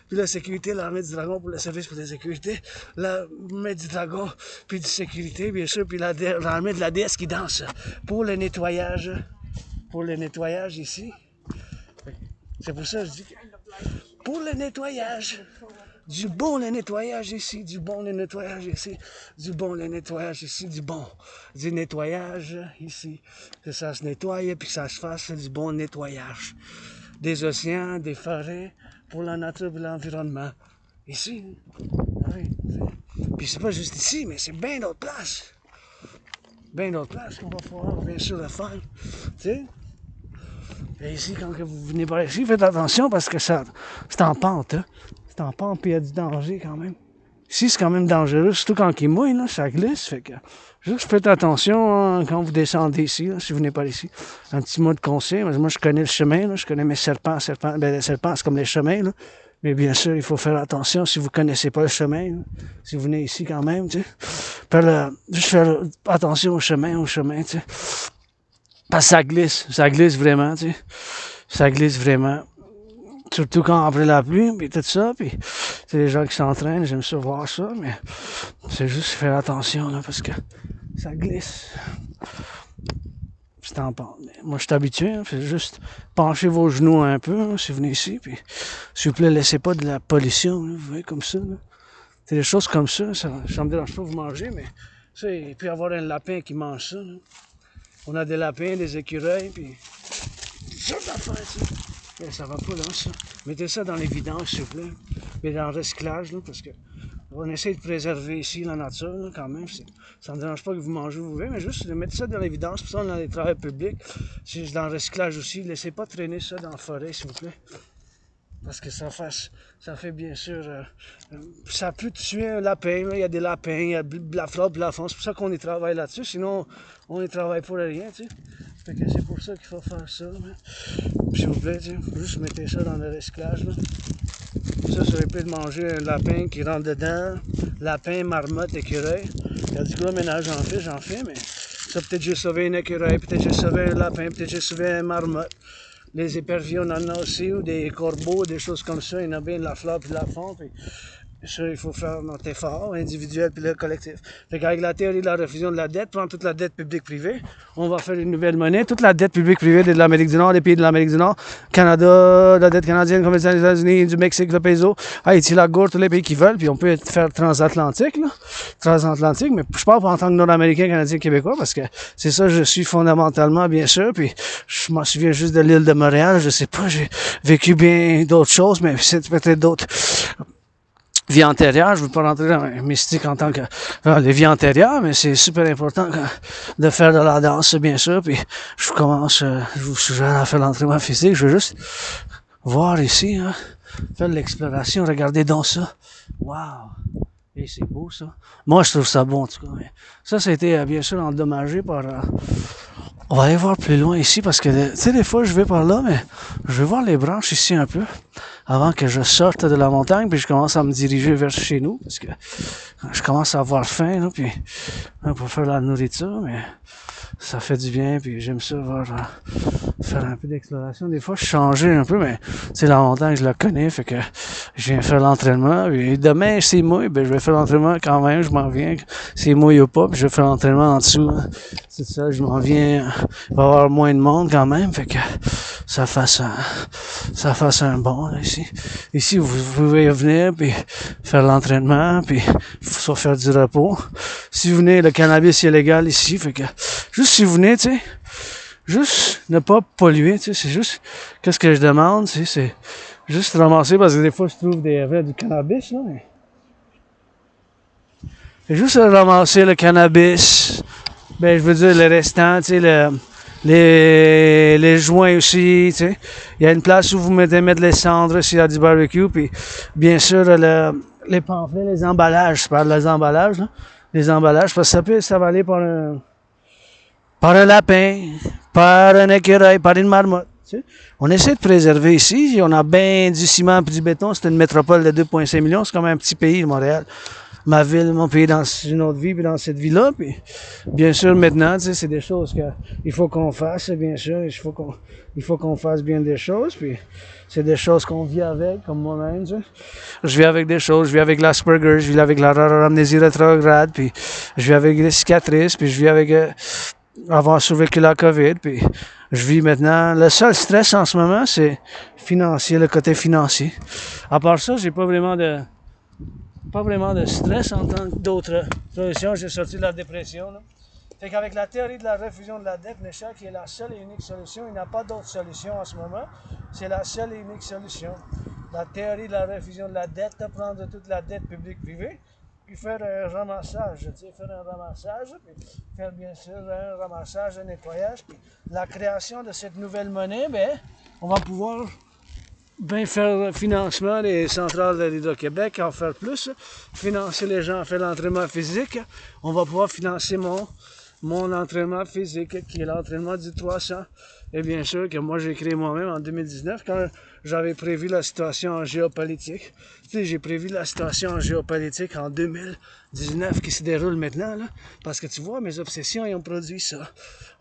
puis la sécurité, l'armée du dragon pour le service, pour la sécurité, l'armée du dragon, puis de sécurité, bien sûr, puis l'armée de la déesse qui danse pour le nettoyage ici. C'est pour ça que je dis que pour le nettoyage. Du bon le nettoyage ici. Du nettoyage ici. Que ça se nettoie et puis que ça se fasse du bon nettoyage. Des océans, des forêts, pour la nature et l'environnement. Ici. Oui. Puis c'est pas juste ici, mais c'est bien d'autres places. Qu'on va pouvoir bien sûr le faire. Tu sais? Et ici, quand vous venez par ici, faites attention parce que c'est en pente. Hein. C'est en pente et il y a du danger quand même. Ici, c'est quand même dangereux, surtout quand il mouille, là, ça glisse. Fait que juste faites attention hein, quand vous descendez ici, là, si vous venez par ici. Un petit mot de conseil. Moi, je connais le chemin, là, je connais mes serpents. Ben, les serpents, c'est comme les chemins. Là. Mais bien sûr, il faut faire attention si vous ne connaissez pas le chemin. Là, si vous venez ici quand même, tu sais. Juste faire attention au chemin, tu sais. Parce que ça glisse vraiment, tu sais. Ça glisse vraiment. Surtout quand après la pluie, puis tout ça, puis c'est les gens qui s'entraînent, j'aime ça voir ça, mais c'est juste faire attention, là, parce que ça glisse. C'est en pente. Moi, je suis habitué, hein, c'est juste pencher vos genoux un peu, hein, si vous venez ici, puis s'il vous plaît, laissez pas de la pollution, là, vous voyez, comme ça, là. C'est des choses comme ça me dérange pas de vous manger, mais ça, il peut y avoir un lapin qui mange ça, là. On a des lapins, des écureuils, puis ça d'affaires, tu sais. Mais ça va pas là, ça. Mettez ça dans les vidanges, s'il vous plaît. Mais dans le recyclage, là, parce que on essaie de préserver ici la nature, là, quand même. Ça ne me dérange pas que vous mangez où vous voulez, mais juste mettez ça dans les vidanges, puis ça dans les travailleurs publics. C'est dans le recyclage aussi. Laissez pas traîner ça dans la forêt, s'il vous plaît. Parce que ça fait bien sûr... ça peut tuer un lapin, là. Il y a des lapins, il y a de la flore, de la faune. C'est pour ça qu'on y travaille là-dessus, sinon on y travaille pour rien, tu sais. Fait que c'est pour ça qu'il faut faire ça, là. S'il vous plaît, tu sais, juste mettez ça dans le recyclage, là. Ça aurait pu de manger un lapin qui rentre dedans, lapin, marmotte, écureuil. Il y a du gros ménage, j'en fais, mais ça peut-être j'ai sauvé un écureuil, peut-être j'ai sauvé un lapin, peut-être j'ai sauvé un marmotte. Les éperviers, on en a aussi, ou des corbeaux, des choses comme ça, il y en a bien de la flore puis de la faune. Puis ça, il faut faire notre effort individuel puis le collectif. Fait qu'avec la théorie de la refusion de la dette, prendre toute la dette publique-privée, on va faire une nouvelle monnaie. Toute la dette publique-privée de l'Amérique du Nord, des pays de l'Amérique du Nord, Canada, la dette canadienne, comme les États-Unis, du Mexique, le peso, Haïti, la Gourde, tous les pays qui veulent, puis on peut faire transatlantique, là. Transatlantique, mais je parle pas en tant que Nord-Américain, Canadien, Québécois, parce que c'est ça, je suis fondamentalement, bien sûr, puis je m'en souviens juste de l'île de Montréal, je sais pas, j'ai vécu bien d'autres choses, mais c'est peut-être d'autres vie antérieure, je ne veux pas rentrer dans un mystique en tant que les vies antérieures, mais c'est super important de faire de la danse, bien sûr, puis je vous suggère à faire l'entraînement physique, je veux juste voir ici, hein, faire de l'exploration, regardez donc ça, waouh, et c'est beau ça, moi je trouve ça bon en tout cas, mais ça a été bien sûr endommagé par... on va aller voir plus loin ici parce que, tu sais, des fois je vais par là, mais je vais voir les branches ici un peu avant que je sorte de la montagne, puis je commence à me diriger vers chez nous, parce que je commence à avoir faim, là, puis pour faire la nourriture, mais ça fait du bien, puis j'aime ça faire un peu d'exploration. Des fois, je change un peu, mais tu sais, la montagne, je la connais, fait que je viens faire l'entraînement, puis demain, c'est mouille, ben je vais faire l'entraînement quand même, je m'en viens, c'est mouille ou pas, puis je vais faire l'entraînement en dessous, hein. C'est ça, je m'en viens, il va y avoir moins de monde quand même, fait que ça fasse un bon, là, ici. Ici, vous pouvez venir, puis faire l'entraînement, puis soit faire du repos. Si vous venez, le cannabis est légal ici, fait que, juste si vous venez, tu sais, juste ne pas polluer, tu sais, c'est juste, qu'est-ce que je demande, tu sais, c'est juste ramasser, parce que des fois, je trouve du cannabis, là, mais... C'est juste ramasser le cannabis, ben, je veux dire, le restant, tu sais, les joints aussi, tu sais. Il y a une place où vous mettez mettre les cendres s'il y a du barbecue, puis bien sûr, les pamphlets, les emballages, je parle des emballages, là. Les emballages, parce que ça va aller par un lapin, par un écureuil, par une marmotte. Tu sais. On essaie de préserver ici. On a bien du ciment et du béton. C'est une métropole de 2,5 millions. C'est comme un petit pays, Montréal. Ma ville, mon pays dans une autre vie, puis dans cette vie-là. Puis, bien sûr, maintenant, tu sais, c'est des choses qu'il faut qu'on fasse, bien sûr. Il faut qu'on fasse bien des choses. Puis, c'est des choses qu'on vit avec, comme moi-même. Tu sais. Je vis avec des choses. Je vis avec l'Asperger, je vis avec la amnésie rétrograde, puis je vis avec des cicatrices, puis je vis avec... avoir survécu la COVID, puis je vis maintenant... Le seul stress en ce moment, c'est financier, le côté financier. À part ça, j'ai pas vraiment de stress en tant que d'autres solutions. J'ai sorti de la dépression, là. Fait qu'avec la théorie de la refusion de la dette, Michel, qui est la seule et unique solution, il n'y a pas d'autre solution en ce moment. C'est la seule et unique solution. La théorie de la refusion de la dette, de prendre toute la dette publique-privée, puis faire un ramassage, tu sais, faire un ramassage, puis faire bien sûr un ramassage, un nettoyage, puis la création de cette nouvelle monnaie, ben, on va pouvoir bien faire le financement des centrales de l'Hydro-Québec, en faire plus, financer les gens à faire l'entraînement physique, on va pouvoir financer mon entraînement physique, qui est l'entraînement du 300. Et bien sûr que moi, j'ai créé moi-même en 2019, quand j'avais prévu la situation en géopolitique. Tu sais, j'ai prévu la situation en géopolitique en 2019 qui se déroule maintenant, là. Parce que tu vois, mes obsessions, ils ont produit ça.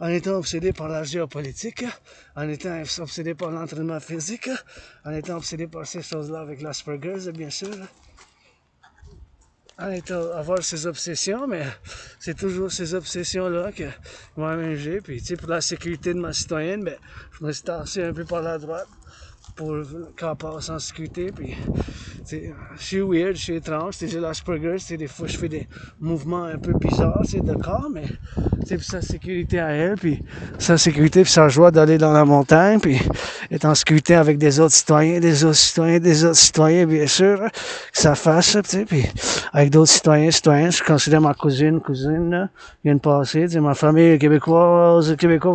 En étant obsédé par la géopolitique, en étant obsédé par l'entraînement physique, en étant obsédé par ces choses-là avec l'Asperger's, bien sûr, là. Avoir ces obsessions, mais c'est toujours ces obsessions-là que moi-même j'ai. Puis, tu sais, pour la sécurité de ma citoyenne, ben, je me suis tassé un peu par la droite pour qu'elle passe en sécurité. Puis, tu sais, je suis weird, je suis étrange. J'ai l'Asperger, des fois, je fais des mouvements un peu bizarres, de corps, mais c'est pour sa sécurité à elle, puis sa sécurité, puis sa joie d'aller dans la montagne, puis être en sécurité avec des autres citoyens, des autres citoyens, des autres citoyens, bien sûr, hein, que ça fasse, tu sais, puis avec d'autres citoyens, je considère ma cousine, là, vient de passer, tu sais, ma famille québécois, vous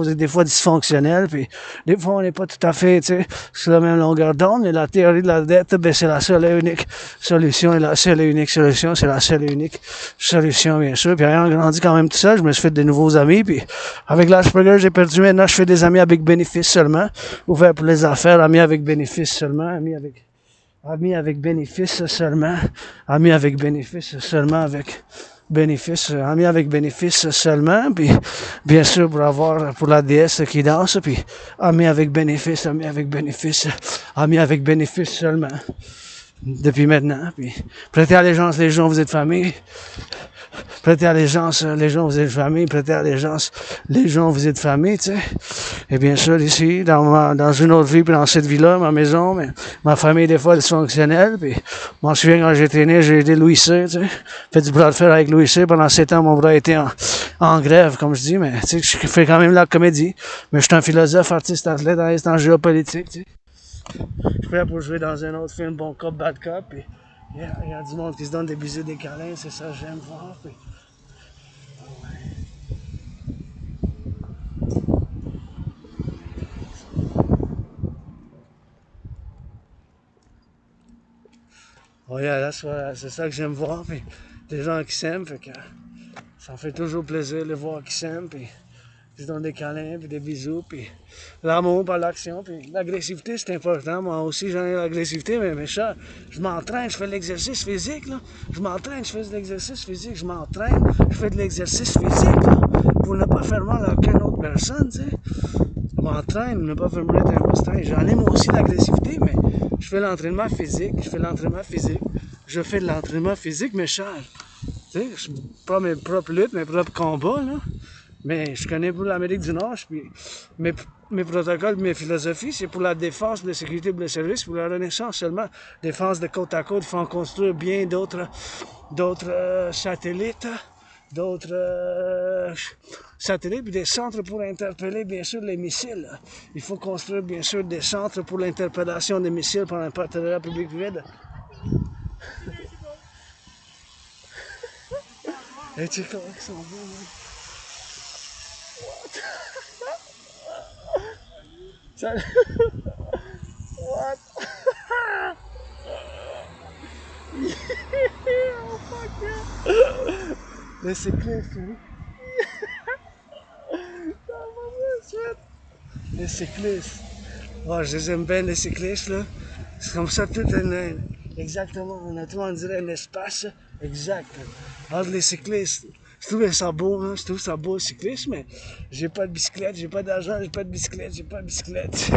êtes des fois dysfonctionnels, puis des fois, on n'est pas tout à fait, tu sais, sur la même longueur d'onde, mais la théorie de la dette, ben, c'est la seule et unique solution, et la seule et unique solution, c'est la seule et unique solution, bien sûr, puis ayant grandi quand même tout seul, je me suis fait de nouveaux amis, puis avec l'Asperger, j'ai perdu, maintenant, je fais des amis avec bénéfice seulement, ouvert pour les affaires, amis avec bénéfice seulement, amis avec bénéfice seulement, amis avec bénéfice seulement, avec bénéfice, amis avec bénéfice seulement, puis bien sûr pour la déesse qui danse, puis amis avec bénéfice, amis avec bénéfice seulement, depuis maintenant, puis prêtez allégeance, les gens, vous êtes famille. Prêtez allégeance, les gens, vous êtes famille. Prêtez allégeance, les gens, vous êtes famille, tu sais. Et bien sûr, ici, dans une autre vie, puis dans cette vie-là, ma maison, mais ma famille, des fois, elle est dysfonctionnelle. Puis, je m'en souviens, quand j'étais né, j'ai aidé Louis C, tu sais. Fait du bras de fer avec Louis C. Pendant 7 ans, mon bras était en grève, comme je dis. Mais, tu sais, je fais quand même la comédie. Mais je suis un philosophe, artiste, athlète, en géopolitique, tu sais. Je suis prêt pour jouer dans un autre film, bon cop, bad cop. Puis, il y a du monde qui se donne des bisous, des câlins, c'est ça, j'aime voir. Puis, oh yeah, c'est ça que j'aime voir, puis des gens qui s'aiment, fait que ça me fait toujours plaisir de les voir qui s'aiment, puis ils se donnent des câlins, puis des bisous, puis l'amour par l'action, puis l'agressivité, c'est important. Moi aussi, j'en ai l'agressivité, mais ça, je m'entraîne, je fais de l'exercice physique, là. Je m'entraîne, je fais de l'exercice physique, je m'entraîne, je fais de l'exercice physique, là, pour ne pas faire mal à aucune autre personne, tu sais. Je m'entraîne, ne pas faire mal à un monstre. J'en ai moi aussi l'agressivité, mais je fais l'entraînement physique, je fais de l'entraînement physique, mais cher. Tu sais, je pas mes propres luttes, mes propres combats, là. Mais je connais pour l'Amérique du Nord, puis mes protocoles, mes philosophies, c'est pour la défense, la sécurité, pour le service, pour la renaissance seulement. Défense de côte à côte, il faut en construire bien d'autres satellites, puis des centres pour interpeller, bien sûr, les missiles. Il faut construire, bien sûr, des centres pour l'interpellation des missiles par un partenariat public-privé. Et tu sais comment ils sont beaux, hein? Ça... What? Oh fuck yeah! Les cyclistes, oui. Les cyclistes. Oh, je les aime bien, les cyclistes, là. C'est comme ça, exactement, on dirait un espace exact entre les cyclistes. Je trouvais ça beau, hein? Je trouve ça beau le cyclisme, mais j'ai pas de bicyclette, j'ai pas d'argent, j'ai pas de bicyclette. J'ai pas de bicyclette.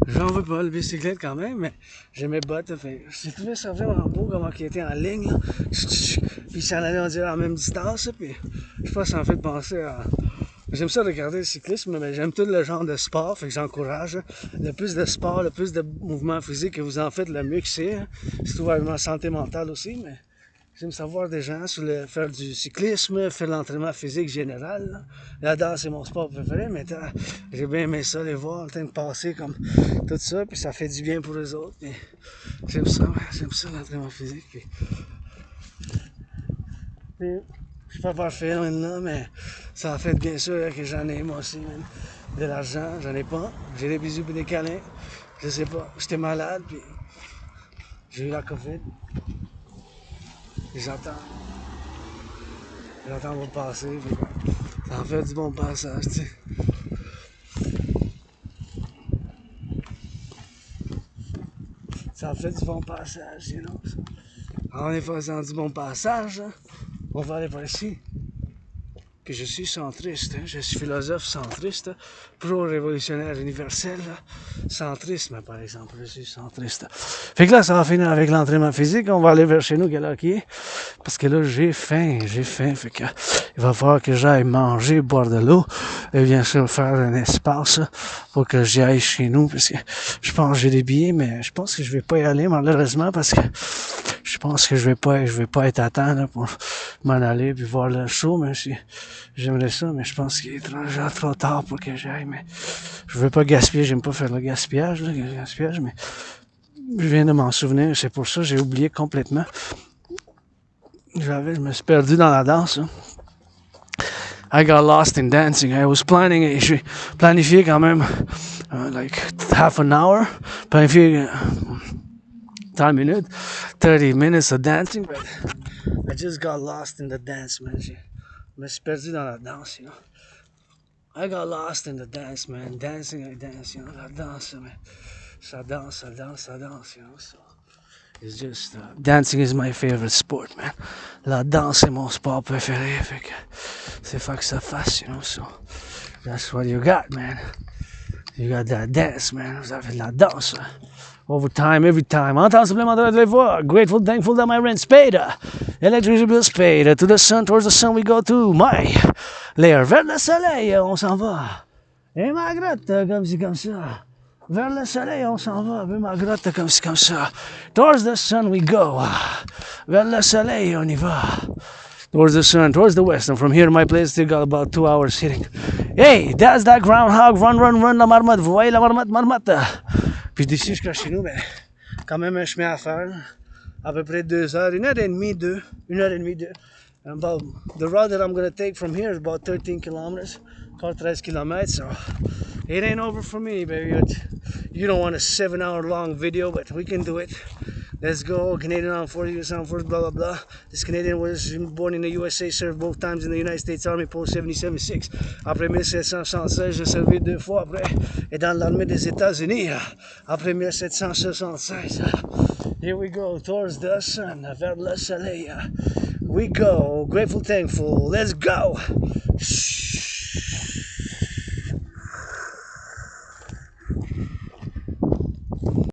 J'en veux pas, le bicyclette quand même, mais j'ai mes bottes. Fait, j'ai trouvé ça vraiment beau, comment il était en ligne, là. Puis ça allait, on dirait, à la même distance, puis je pense que ça en fait penser à... J'aime ça regarder le cyclisme, mais j'aime tout le genre de sport, fait que j'encourage. Le plus de sport, le plus de mouvements physiques que vous en faites, le mieux que c'est. C'est tout ma santé mentale aussi, mais J'aime savoir des gens sur faire du cyclisme, faire l'entraînement physique général. Là. La danse, c'est mon sport préféré, mais j'ai bien aimé ça, les voir en train de passer comme tout ça, puis ça fait du bien pour les autres. J'aime ça l'entraînement physique. Puis, je suis pas parfait maintenant, mais ça a fait bien sûr que j'en ai moi aussi, man. De l'argent, j'en ai pas. J'ai des bisous et des câlins. Je sais pas, j'étais malade, puis j'ai eu la COVID. J'attends mon passer, puis ça en fait du bon passage, tu sais. Ça en fait du bon passage, you know. En est faisant du bon passage, hein, on va aller par ici. Que je suis centriste, hein, je suis philosophe centriste, pro-révolutionnaire universel, centrisme par exemple, je suis centriste. Fait que là, ça va finir avec l'entraînement physique, on va aller vers chez nous, quelle heure qui est, parce que là, j'ai faim, fait que il va falloir que j'aille manger, boire de l'eau, et bien sûr faire un espace pour que j'y aille chez nous, parce que je pense que j'ai des billets, mais je pense que je vais pas y aller malheureusement, parce que je pense que je vais pas être à temps là, pour m'en aller puis voir le show, mais j'aimerais ça, mais je pense qu'il est déjà trop tard pour que j'aille, mais je veux pas gaspiller, j'aime pas faire le gaspillage, mais je viens de m'en souvenir, c'est pour ça que j'ai oublié complètement. Je me suis perdu dans la danse. Hein. I got lost in dancing. I was planning, j'ai planifié quand même like half an hour, planifié 10 minutes, 30 minutes of dancing, but I just got lost in the dance, man. Je me suis perdu dans la danse, you know. I got lost in the dance, man. Dancing, I dance, you know. La danse, man. Ça danse, you know. So it's just, dancing is my favorite sport, man. La danse, c'est mon sport préféré, fait que c'est fait que ça fasse, you know. So that's what you got, man. You got that dance, man. Vous avez de la danse, hein. Over time, every time. En temps supplémentaire de les voir. Grateful, thankful that my rent's paid. Electricity bill's paid. To the sun, towards the sun we go to. My lair. Vers le soleil, on s'en va. Et ma grotte, comme ci, comme ça. Vers le soleil, on s'en va. Et ma grotte, comme ci, comme ça. Towards the sun we go. Vers le soleil, on y va. Towards the sun, towards the west. And from here to my place, still got about 2 hours sitting. Hey, that's that groundhog. Run, run, run, la marmotte. Vous voyez la marmotte. Puis d'ici jusqu'à chez nous, ben, quand même un chemin à faire. À peu près 2 heures, 1h30, 2. About the route that I'm going to take from here is about 13 kilometers. 13 kilometers, so it ain't over for me, baby. You don't want a 7-hour long video, but we can do it. Let's go. Canadian Armed Forces, blah, blah, blah. This Canadian was born in the USA, served both times in the United States Army, post 77-6. Après 1776, j'ai servi 2 fois après, et dans l'armée des États-Unis, après 1776. Here we go, towards the sun, vers le soleil. We go, grateful, thankful. Let's go. Shh.